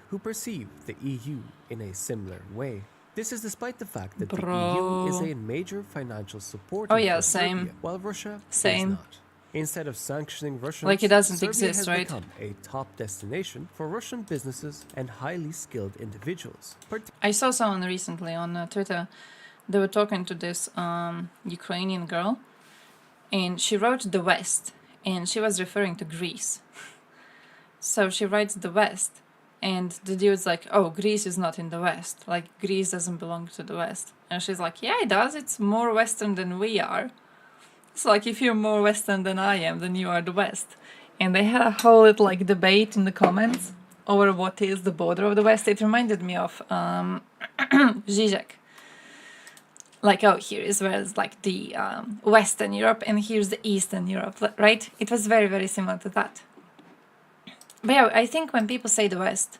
who perceive the EU in a similar way. This is despite the fact that the EU is a major financial supporter for Serbia, while Russia is not. Instead of sanctioning Russians, Like it doesn't Serbia exist, has right? become a top destination for Russian businesses and highly skilled individuals. I saw someone recently on Twitter. They were talking to this Ukrainian girl, and she wrote the West, and she was referring to Greece. So she writes the West, and the dude's like, oh, Greece is not in the West. Like, Greece doesn't belong to the West. And she's like, yeah, it does. It's more Western than we are. It's like, if you're more Western than I am, then you are the West. And they had a whole little, like, debate in the comments over what is the border of the West. It reminded me of Zizek. Like, oh, here is where it's like the Western Europe, and here's the Eastern Europe, right? It was very, very similar to that. But yeah, I think when people say the West,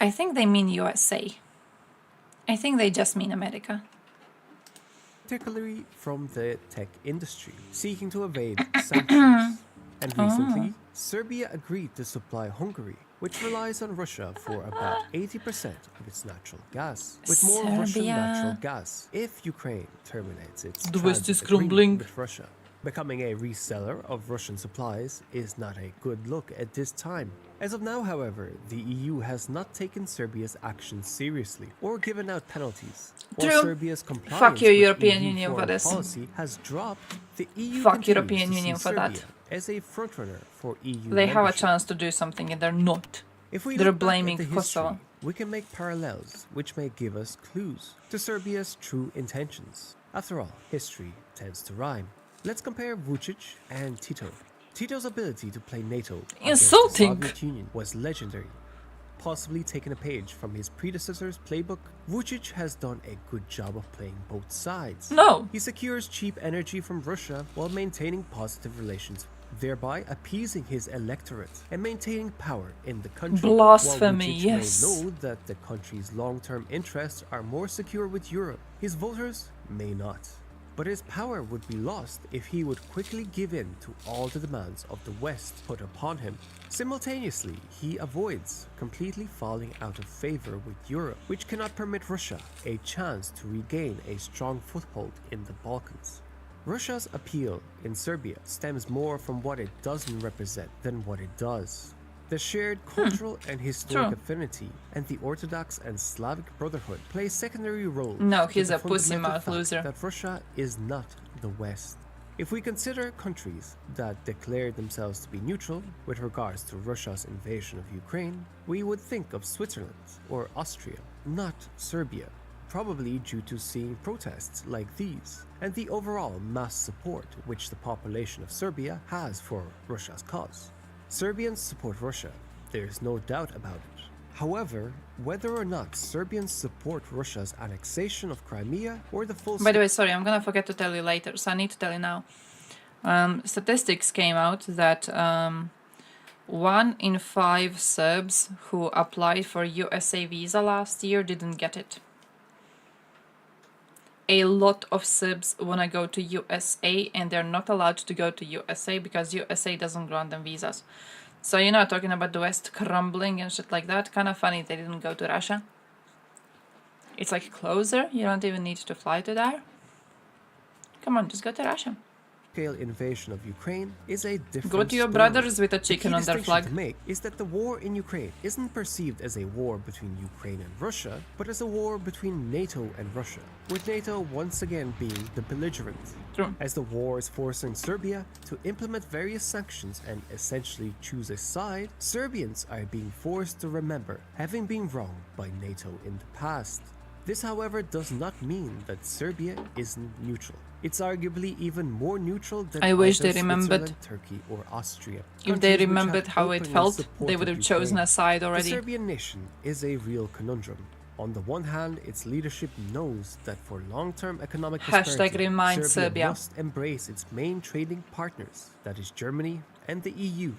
I think they mean USA. I think they just mean America. Particularly from the tech industry, seeking to evade sanctions. And recently, Serbia agreed to supply Hungary, which relies on Russia for about 80% of its natural gas. With more Russian natural gas, if Ukraine terminates its transit agreement with Russia. Becoming a reseller of Russian supplies is not a good look at this time. As of now, however, the EU has not taken Serbia's actions seriously or given out penalties. While Serbia's compliance Fuck your with European EU Union for foreign this. policy has dropped, the EU Fuck continues European to Union see for that. Serbia as a frontrunner for EU They have a membership. chance to do something and they're not. If we They're look back at blaming the Kosovo. history, we can make parallels which may give us clues to Serbia's true intentions. After all, history tends to rhyme. Let's compare Vucic and Tito. Tito's ability to play NATO against the Soviet Union was legendary. Possibly taking a page from his predecessor's playbook, Vucic has done a good job of playing both sides. No! He secures cheap energy from Russia while maintaining positive relations, thereby appeasing his electorate and maintaining power in the country. Blasphemy, While Vucic yes. may know that the country's long-term interests are more secure with Europe, his voters may not. But his power would be lost if he would quickly give in to all the demands of the West put upon him. Simultaneously, he avoids completely falling out of favor with Europe, which cannot permit Russia a chance to regain a strong foothold in the Balkans. Russia's appeal in Serbia stems more from what it doesn't represent than what it does. The shared cultural and historic affinity and the Orthodox and Slavic Brotherhood play secondary roles. No, he's in a the pussy fundamental mouth fact loser. That Russia is not the West. If we consider countries that declare themselves to be neutral with regards to Russia's invasion of Ukraine, we would think of Switzerland or Austria, not Serbia, probably due to seeing protests like these and the overall mass support which the population of Serbia has for Russia's cause. Serbians support Russia, there is no doubt about it. However, whether or not Serbians support Russia's annexation of Crimea or the full... By the way, sorry, I'm gonna forget to tell you later, so I need to tell you now. Statistics came out that 1 in 5 Serbs who applied for USA visa last year didn't get it. A lot of Serbs want to go to USA and they're not allowed to go to USA because USA doesn't grant them visas. So, you know, talking about the West crumbling and shit like that, kind of funny they didn't go to Russia. It's like closer, you don't even need to fly to there. Come on, just go to Russia. Scale invasion of Ukraine is a different Go to your story. brothers with a chicken The key on their distinction flag. to make is that the war in Ukraine isn't perceived as a war between Ukraine and Russia, but as a war between NATO and Russia, with NATO once again being the belligerent. True. As the war is forcing Serbia to implement various sanctions and essentially choose a side, Serbians are being forced to remember having been wronged by NATO in the past. This, however, does not mean that Serbia isn't neutral. It's arguably even more neutral than I wish either they remembered. Switzerland, Turkey, or Austria. If they Countries which remembered have how it openly felt, they supported would have chosen Ukraine. a side already. The Serbian nation is a real conundrum. On the one hand, its leadership knows that for long-term economic prosperity, Remind Serbia. must embrace its main trading partners, that is Germany and the EU.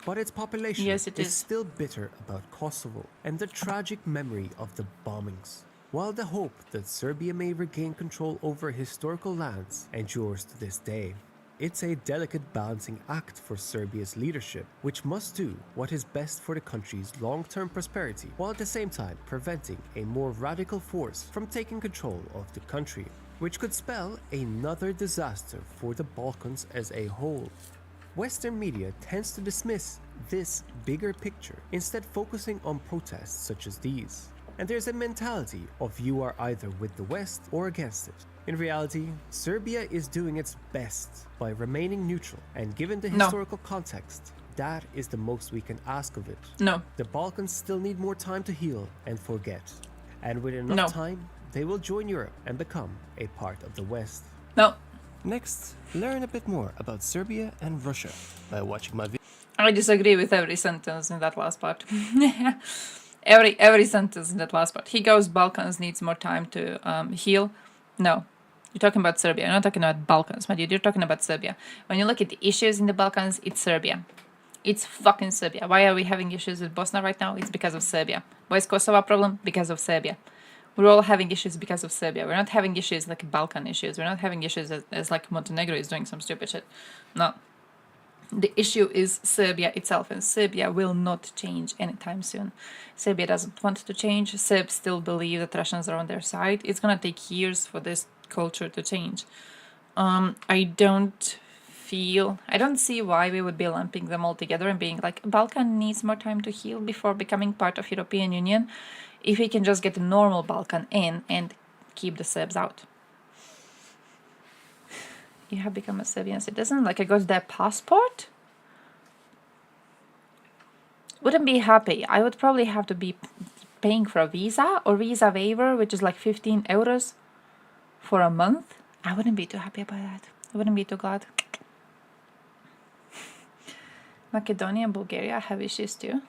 But its population Yes, it is is. still bitter about Kosovo and the tragic memory of the bombings. While the hope that Serbia may regain control over historical lands endures to this day. It's a delicate balancing act for Serbia's leadership, which must do what is best for the country's long-term prosperity, while at the same time preventing a more radical force from taking control of the country, which could spell another disaster for the Balkans as a whole. Western media tends to dismiss this bigger picture, instead focusing on protests such as these. And there's a mentality of you are either with the West or against it. In reality, Serbia is doing its best by remaining neutral, and given the historical context, that is the most we can ask of it. No. The Balkans still need more time to heal and forget. And with enough time, they will join Europe and become a part of the West. No. Next, learn a bit more about Serbia and Russia by watching my video. I disagree with every sentence in that last part. every sentence in that last part. He goes, Balkans needs more time to heal. No. You're talking about Serbia. You're not talking about Balkans, my dude. You're talking about Serbia. When you look at the issues in the Balkans, it's Serbia. It's fucking Serbia. Why are we having issues with Bosnia right now? It's because of Serbia. Why is Kosovo a problem? Because of Serbia. We're all having issues because of Serbia. We're not having issues like Balkan issues. We're not having issues as like Montenegro is doing some stupid shit. No. The issue is Serbia itself, and Serbia will not change anytime soon. Serbia doesn't want to change. Serbs still believe that Russians are on their side. It's gonna take years for this culture to change. I don't see why we would be lumping them all together and being like, Balkan needs more time to heal before becoming part of European Union, if we can just get the normal Balkan in and keep the Serbs out. You have become a Serbian citizen? Like I got their passport? Wouldn't be happy. I would probably have to be paying for a visa or visa waiver, which is like 15 euros for a month. I wouldn't be too happy about that. I wouldn't be too glad. Macedonia and Bulgaria have issues too.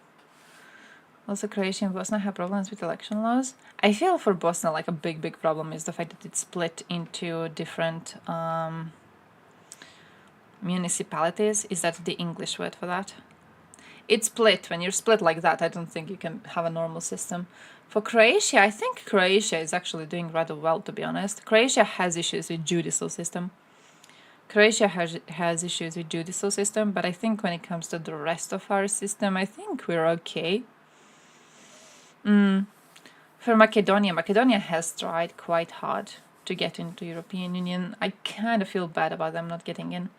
Also, Croatia and Bosnia have problems with election laws. I feel for Bosnia like a big problem is the fact that it's split into different municipalities. Is that the English word for that? It's split. When you're split like that, I don't think you can have a normal system. For Croatia, I think Croatia is actually doing rather well, to be honest. Croatia has issues with judicial system. Croatia has issues with judicial system, but I think when it comes to the rest of our system, I think we're okay. For Macedonia has tried quite hard to get into European Union. I kind of feel bad about them not getting in.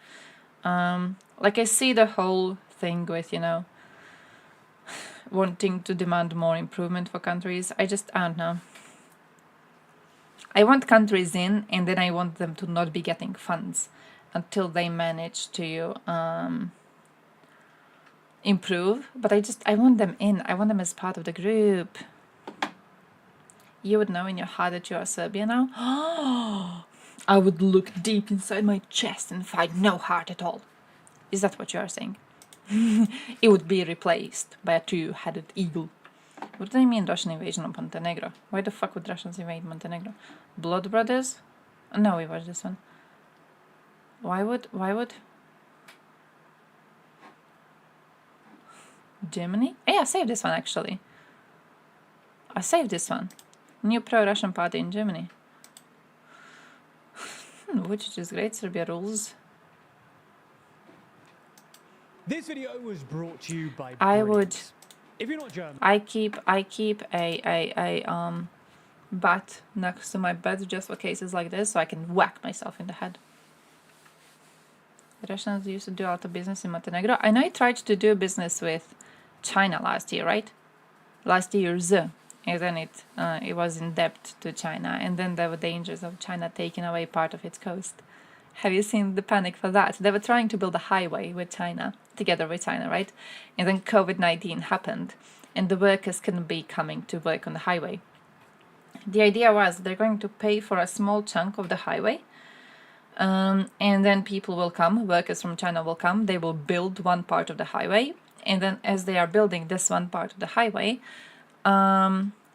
Like I see the whole thing with, you know, wanting to demand more improvement for countries. I don't know. I want countries in, and then I want them to not be getting funds until they manage to improve. But I want them in. I want them as part of the group. You would know in your heart that you are Serbia now? I would look deep inside my chest and find no heart at all. Is that what you are saying? It would be replaced by a two-headed eagle. What do they mean Russian invasion of Montenegro? Why the fuck would Russians invade Montenegro? Blood Brothers? No, we watched this one. Why would Germany? Yeah, I saved this one actually. I saved this one. New pro-Russian party in Germany. Which is great. Serbia rules. This video was brought to you by I would. If you're not German, I keep a bat next to my bed just for cases like this, so I can whack myself in the head. The Russians used to do a lot of business in Montenegro. I know I tried to do business with China last year, right? Last year's. And then it was in debt to China, and then there were dangers of China taking away part of its coast. Have you seen the panic for that? They were trying to build a highway with China, together with China, right? And then COVID-19 happened, and the workers couldn't be coming to work on the highway. The idea was they're going to pay for a small chunk of the highway, and then people will come, workers from China will come, they will build one part of the highway, and then as they are building this one part of the highway,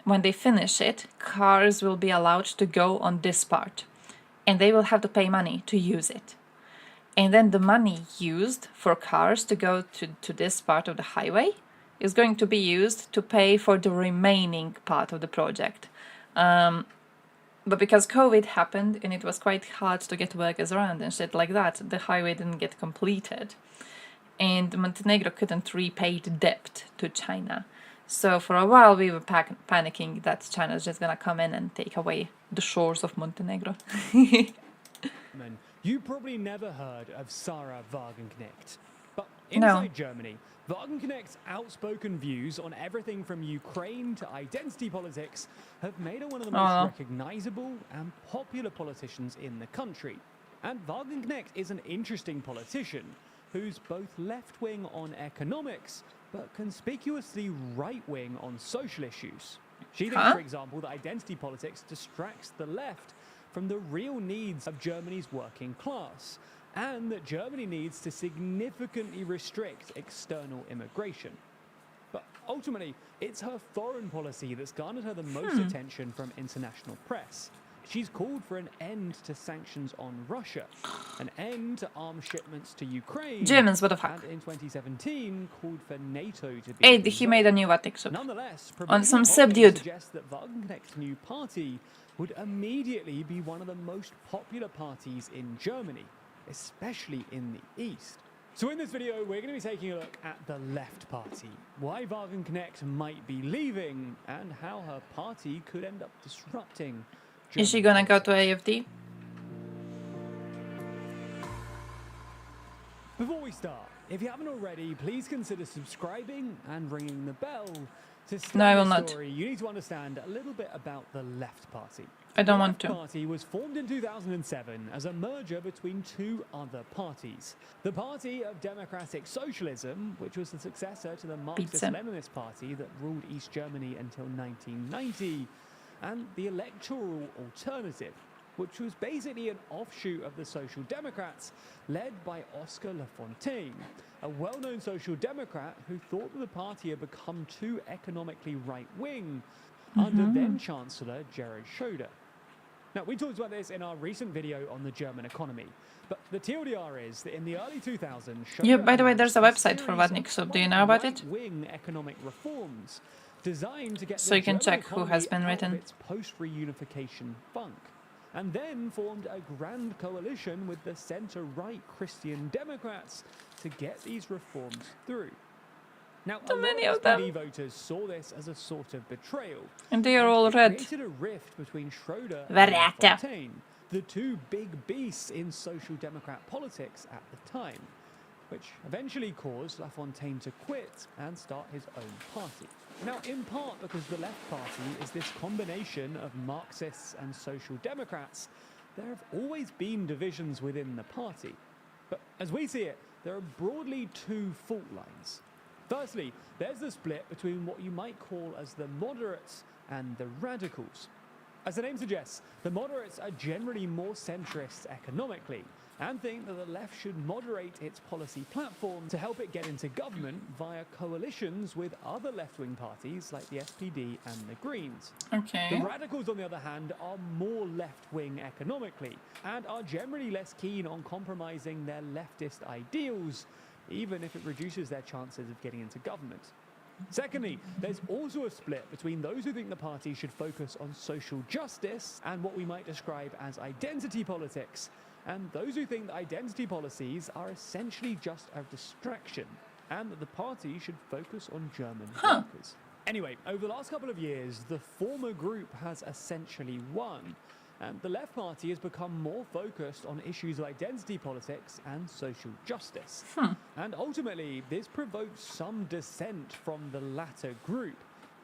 when they finish it, cars will be allowed to go on this part, and they will have to pay money to use it. And then the money used for cars to go to this part of the highway is going to be used to pay for the remaining part of the project. But because COVID happened and it was quite hard to get workers around and shit like that, the highway didn't get completed. And Montenegro couldn't repay the debt to China. So for a while we were panicking that China's just gonna come in and take away the shores of Montenegro. You probably never heard of Sarah Wagenknecht. But No. inside Germany, Wagenknecht's outspoken views on everything from Ukraine to identity politics have made her one of the most recognizable and popular politicians in the country. And Wagenknecht is an interesting politician who's both left-wing on economics but conspicuously right-wing on social issues. She thinks, for example, that identity politics distracts the left from the real needs of Germany's working class, and that Germany needs to significantly restrict external immigration. But ultimately, it's her foreign policy that's garnered her the most attention from international press. She's called for an end to sanctions on Russia, an end to arms shipments to Ukraine, Germans, what the fuck? and in 2017 called for NATO to be Hey, he made a new Vatic sub. Nonetheless, On some provisional subdued. polling suggests that Wagenknecht's new party would immediately be one of the most popular parties in Germany, especially in the East. So in this video, we're going to be taking a look at the Left Party, why Wagenknecht might be leaving, and how her party could end up disrupting Is she gonna go to AFD? Before we start, if you haven't already, please consider subscribing and ringing the bell. To start No, I will this not. story, you need to understand a little bit about the Left Party. I don't the want to. Left Party was formed in 2007 as a merger between two other parties. The Party of Democratic Socialism, which was the successor to the Marxist-Leninist Party that ruled East Germany until 1990, and the Electoral Alternative, which was basically an offshoot of the Social Democrats, led by Oscar Lafontaine, a well-known Social Democrat who thought that the party had become too economically right-wing under then-Chancellor Gerhard Schröder. Now, we talked about this in our recent video on the German economy, but the TLDR is that in the early 2000s, Yeah, by the way, announced there's a website for series Vatnik of sub. Do you know about it? right-wing economic reforms designed to get So the you can German check who has economy been out of written. its post-reunification funk, and then formed a grand coalition with the centre-right Christian Democrats to get these reforms through. Now, Too a many lot of them. SPD voters saw this as a sort of betrayal, And they are all it red. created a rift between Schröder and Verräter. Lafontaine, the two big beasts in social democrat politics at the time, which eventually caused Lafontaine to quit and start his own party. Now, in part because the Left Party is this combination of Marxists and Social Democrats, there have always been divisions within the party. But as we see it, there are broadly two fault lines. Firstly, there's the split between what you might call as the moderates and the radicals. As the name suggests, the moderates are generally more centrist economically and think that the left should moderate its policy platform to help it get into government via coalitions with other left-wing parties like the SPD and the Greens. Okay. The radicals, on the other hand, are more left-wing economically and are generally less keen on compromising their leftist ideals, even if it reduces their chances of getting into government. Secondly, there's also a split between those who think the party should focus on social justice and what we might describe as identity politics, and those who think that identity policies are essentially just a distraction, and that the party should focus on German workers. Anyway, over the last couple of years, the former group has essentially won, and the Left Party has become more focused on issues of identity politics and social justice. And ultimately, this provoked some dissent from the latter group,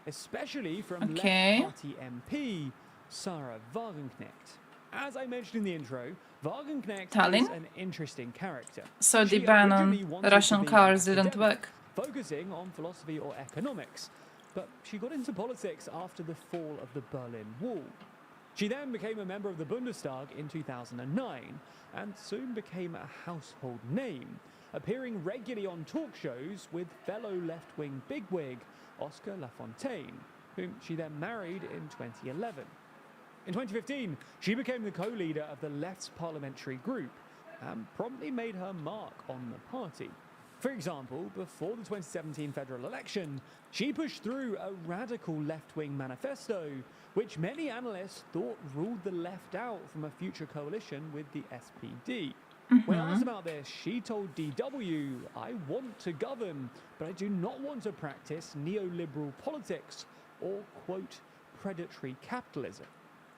especially from Okay. Left Party MP Sarah Wagenknecht. As I mentioned in the intro, Wagenknecht Tallinn? is an interesting character. So the She ban originally on wanted to Russian be cars an didn't academic, work. focusing on philosophy or economics, but she got into politics after the fall of the Berlin Wall. She then became a member of the Bundestag in 2009 and soon became a household name, appearing regularly on talk shows with fellow left-wing bigwig Oscar Lafontaine, whom she then married in 2011. In 2015, she became the co-leader of the Left's parliamentary group and promptly made her mark on the party. For example, before the 2017 federal election, she pushed through a radical left-wing manifesto, which many analysts thought ruled the left out from a future coalition with the SPD. When asked about this, she told DW, "I want to govern, but I do not want to practice neoliberal politics or, quote, predatory capitalism."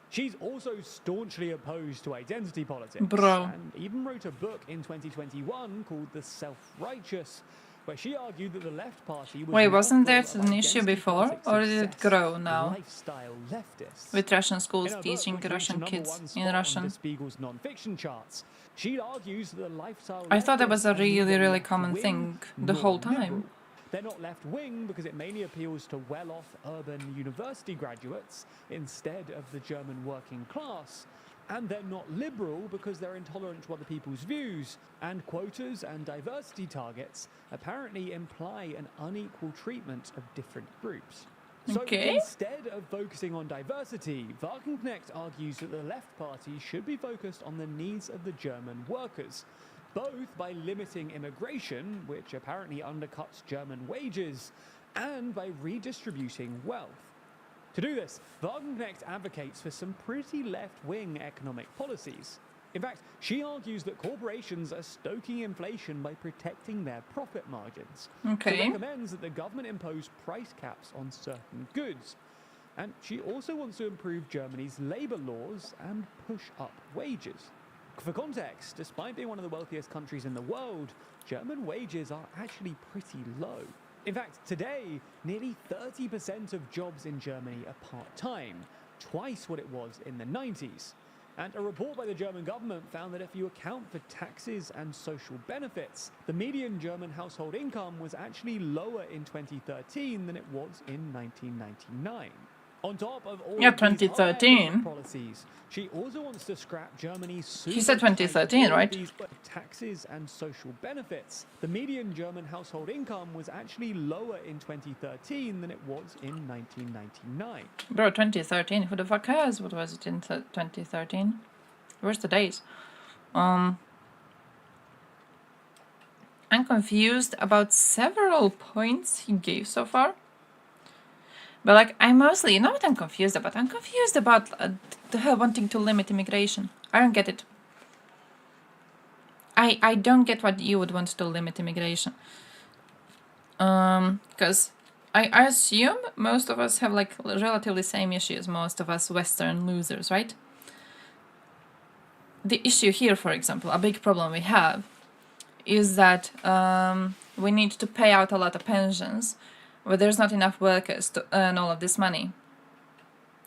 She's also staunchly opposed to identity politics, and even wrote a book in 2021 called The Self-Righteous, where she argued that the left party was Wait, wasn't full that of an issue identity before, politics or did it obsessed grow now? lifestyle leftists. With Russian schools In her book, teaching which reached Russian the kids #1 in spot on Russian. Der Spiegel's non-fiction charts, she argues that the lifestyle I thought that was a leftists are really, neither really common left-wing thing the nor whole time. liberal. They're not left-wing because it mainly appeals to well-off urban university graduates instead of the German working class. And they're not liberal because they're intolerant to other people's views, and quotas and diversity targets apparently imply an unequal treatment of different groups. So Okay. instead of focusing on diversity, Wagenknecht argues that the left party should be focused on the needs of the German workers, both by limiting immigration, which apparently undercuts German wages, and by redistributing wealth. To do this, Wagenknecht advocates for some pretty left-wing economic policies. In fact, she argues that corporations are stoking inflation by protecting their profit margins. Okay. She recommends that the government impose price caps on certain goods. And she also wants to improve Germany's labour laws and push up wages. For context, despite being one of the wealthiest countries in the world, German wages are actually pretty low. In fact, today, nearly 30% of jobs in Germany are part-time, twice what it was in the 90s. And a report by the German government found that if you account for taxes and social benefits, the median German household income was actually lower in 2013 than it was in 1999. On top of all Yeah, of these other 2013. economic policies, she also wants to scrap Germany's He said 2013, right? taxes and social benefits. The median German household income was actually lower in 2013 than it was in 1999. Bro, 2013. Who the fuck cares? What was it in 2013? Where's the days? I'm confused about several points he gave so far. But like, I mostly, you know what I'm confused about? I'm confused about her wanting to limit immigration. I don't get it. I don't get what you would want to limit immigration. Because I assume most of us have like relatively same issues, most of us Western losers, right? The issue here, for example, a big problem we have is that we need to pay out a lot of pensions, but there's not enough workers to earn all of this money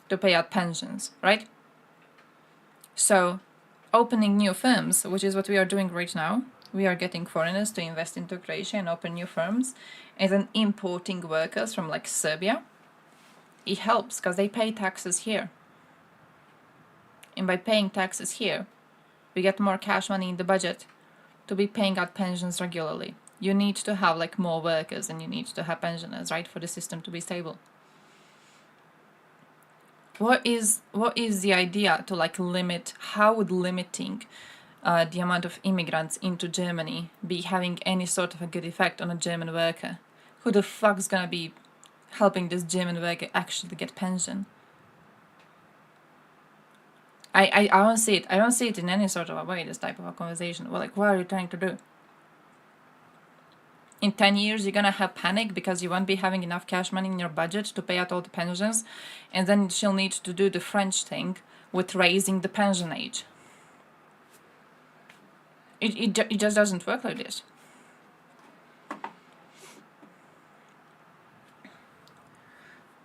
to pay out pensions, right? So, opening new firms, which is what we are doing right now, we are getting foreigners to invest into Croatia and open new firms, and then importing workers from like Serbia. It helps because they pay taxes here. And by paying taxes here, we get more cash money in the budget to be paying out pensions regularly. You need to have like more workers and you need to have pensioners, right, for the system to be stable. What is the idea to like limit? How would limiting the amount of immigrants into Germany be having any sort of a good effect on a German worker? Who the fuck's gonna be helping this German worker actually get pension? I don't see it. I don't see it in any sort of a way, this type of a conversation. Well, like, what are you trying to do? In 10 years, you're gonna have panic because you won't be having enough cash money in your budget to pay out all the pensions, and then she'll need to do the French thing with raising the pension age. It just doesn't work like this.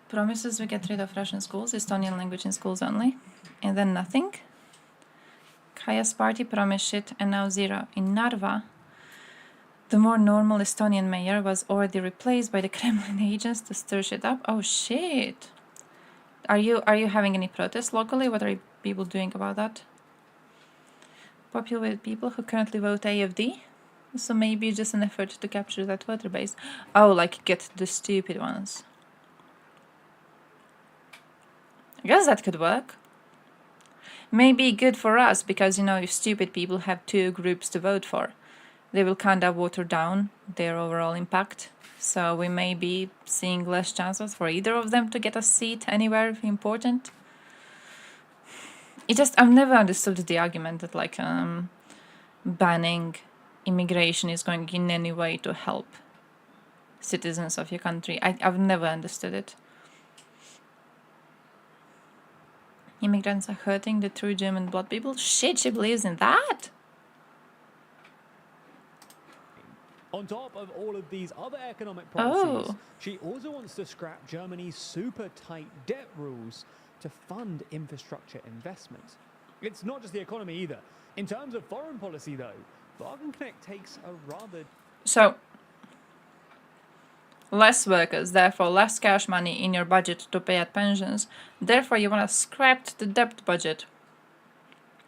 Promises we get rid of Russian schools, Estonian language in schools only, and then nothing. Kaya's party promised shit, and now zero. In Narva, the more normal Estonian mayor was already replaced by the Kremlin agents to stir shit up. Oh shit! Are you having any protests locally? What are people doing about that? Popular people who currently vote AFD? So maybe just an effort to capture that voter base. Oh, like get the stupid ones. I guess that could work. Maybe good for us because, you know, if stupid people have two groups to vote for, they will kind of water down their overall impact. So we may be seeing less chances for either of them to get a seat anywhere important. I've never understood the argument that like banning immigration is going in any way to help citizens of your country. I've never understood it. Immigrants are hurting the true German blood people? Shit, she believes in that? On top of all of these other economic policies, Oh. she also wants to scrap Germany's super tight debt rules to fund infrastructure investment. It's not just the economy either. In terms of foreign policy, though, Wagenknecht takes a rather... So, less workers, therefore less cash money in your budget to pay at pensions. Therefore, you want to scrap the debt budget,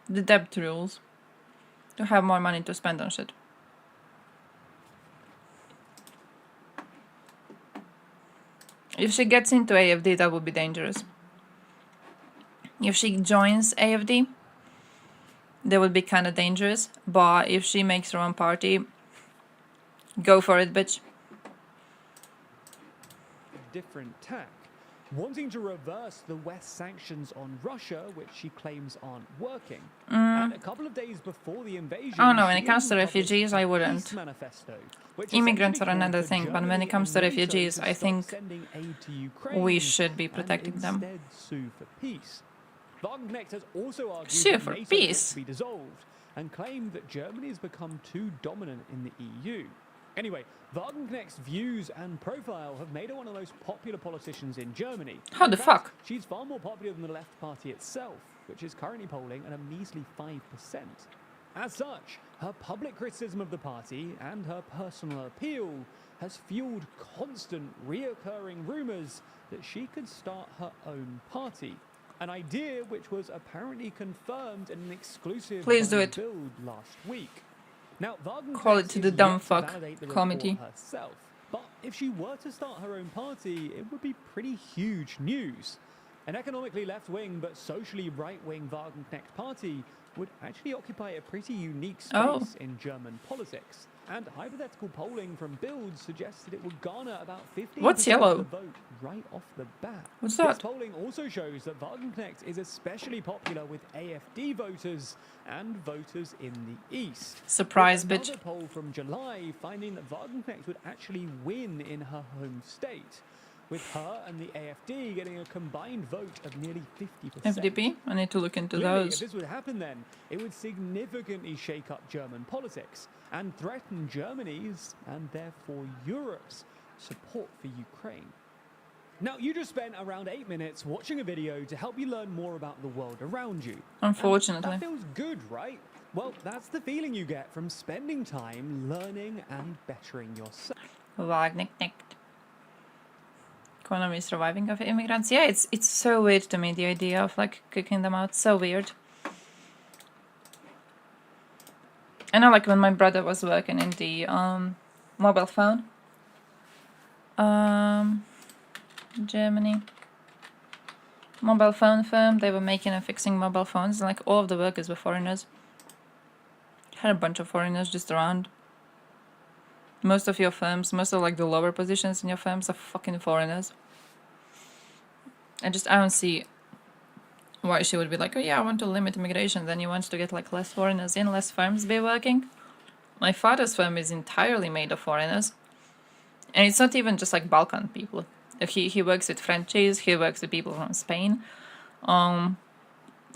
the debt rules, to have more money to spend on shit. If she gets into AFD, that would be dangerous. If she joins AFD, that would be kind of dangerous. But if she makes her own party, go for it, bitch. different tack, wanting to reverse the West sanctions on Russia, which she claims aren't working. And a couple of days before the invasion, Oh no, when it she comes to published refugees, I a wouldn't. peace manifesto, which Immigrants are essentially another called for thing, but when Germany it comes to and NATO refugees, to I stop think sending aid to Ukraine we should be and protecting them. instead sue for peace. Wagenknecht has also argued Sue that for NATO ought peace. to be dissolved and claimed that Germany has become too dominant in the EU. Anyway, Wagenknecht's views and profile have made her one of the most popular politicians in Germany. How In the fact, fuck? She's far more popular than the Left Party itself, which is currently polling at a measly 5%. As such, her public criticism of the party and her personal appeal has fueled constant, reoccurring rumours that she could start her own party. An idea which was apparently confirmed in an exclusive Please do by it. Bild last week. Now, Wagenknecht Call it to the is dumb yet to fuck validate the committee. report herself, but if she were to start her own party, it would be pretty huge news. An economically left-wing but socially right-wing Wagenknecht party would actually occupy a pretty unique space Oh. in German politics. And hypothetical polling from Bild suggests that it would garner about 15% What's yellow? of the vote right off the bat. What's This that? polling also shows that Wagenknecht is especially popular with AfD voters and voters in the East. Surprise, With bitch. another poll from July finding that Wagenknecht would actually win in her home state, with her and the AfD getting a combined vote of nearly 50%. FDP? I need to look into Clearly, those. if this would happen then, it would significantly shake up German politics and threaten Germany's, and therefore Europe's, support for Ukraine. Now, you just spent around 8 minutes watching a video to help you learn more about the world around you. And Unfortunately. that feels good, right? Well, that's the feeling you get from spending time learning and bettering yourself. Wagenknecht. Economy surviving of immigrants. Yeah, it's so weird to me, the idea of like kicking them out. So weird. I know, like when my brother was working in the mobile phone, Germany mobile phone firm, they were making and fixing mobile phones, and like all of the workers were foreigners. Had a bunch of foreigners just around. Most of your firms, most of like the lower positions in your firms are fucking foreigners. I don't see why she would be like, oh yeah, I want to limit immigration, then you want to get like less foreigners in, less firms be working. My father's firm is entirely made of foreigners. And it's not even just like Balkan people. He works with Frenchies, he works with people from Spain.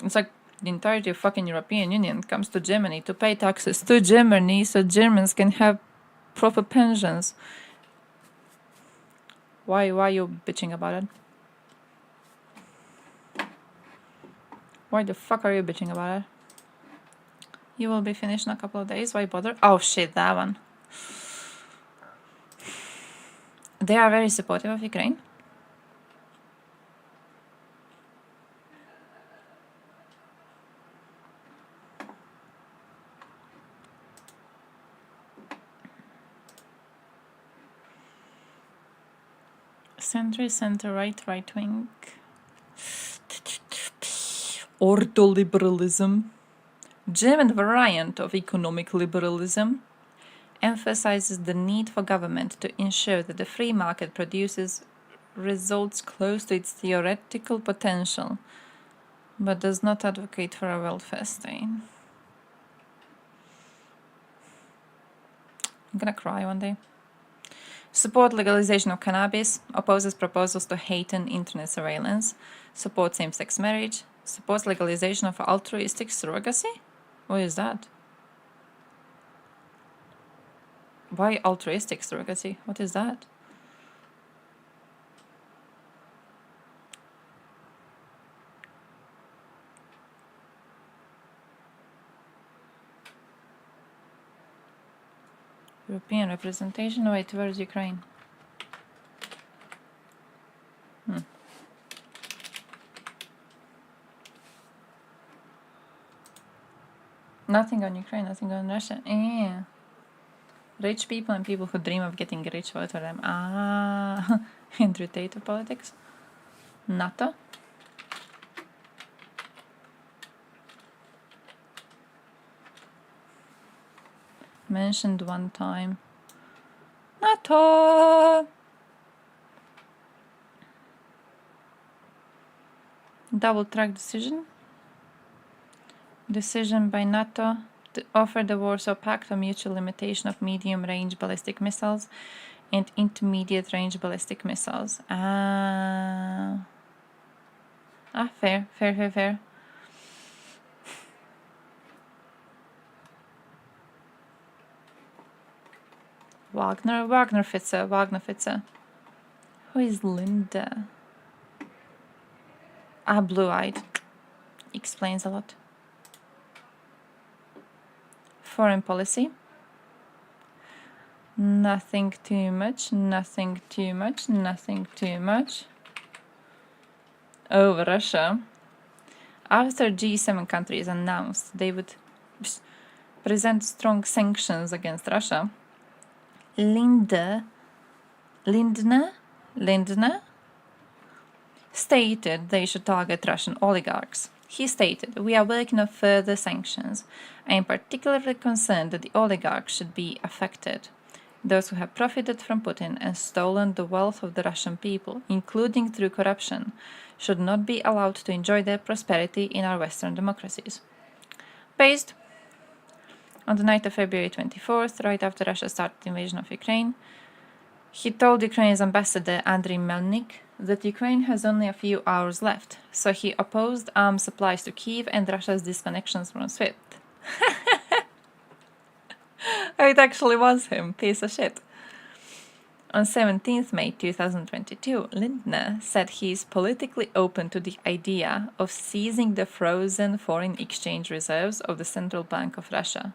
It's like the entirety of fucking European Union comes to Germany to pay taxes to Germany so Germans can have proper pensions. Why are you bitching about it? Why the fuck are you bitching about it? You will be finished in a couple of days, why bother? Oh shit, that one. They are very supportive of Ukraine. Center, right wing. Ordoliberalism. German variant of economic liberalism. emphasizes the need for government to ensure that the free market produces results close to its theoretical potential, but does not advocate for a welfare state. I'm gonna cry one day. Support legalization of cannabis, opposes proposals to heighten internet surveillance, supports same-sex marriage, supports legalization of altruistic surrogacy? What is that? Why altruistic surrogacy? What is that? European representation? Wait, where is Ukraine? Nothing on Ukraine, nothing on Russia. Yeah. Rich people and people who dream of getting rich, vote for them. Ah, Andrew Tate of politics. NATO. Mentioned one time. NATO. Double track decision. Decision by NATO to offer the Warsaw Pact a mutual limitation of medium-range ballistic missiles and intermediate-range ballistic missiles. Fair. Wagner Fitzer. Who is Linda? Blue-eyed. Explains a lot. Foreign policy. Nothing too much. Oh, Russia. After G7 countries announced they would present strong sanctions against Russia, Lindner stated they should target Russian oligarchs. He stated, "We are working on further sanctions. I am particularly concerned that the oligarchs should be affected. Those who have profited from Putin and stolen the wealth of the Russian people, including through corruption, should not be allowed to enjoy their prosperity in our Western democracies." Based on the night of February 24th, right after Russia started the invasion of Ukraine, he told Ukraine's ambassador Andriy Melnik that Ukraine has only a few hours left, so he opposed arms supplies to Kyiv and Russia's disconnections from SWIFT. It actually was him, piece of shit. On 17th May 2022, Lindner said he is politically open to the idea of seizing the frozen foreign exchange reserves of the Central Bank of Russia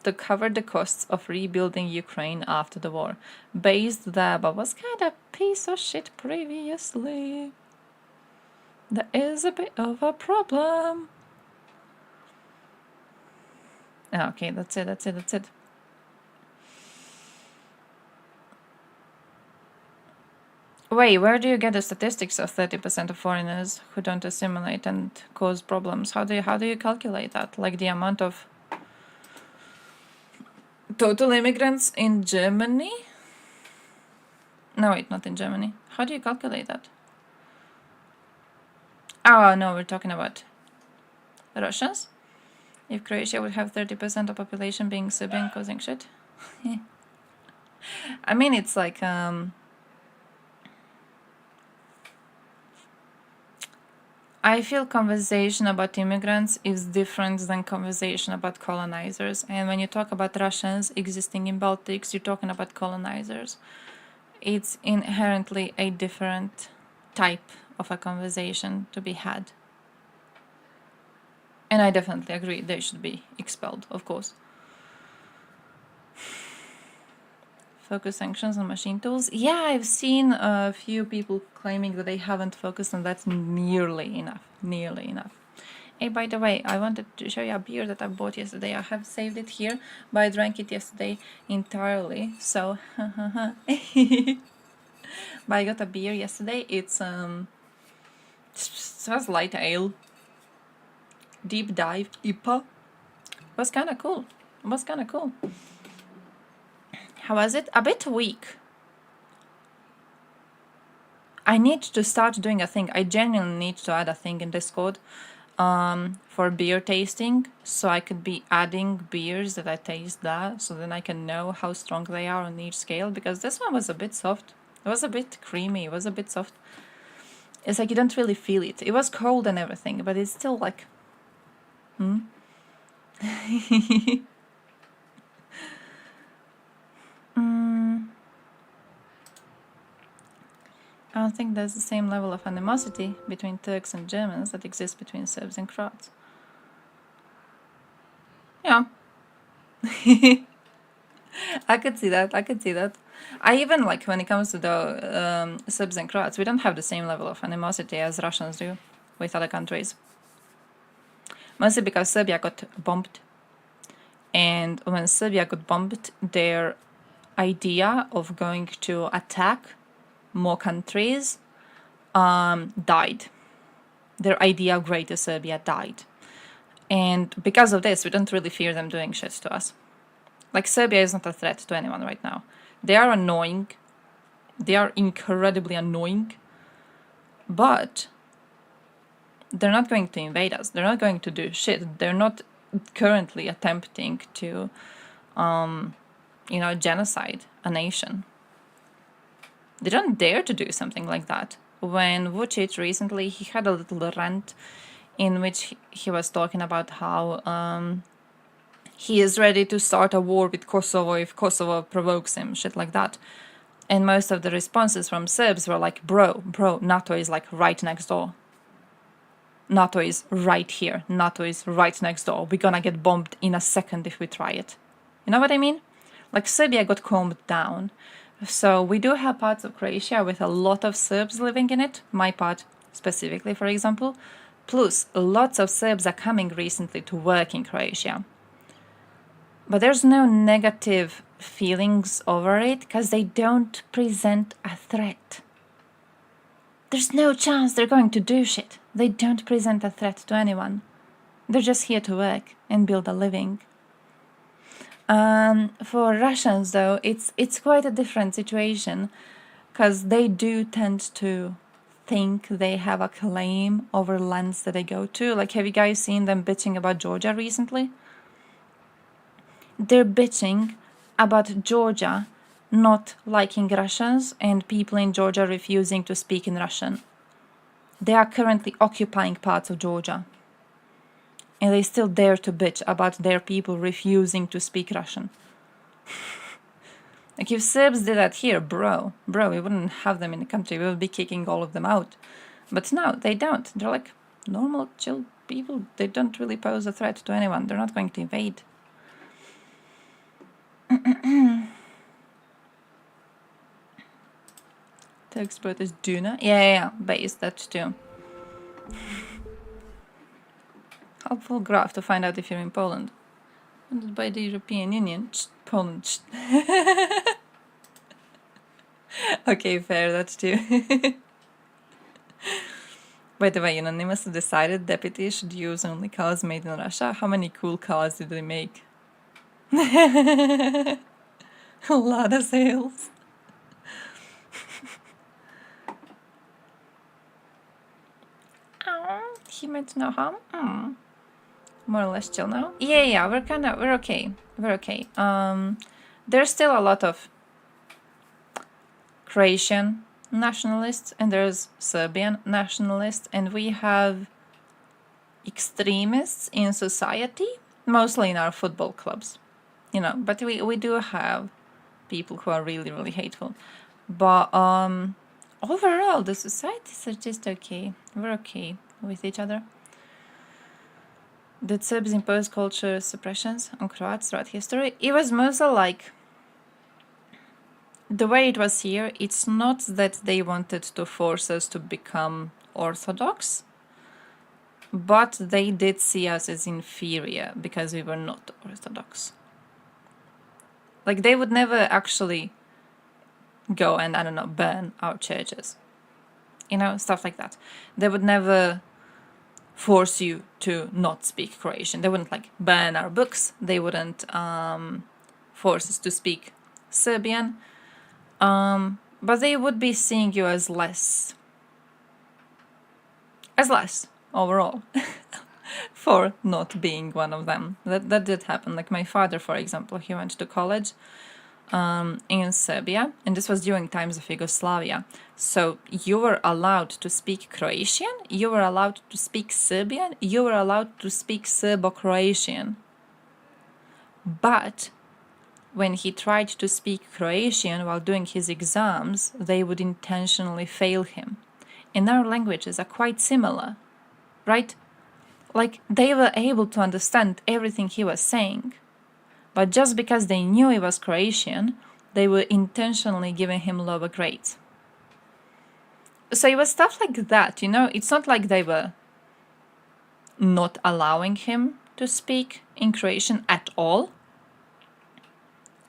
to cover the costs of rebuilding Ukraine after the war. Based there, but was kind of piece of shit previously. There is a bit of a problem. Okay, that's it. Wait, where do you get the statistics of 30% of foreigners who don't assimilate and cause problems? How do you calculate that? Like the amount of total immigrants in Germany? No, wait, not in Germany. How do you calculate that? Oh, no, we're talking about Russians. If Croatia would have 30% of population being Serbian causing shit. I mean, it's like, I feel conversation about immigrants is different than conversation about colonizers. And when you talk about Russians existing in Baltics, you're talking about colonizers. It's inherently a different type of a conversation to be had. And I definitely agree they should be expelled, of course. Focus sanctions on machine tools. Yeah, I've seen a few people claiming that they haven't focused on that nearly enough. Hey, by the way, I wanted to show you a beer that I bought yesterday. I have saved it here, but I drank it yesterday entirely. So, but I got a beer yesterday. It has light ale. Deep dive IPA. Was kind of cool. how was it? A bit weak. I need to start doing a thing. I genuinely need to add a thing in Discord for beer tasting, so I could be adding beers that I taste that, so then I can know how strong they are on each scale, because this one was a bit soft. It was a bit creamy, it was a bit soft. It's like you don't really feel it. It was cold and everything, but it's still like... I don't think there's the same level of animosity between Turks and Germans that exists between Serbs and Croats. Yeah. I could see that, I could see that. I even, like, when it comes to the Serbs and Croats, we don't have the same level of animosity as Russians do with other countries. Mostly because Serbia got bombed. And when Serbia got bombed, their idea of going to attack more countries died. Their idea of Greater Serbia died. And because of this, we don't really fear them doing shit to us. Like, Serbia is not a threat to anyone right now. They are annoying. They are incredibly annoying. But they're not going to invade us. They're not going to do shit. They're not currently attempting to, genocide a nation. They don't dare to do something like that. When Vucic recently, he had a little rant in which he was talking about how he is ready to start a war with Kosovo if Kosovo provokes him, shit like that. And most of the responses from Serbs were like, bro, NATO is like right next door. NATO is right here. NATO is right next door. We're gonna get bombed in a second if we try it. You know what I mean? Like, Serbia got calmed down. So we do have parts of Croatia with a lot of Serbs living in it. My part specifically, for example. Plus, lots of Serbs are coming recently to work in Croatia. But there's no negative feelings over it because they don't present a threat. There's no chance they're going to do shit. They don't present a threat to anyone. They're just here to work and build a living. For Russians, though, it's quite a different situation because they do tend to think they have a claim over lands that they go to. Like, have you guys seen them bitching about Georgia recently? They're bitching about Georgia not liking Russians and people in Georgia refusing to speak in Russian. They are currently occupying parts of Georgia. And they still dare to bitch about their people refusing to speak Russian. Like, if Serbs did that here, bro, we wouldn't have them in the country. We would be kicking all of them out. But no, they don't. They're like normal, chill people. They don't really pose a threat to anyone. They're not going to invade. The expert is Duna. Yeah, base, that too. Helpful graph to find out if you're in Poland. Funded by the European Union. Poland. Okay, fair, that's too. By the way, Unanimous decided deputies should use only cars made in Russia. How many cool cars did they make? A lot of sales. He meant no harm. More or less chill now. Yeah, we're okay. We're okay. There's still a lot of Croatian nationalists and there's Serbian nationalists, and we have extremists in society, mostly in our football clubs, but we do have people who are really, really hateful. But overall, the societies are just okay. We're okay with each other. Did Serbs impose culture suppressions on Croats throughout history? It was mostly like the way it was here. It's not that they wanted to force us to become Orthodox, but they did see us as inferior because we were not Orthodox. Like, they would never actually go and, I don't know, burn our churches. Stuff like that. They would never force you to not speak Croatian. They wouldn't, burn our books. They wouldn't force us to speak Serbian, but they would be seeing you as less overall for not being one of them. That did happen. Like my father, for example, he went to college in Serbia, and this was during times of Yugoslavia. So you were allowed to speak Croatian, you were allowed to speak Serbian, you were allowed to speak Serbo-Croatian. But when he tried to speak Croatian while doing his exams, they would intentionally fail him. And our languages are quite similar, right? Like, they were able to understand everything he was saying. But just because they knew he was Croatian, they were intentionally giving him lower grades. So it was stuff like that, you know? It's not like they were not allowing him to speak in Croatian at all.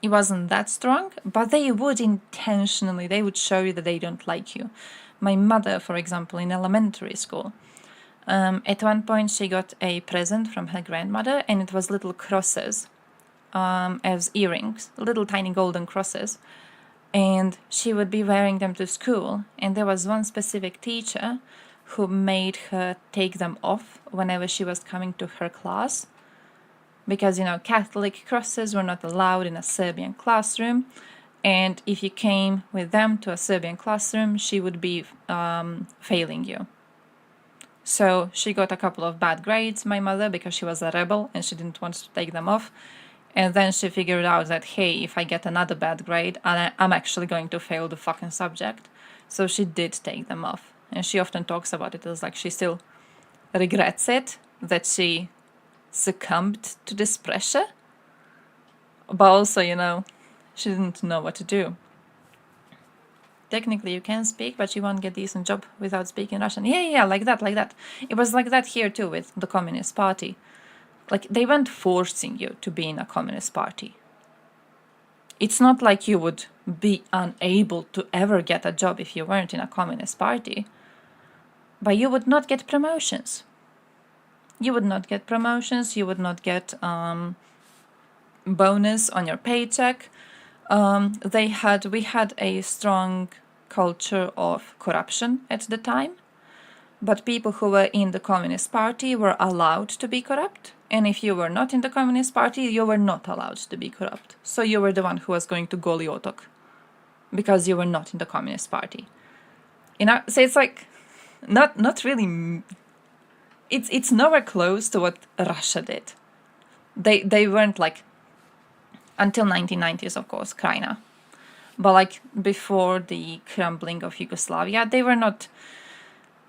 It wasn't that strong, but they would intentionally, they would show you that they don't like you. My mother, for example, in elementary school, at one point she got a present from her grandmother, and it was little crosses as earrings, little tiny golden crosses, and she would be wearing them to school, and there was one specific teacher who made her take them off whenever she was coming to her class, because, you know, Catholic crosses were not allowed in a Serbian classroom, and if you came with them to a Serbian classroom, she would be failing you. So she got a couple of bad grades, my mother, because she was a rebel and she didn't want to take them off. And then she figured out that, hey, if I get another bad grade, I'm actually going to fail the fucking subject. So she did take them off. And she often talks about it as like she still regrets it, that she succumbed to this pressure. But also, you know, she didn't know what to do. Technically you can speak, but you won't get a decent job without speaking Russian. Yeah, like that. It was like that here too with the Communist Party. Like, they weren't forcing you to be in a Communist Party. It's not like you would be unable to ever get a job if you weren't in a Communist Party. But you would not get promotions. You would not get promotions, you would not get bonus on your paycheck. We had a strong culture of corruption at the time, but people who were in the Communist Party were allowed to be corrupt, and if you were not in the Communist Party, you were not allowed to be corrupt. So you were the one who was going to Goli Otok, because you were not in the Communist Party. You know, so it's like, not really, it's nowhere close to what Russia did. They weren't like, until 1990s, of course, Krajina. But like before the crumbling of Yugoslavia, they were not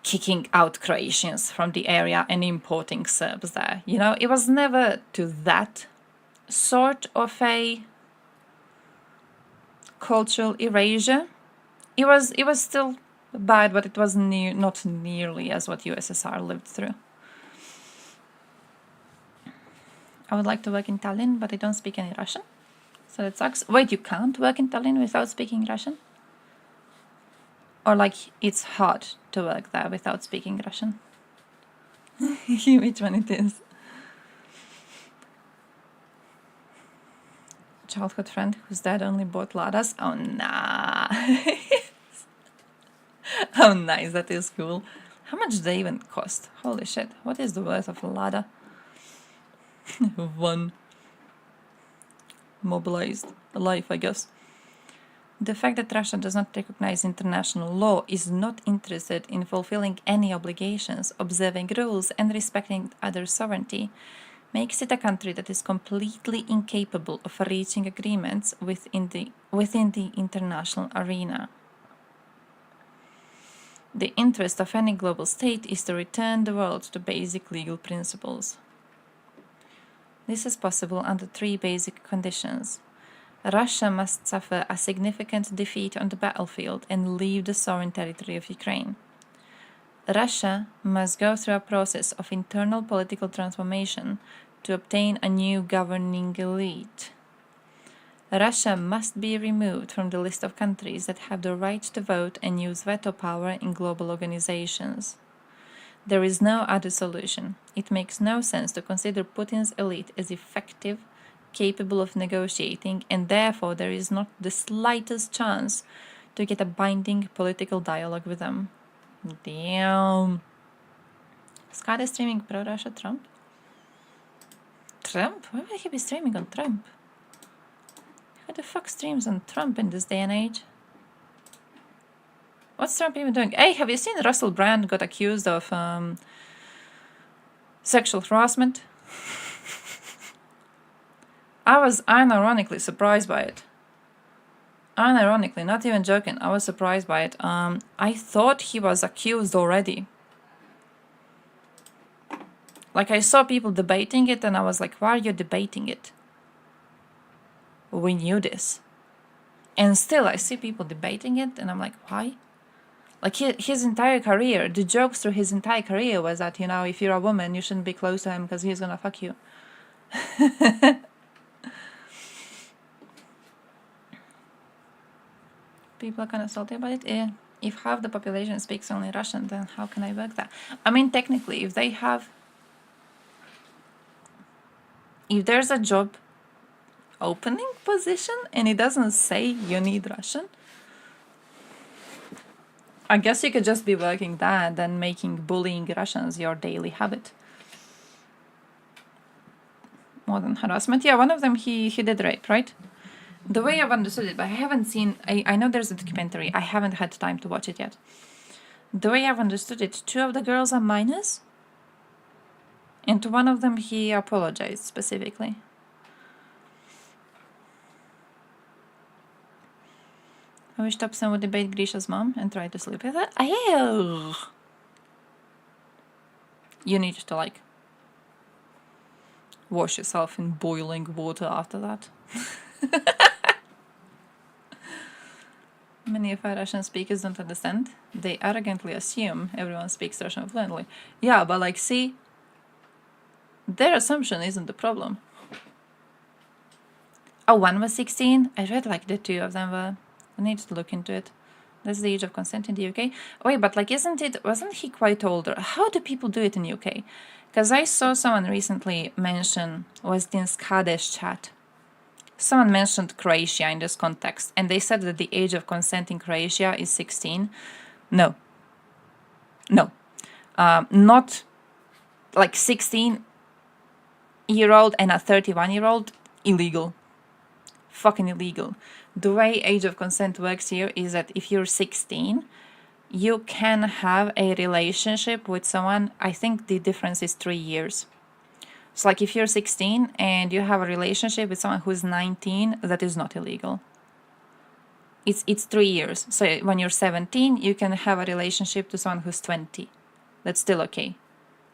kicking out Croatians from the area and importing Serbs there. You know, it was never to that sort of a cultural erasure. It was still bad, but it was not nearly as what USSR lived through. I would like to work in Tallinn, but I don't speak any Russian. So that sucks. Wait, you can't work in Tallinn without speaking Russian? Or like, it's hard to work there without speaking Russian? Which one it is? Childhood friend whose dad only bought Ladas? Oh, nah. Oh, nice, that is cool. How much do they even cost? Holy shit, what is the worth of a Lada? One mobilized life, I guess. The fact that Russia does not recognize international law, is not interested in fulfilling any obligations, observing rules, and respecting other sovereignty, makes it a country that is completely incapable of reaching agreements within the international arena. The interest of any global state is to return the world to basic legal principles. This is possible under three basic conditions. Russia must suffer a significant defeat on the battlefield and leave the sovereign territory of Ukraine. Russia must go through a process of internal political transformation to obtain a new governing elite. Russia must be removed from the list of countries that have the right to vote and use veto power in global organizations. There is no other solution. It makes no sense to consider Putin's elite as effective capable of negotiating, and therefore there is not the slightest chance to get a binding political dialogue with them. Damn. Scott is streaming pro-Russia Trump? Trump? Why would he be streaming on Trump? Who the fuck streams on Trump in this day and age? What's Trump even doing? Hey, have you seen Russell Brand got accused of sexual harassment? I was unironically surprised by it. Unironically, not even joking, I was surprised by it. I thought he was accused already. Like, I saw people debating it and I was like, why are you debating it? We knew this. And still I see people debating it and I'm like, why? Like, his entire career, the jokes through his entire career was that, you know, if you're a woman, you shouldn't be close to him because he's gonna fuck you. People are kind of salty about it. Yeah. If half the population speaks only Russian, then how can I work that? I mean, technically, if they have... If there's a job opening position and it doesn't say you need Russian, I guess you could just be working that and making bullying Russians your daily habit. More than harassment. Yeah, one of them he did rape, right? The way I've understood it, but I haven't seen... I know there's a documentary. I haven't had time to watch it yet. The way I've understood it, 2 of the girls are minors. And to one of them he apologized specifically. I wish Thompson would debate Grisha's mom and try to sleep with her. Ew. You need to, like, wash yourself in boiling water after that. Many of our Russian speakers don't understand. They arrogantly assume everyone speaks Russian fluently. Yeah, but like, see, their assumption isn't the problem. Oh, one was 16? I read like the 2 of them were. I need to look into it. That's the age of consent in the UK. Oh, wait, but like, wasn't he quite older? How do people do it in the UK? Because I saw someone recently mention, was in Skadesh chat. Someone mentioned Croatia in this context, and they said that the age of consent in Croatia is 16. No. No. Not like 16-year-old and a 31-year-old, illegal. Fucking illegal. The way age of consent works here is that if you're 16, you can have a relationship with someone. I think the difference is 3 years. So like if you're 16 and you have a relationship with someone who's 19, that is not illegal. It's 3 years. So when you're 17, you can have a relationship to someone who's 20. That's still okay.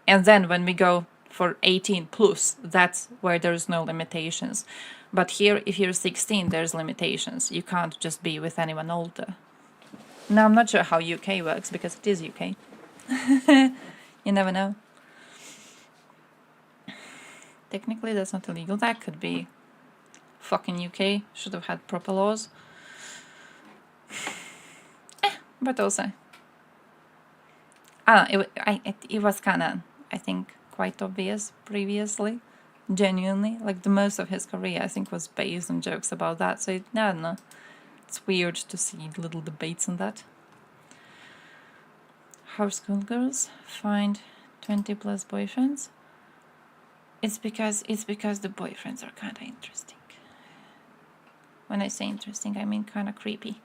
And then when we go for 18 plus, that's where there's no limitations. But here, if you're 16, there's limitations. You can't just be with anyone older. Now, I'm not sure how UK works, because it is UK. You never know. Technically, that's not illegal. That could be fucking UK. Should have had proper laws. But also... it was kind of, I think, quite obvious previously. Genuinely. Like, the most of his career, I think, was based on jokes about that. So, I don't know. It's weird to see little debates on that. How schoolgirls find 20 plus boyfriends? It's because the boyfriends are kind of interesting. When I say interesting, I mean kind of creepy.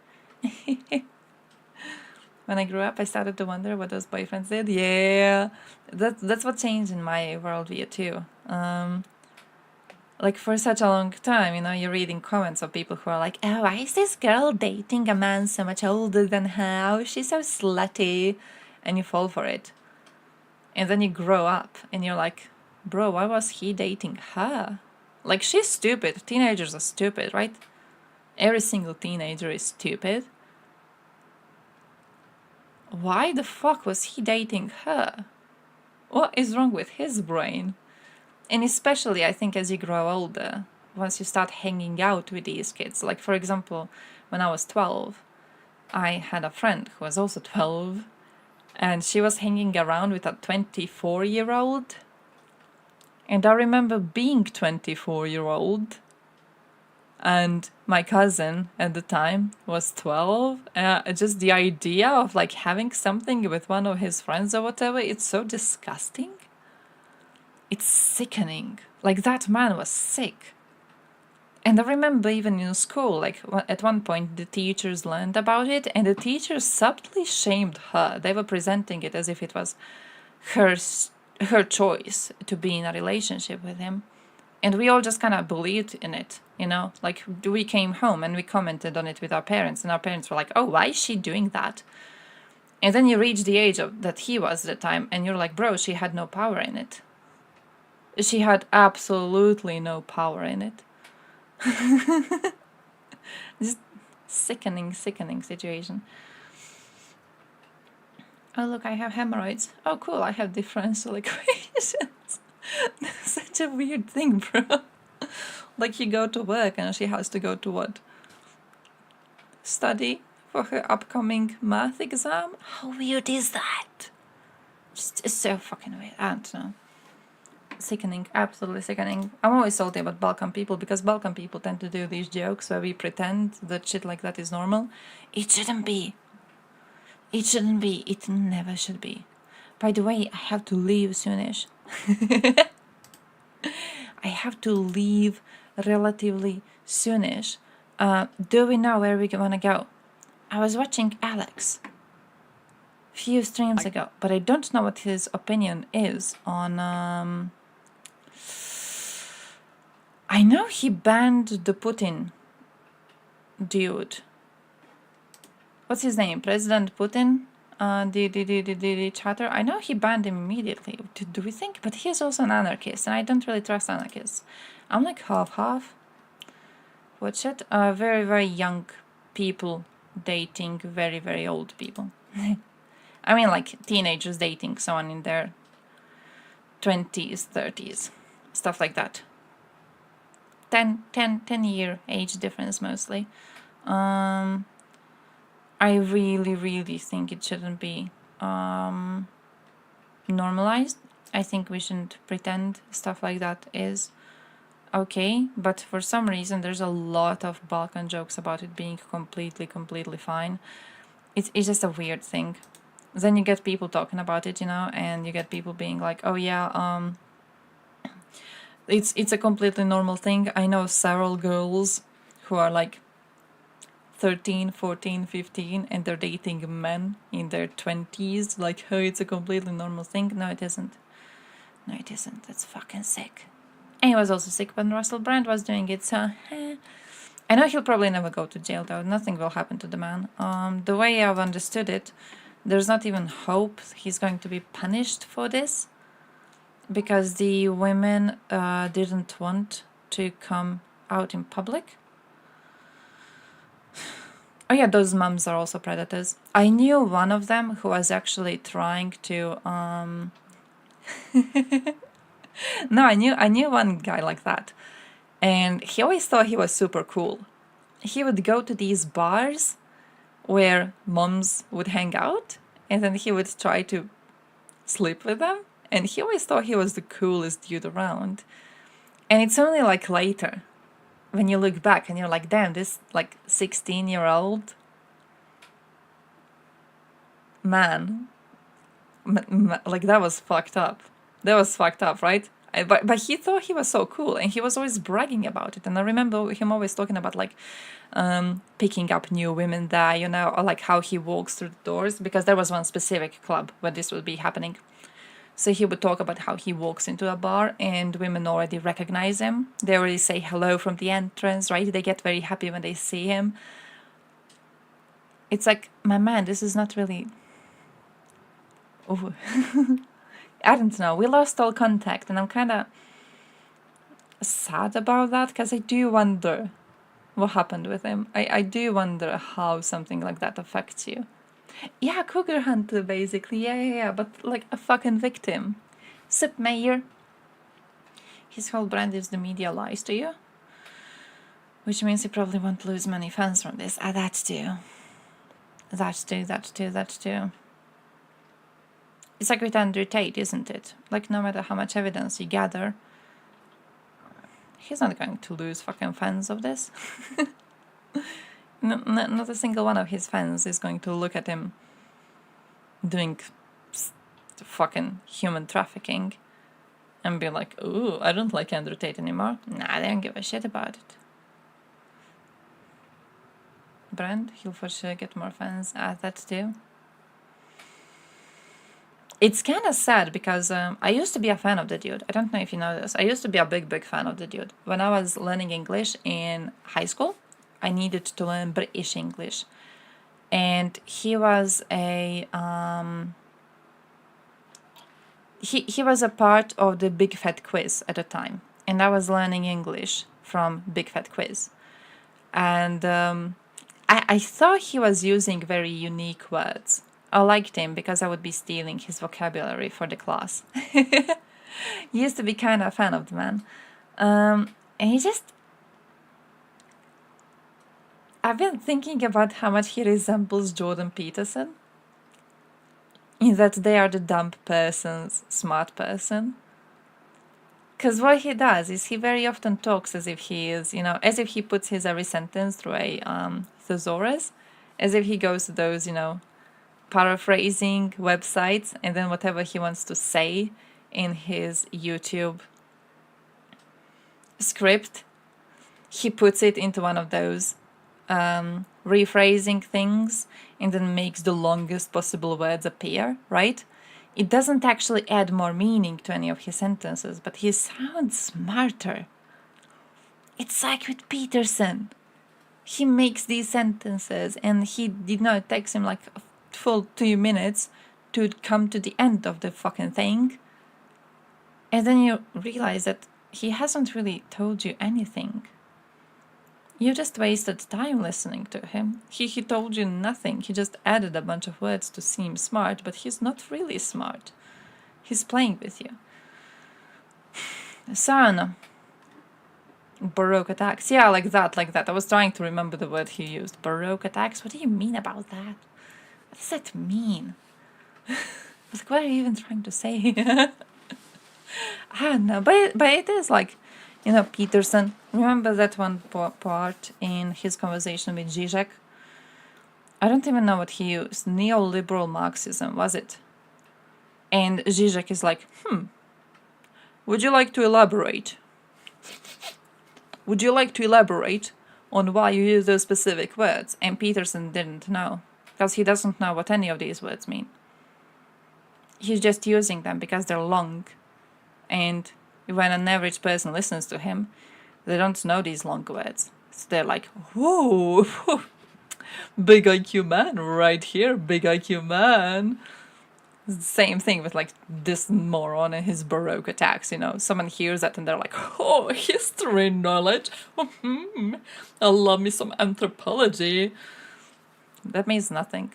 When I grew up, I started to wonder what those boyfriends did. Yeah, that's what changed in my worldview too. Like for such a long time, you know, you're reading comments of people who are like, "Oh, why is this girl dating a man so much older than her? Oh, she's so slutty," and you fall for it. And then you grow up, and you're like, "Bro, why was he dating her? Like, she's stupid. Teenagers are stupid, right? Every single teenager is stupid. Why the fuck was he dating her? What is wrong with his brain?" And especially, I think, as you grow older, once you start hanging out with these kids. Like, for example, when I was 12, I had a friend who was also 12, and she was hanging around with a 24-year-old. And I remember being 24-year-old And my cousin at the time was 12. Just the idea of like having something with one of his friends or whatever, it's so disgusting. It's sickening. Like, that man was sick. And I remember even in school, like at one point the teachers learned about it, and the teachers subtly shamed her. They were presenting it as if it was her choice to be in a relationship with him. And we all just kind of believed in it, you know? Like, we came home and we commented on it with our parents, and our parents were like, oh, why is she doing that? And then you reach the age of that he was at the time, and you're like, bro, she had no power in it. She had absolutely no power in it. Just sickening situation. Oh, look, I have hemorrhoids. Oh, cool, I have differential equations. Such a weird thing, bro. Like, you go to work and she has to go to what? Study for her upcoming math exam? How weird is that? Just so fucking weird. I don't know. Sickening, absolutely sickening. I'm always salty about Balkan people because Balkan people tend to do these jokes where we pretend that shit like that is normal. It shouldn't be. It shouldn't be. It never should be. By the way, I have to leave soonish. I have to leave relatively soonish. Do we know where we want to go? I was watching Alex a few streams ago, but I don't know what his opinion is on... I know he banned the Putin dude. What's his name? President Putin? The chatter. I know he banned him immediately. Do we think? But he is also an anarchist, and I don't really trust anarchists. I'm like half. Watch it. Very, very young people dating very, very old people. I mean, like teenagers dating someone in their 20s, 30s. Stuff like that. 10-year age difference mostly. I really, really think it shouldn't be normalized. I think we shouldn't pretend stuff like that is okay, but for some reason there's a lot of Balkan jokes about it being completely fine. It's just a weird thing. Then you get people talking about it, you know, and you get people being like, oh yeah, it's a completely normal thing. I know several girls who are like 13, 14, 15, and they're dating men in their 20s. Like, oh, it's a completely normal thing. No, it isn't. No, it isn't. That's fucking sick. And he was also sick when Russell Brand was doing it, so... I know he'll probably never go to jail, though. Nothing will happen to the man. The way I've understood it, there's not even hope he's going to be punished for this, because the women didn't want to come out in public. Oh yeah, those mums are also predators. I knew one of them who was actually trying to No, I knew one guy like that. And he always thought he was super cool. He would go to these bars where moms would hang out, and then he would try to sleep with them. And he always thought he was the coolest dude around. And it's only like later, when you look back and you're like, damn, this like 16-year-old man, like that was fucked up. That was fucked up, right? But he thought he was so cool, and he was always bragging about it. And I remember him always talking about like picking up new women there, you know, or like how he walks through the doors, because there was one specific club where this would be happening. So he would talk about how he walks into a bar and women already recognize him. They already say hello from the entrance, right? They get very happy when they see him. It's like, my man, this is not really... Ooh. I don't know. We lost all contact, and I'm kind of sad about that, because I do wonder what happened with him. I do wonder how something like that affects you. Yeah, cougar hunter, basically. Yeah, but like a fucking victim. Sup, Mayor? His whole brand is the media lies to you. Which means he probably won't lose many fans from this. That too. That too. It's like with Andrew Tate, isn't it? Like, no matter how much evidence you gather, he's not going to lose fucking fans of this. Not a single one of his fans is going to look at him doing fucking human trafficking and be like, ooh, I don't like Andrew Tate anymore. Nah, they don't give a shit about it. Brand, he'll for sure get more fans at that too. It's kind of sad because I used to be a fan of the dude. I don't know if you know this. I used to be a big fan of the dude. When I was learning English in high school, I needed to learn British English. And he was a... He was a part of the Big Fat Quiz at the time. And I was learning English from Big Fat Quiz. And I thought he was using very unique words. I liked him because I would be stealing his vocabulary for the class. Used to be kind of a fan of the man. And he just... I've been thinking about how much he resembles Jordan Peterson. In that they are the dumb person's smart person. Because what he does is he very often talks as if he is, as if he puts his every sentence through a thesaurus. As if he goes to those, paraphrasing websites, and then whatever he wants to say in his YouTube script, he puts it into one of those rephrasing things and then makes the longest possible words appear, right? It doesn't actually add more meaning to any of his sentences, but he sounds smarter. It's like with Peterson. He makes these sentences and it takes him like a full 2 minutes to come to the end of the fucking thing. And then you realize that he hasn't really told you anything. You just wasted time listening to him. He told you nothing. He just added a bunch of words to seem smart, but he's not really smart. He's playing with you. So, I don't know. Baroque attacks. Yeah, like that. I was trying to remember the word he used. Baroque attacks? What do you mean about that? What does that mean? Like, what are you even trying to say? I don't know. But it is like, Peterson. Remember that one part in his conversation with Zizek? I don't even know what he used. Neoliberal Marxism, was it? And Zizek is like, would you like to elaborate? Would you like to elaborate on why you use those specific words? And Peterson didn't know, because he doesn't know what any of these words mean. He's just using them because they're long. And when an average person listens to him, they don't know these long words. So they're like, whoa, big IQ man right here, big IQ man. Same thing with like this moron and his Baroque attacks, Someone hears that and they're like, oh, history knowledge. I love me some anthropology. That means nothing.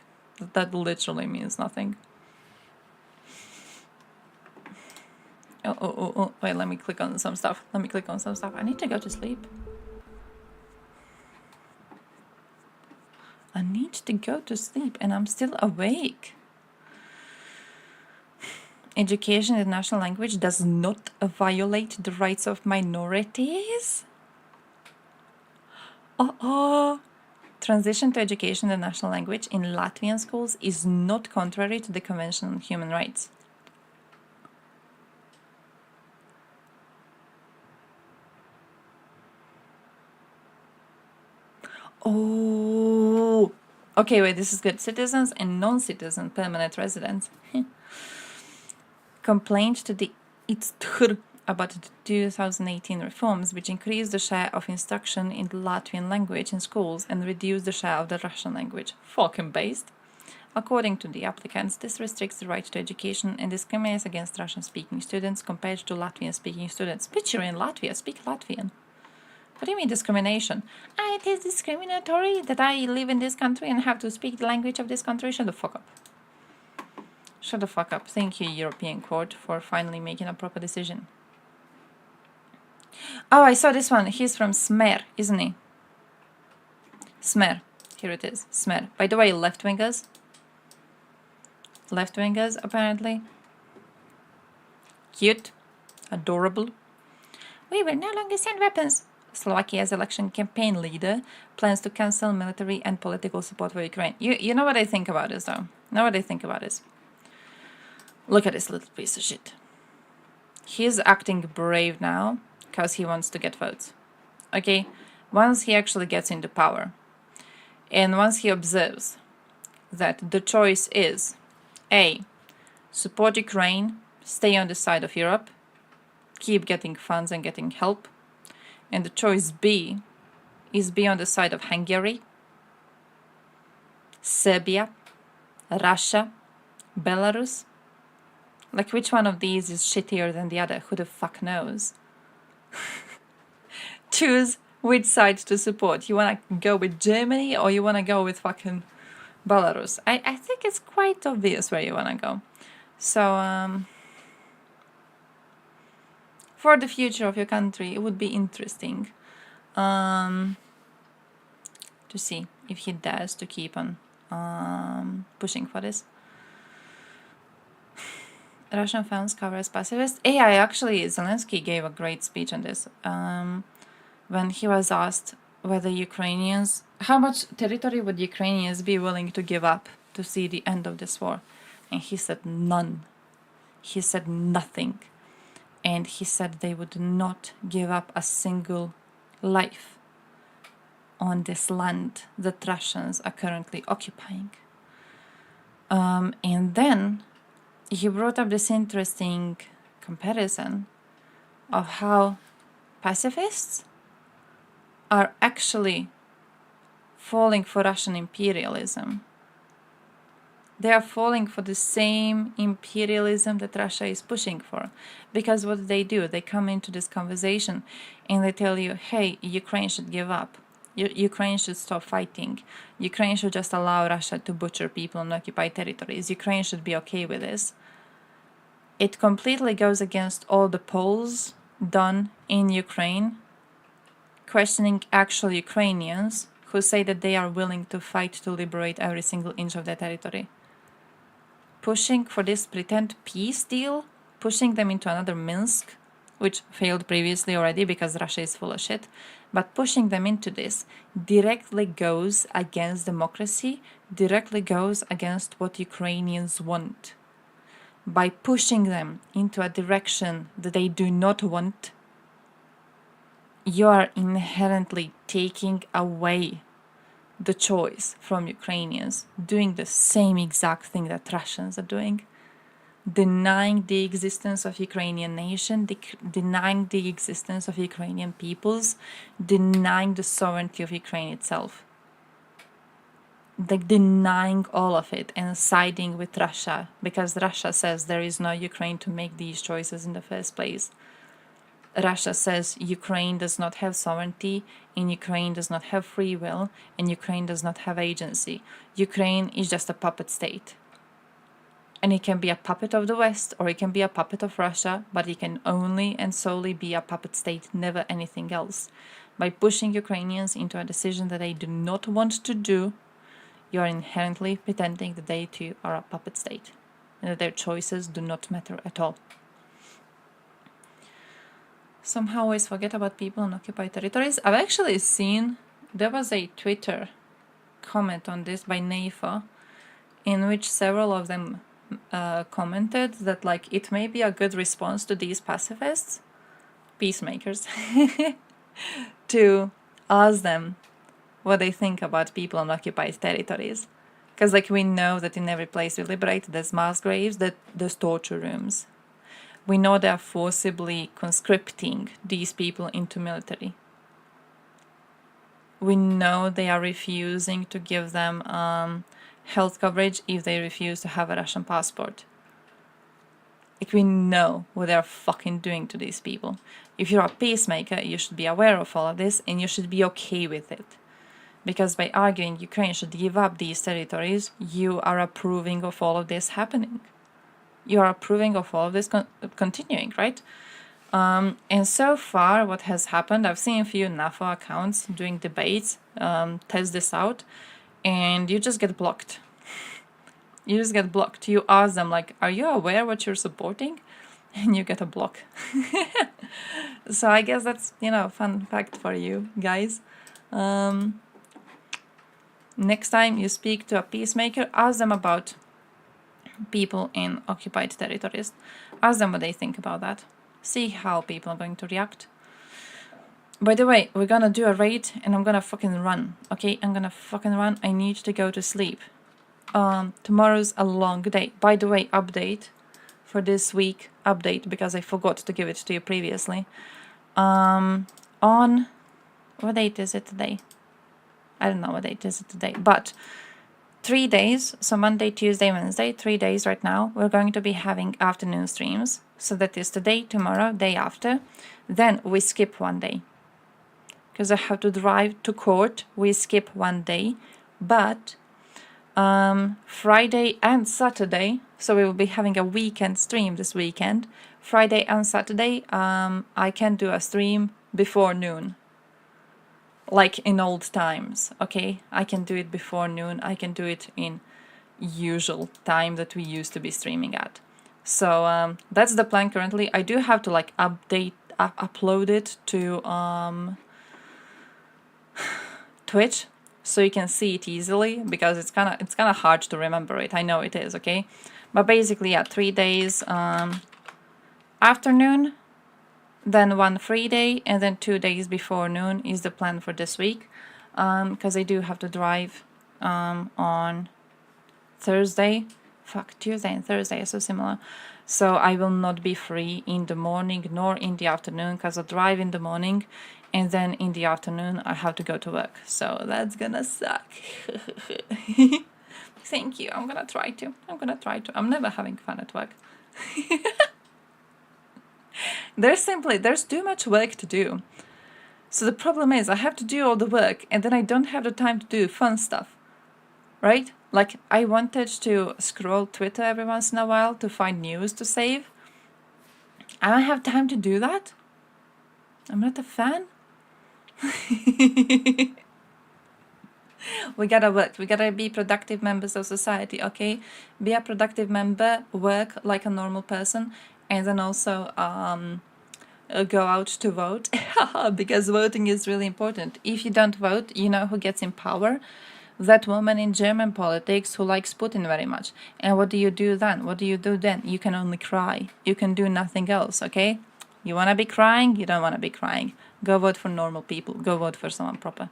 That literally means nothing. Oh, wait, let me click on some stuff. I need to go to sleep. I need to go to sleep and I'm still awake. Education in the national language does not violate the rights of minorities? Transition to education in the national language in Latvian schools is not contrary to the Convention on Human Rights. Oh, okay, wait, this is good. Citizens and non-citizen permanent residents complained to the ITTHR about the 2018 reforms, which increased the share of instruction in the Latvian language in schools and reduced the share of the Russian language. Fucking based. According to the applicants, this restricts the right to education and discriminates against Russian-speaking students compared to Latvian-speaking students. Bitch, you're in Latvia, speak Latvian. What do you mean discrimination? It is discriminatory that I live in this country and have to speak the language of this country. Shut the fuck up. Shut the fuck up. Thank you, European Court, for finally making a proper decision. Oh, I saw this one. He's from Smer, isn't he? Smer. Here it is. Smer. By the way, left-wingers. Left-wingers, apparently. Cute. Adorable. We will no longer send weapons. Slovakia's election campaign leader plans to cancel military and political support for Ukraine. You know what I think about this, though? Know what I think about this? Look at this little piece of shit. He's acting brave now because he wants to get votes. Okay? Once he actually gets into power, and once he observes that the choice is A, support Ukraine, stay on the side of Europe, keep getting funds and getting help, and the choice B is be on the side of Hungary, Serbia, Russia, Belarus. Like, which one of these is shittier than the other? Who the fuck knows? Choose which side to support. You want to go with Germany or you want to go with fucking Belarus? I think it's quite obvious where you want to go. So, for the future of your country, it would be interesting to see if he dares to keep on pushing for this. Russian fans cover as pacifists. Yeah, actually, Zelensky gave a great speech on this. When he was asked whether Ukrainians, how much territory would Ukrainians be willing to give up to see the end of this war? And he said none. He said nothing. And he said they would not give up a single life on this land that Russians are currently occupying. And then he brought up this interesting comparison of how pacifists are actually falling for Russian imperialism. They are falling for the same imperialism that Russia is pushing for. Because what they do, they come into this conversation and they tell you, hey, Ukraine should give up. Ukraine should stop fighting. Ukraine should just allow Russia to butcher people and occupy territories. Ukraine should be okay with this. It completely goes against all the polls done in Ukraine, questioning actual Ukrainians who say that they are willing to fight to liberate every single inch of their territory. Pushing for this pretend peace deal, pushing them into another Minsk, which failed previously already because Russia is full of shit, but pushing them into this directly goes against democracy, directly goes against what Ukrainians want. By pushing them into a direction that they do not want, you are inherently taking away the choice from Ukrainians, doing the same exact thing that Russians are doing, denying the existence of Ukrainian nation, denying the existence of Ukrainian peoples, denying the sovereignty of Ukraine itself. Like denying all of it and siding with Russia because Russia says there is no Ukraine to make these choices in the first place. Russia says Ukraine does not have sovereignty, and Ukraine does not have free will, and Ukraine does not have agency. Ukraine is just a puppet state. And it can be a puppet of the West or it can be a puppet of Russia, but it can only and solely be a puppet state, never anything else. By pushing Ukrainians into a decision that they do not want to do, you are inherently pretending that they too are a puppet state and that their choices do not matter at all. Somehow always forget about people in occupied territories. I've actually seen, there was a Twitter comment on this by NAFA in which several of them commented that like it may be a good response to these pacifists, peacemakers, to ask them what they think about people on occupied territories. Because like we know that in every place we liberate there's mass graves, that there's torture rooms. We know they are forcibly conscripting these people into military. We know they are refusing to give them health coverage if they refuse to have a Russian passport. Like we know what they're fucking doing to these people. If you're a peacemaker, you should be aware of all of this and you should be okay with it. Because by arguing Ukraine should give up these territories, you are approving of all of this happening. You are approving of all of this continuing, right? And so far, what has happened, I've seen a few NAFO accounts doing debates, test this out, and you just get blocked. You just get blocked. You ask them, like, are you aware what you're supporting? and you get a block. So I guess that's, you know, fun fact for you guys. Next time you speak to a peacemaker, ask them about people in occupied territories. Ask them what they think about that. See how people are going to react. By the way, we're gonna do a raid and I'm gonna fucking run. Okay, I'm gonna fucking run. I need to go to sleep. Tomorrow's a long day. By the way, update for this week. Update, because I forgot to give it to you previously. On... What date is it today? I don't know what date is it today. But 3 days, so Monday, Tuesday, Wednesday, 3 days right now, we're going to be having afternoon streams. So that is today, tomorrow, day after. Then we skip 1 day. Because I have to drive to court, we skip 1 day. But Friday and Saturday, so we will be having a weekend stream this weekend. Friday and Saturday, I can do a stream before noon. Like in old times, okay? I can do it before noon. I can do it in usual time that we used to be streaming at. So that's the plan currently. I do have to like upload it to Twitch, so you can see it easily, because it's kind of hard to remember it. I know it is, okay? But basically, yeah, 3 days afternoon, then 1 free day, and then 2 days before noon is the plan for this week. Because I do have to drive on Thursday. Fuck, Tuesday and Thursday are so similar. So I will not be free in the morning nor in the afternoon, because I drive in the morning and then in the afternoon I have to go to work. So that's gonna suck. Thank you. I'm gonna try to. I'm never having fun at work. There's too much work to do. So the problem is I have to do all the work and then I don't have the time to do fun stuff. Right? Like, I wanted to scroll Twitter every once in a while to find news to save. I don't have time to do that. I'm not a fan. We gotta work. We gotta be productive members of society, okay? Be a productive member, work like a normal person, and then also go out to vote. Because voting is really important. If you don't vote, you know who gets in power? That woman in German politics who likes Putin very much. And what do you do then? You can only cry. You can do nothing else, okay? You want to be crying? You don't want to be crying. Go vote for normal people. Go vote for someone proper.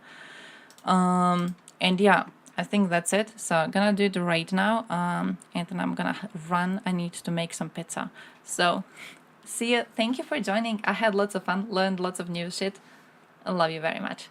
And yeah, I think that's it. So I'm gonna do the raid now. And then I'm gonna run. I need to make some pizza. So, see you. Thank you for joining. I had lots of fun. Learned lots of new shit. I love you very much.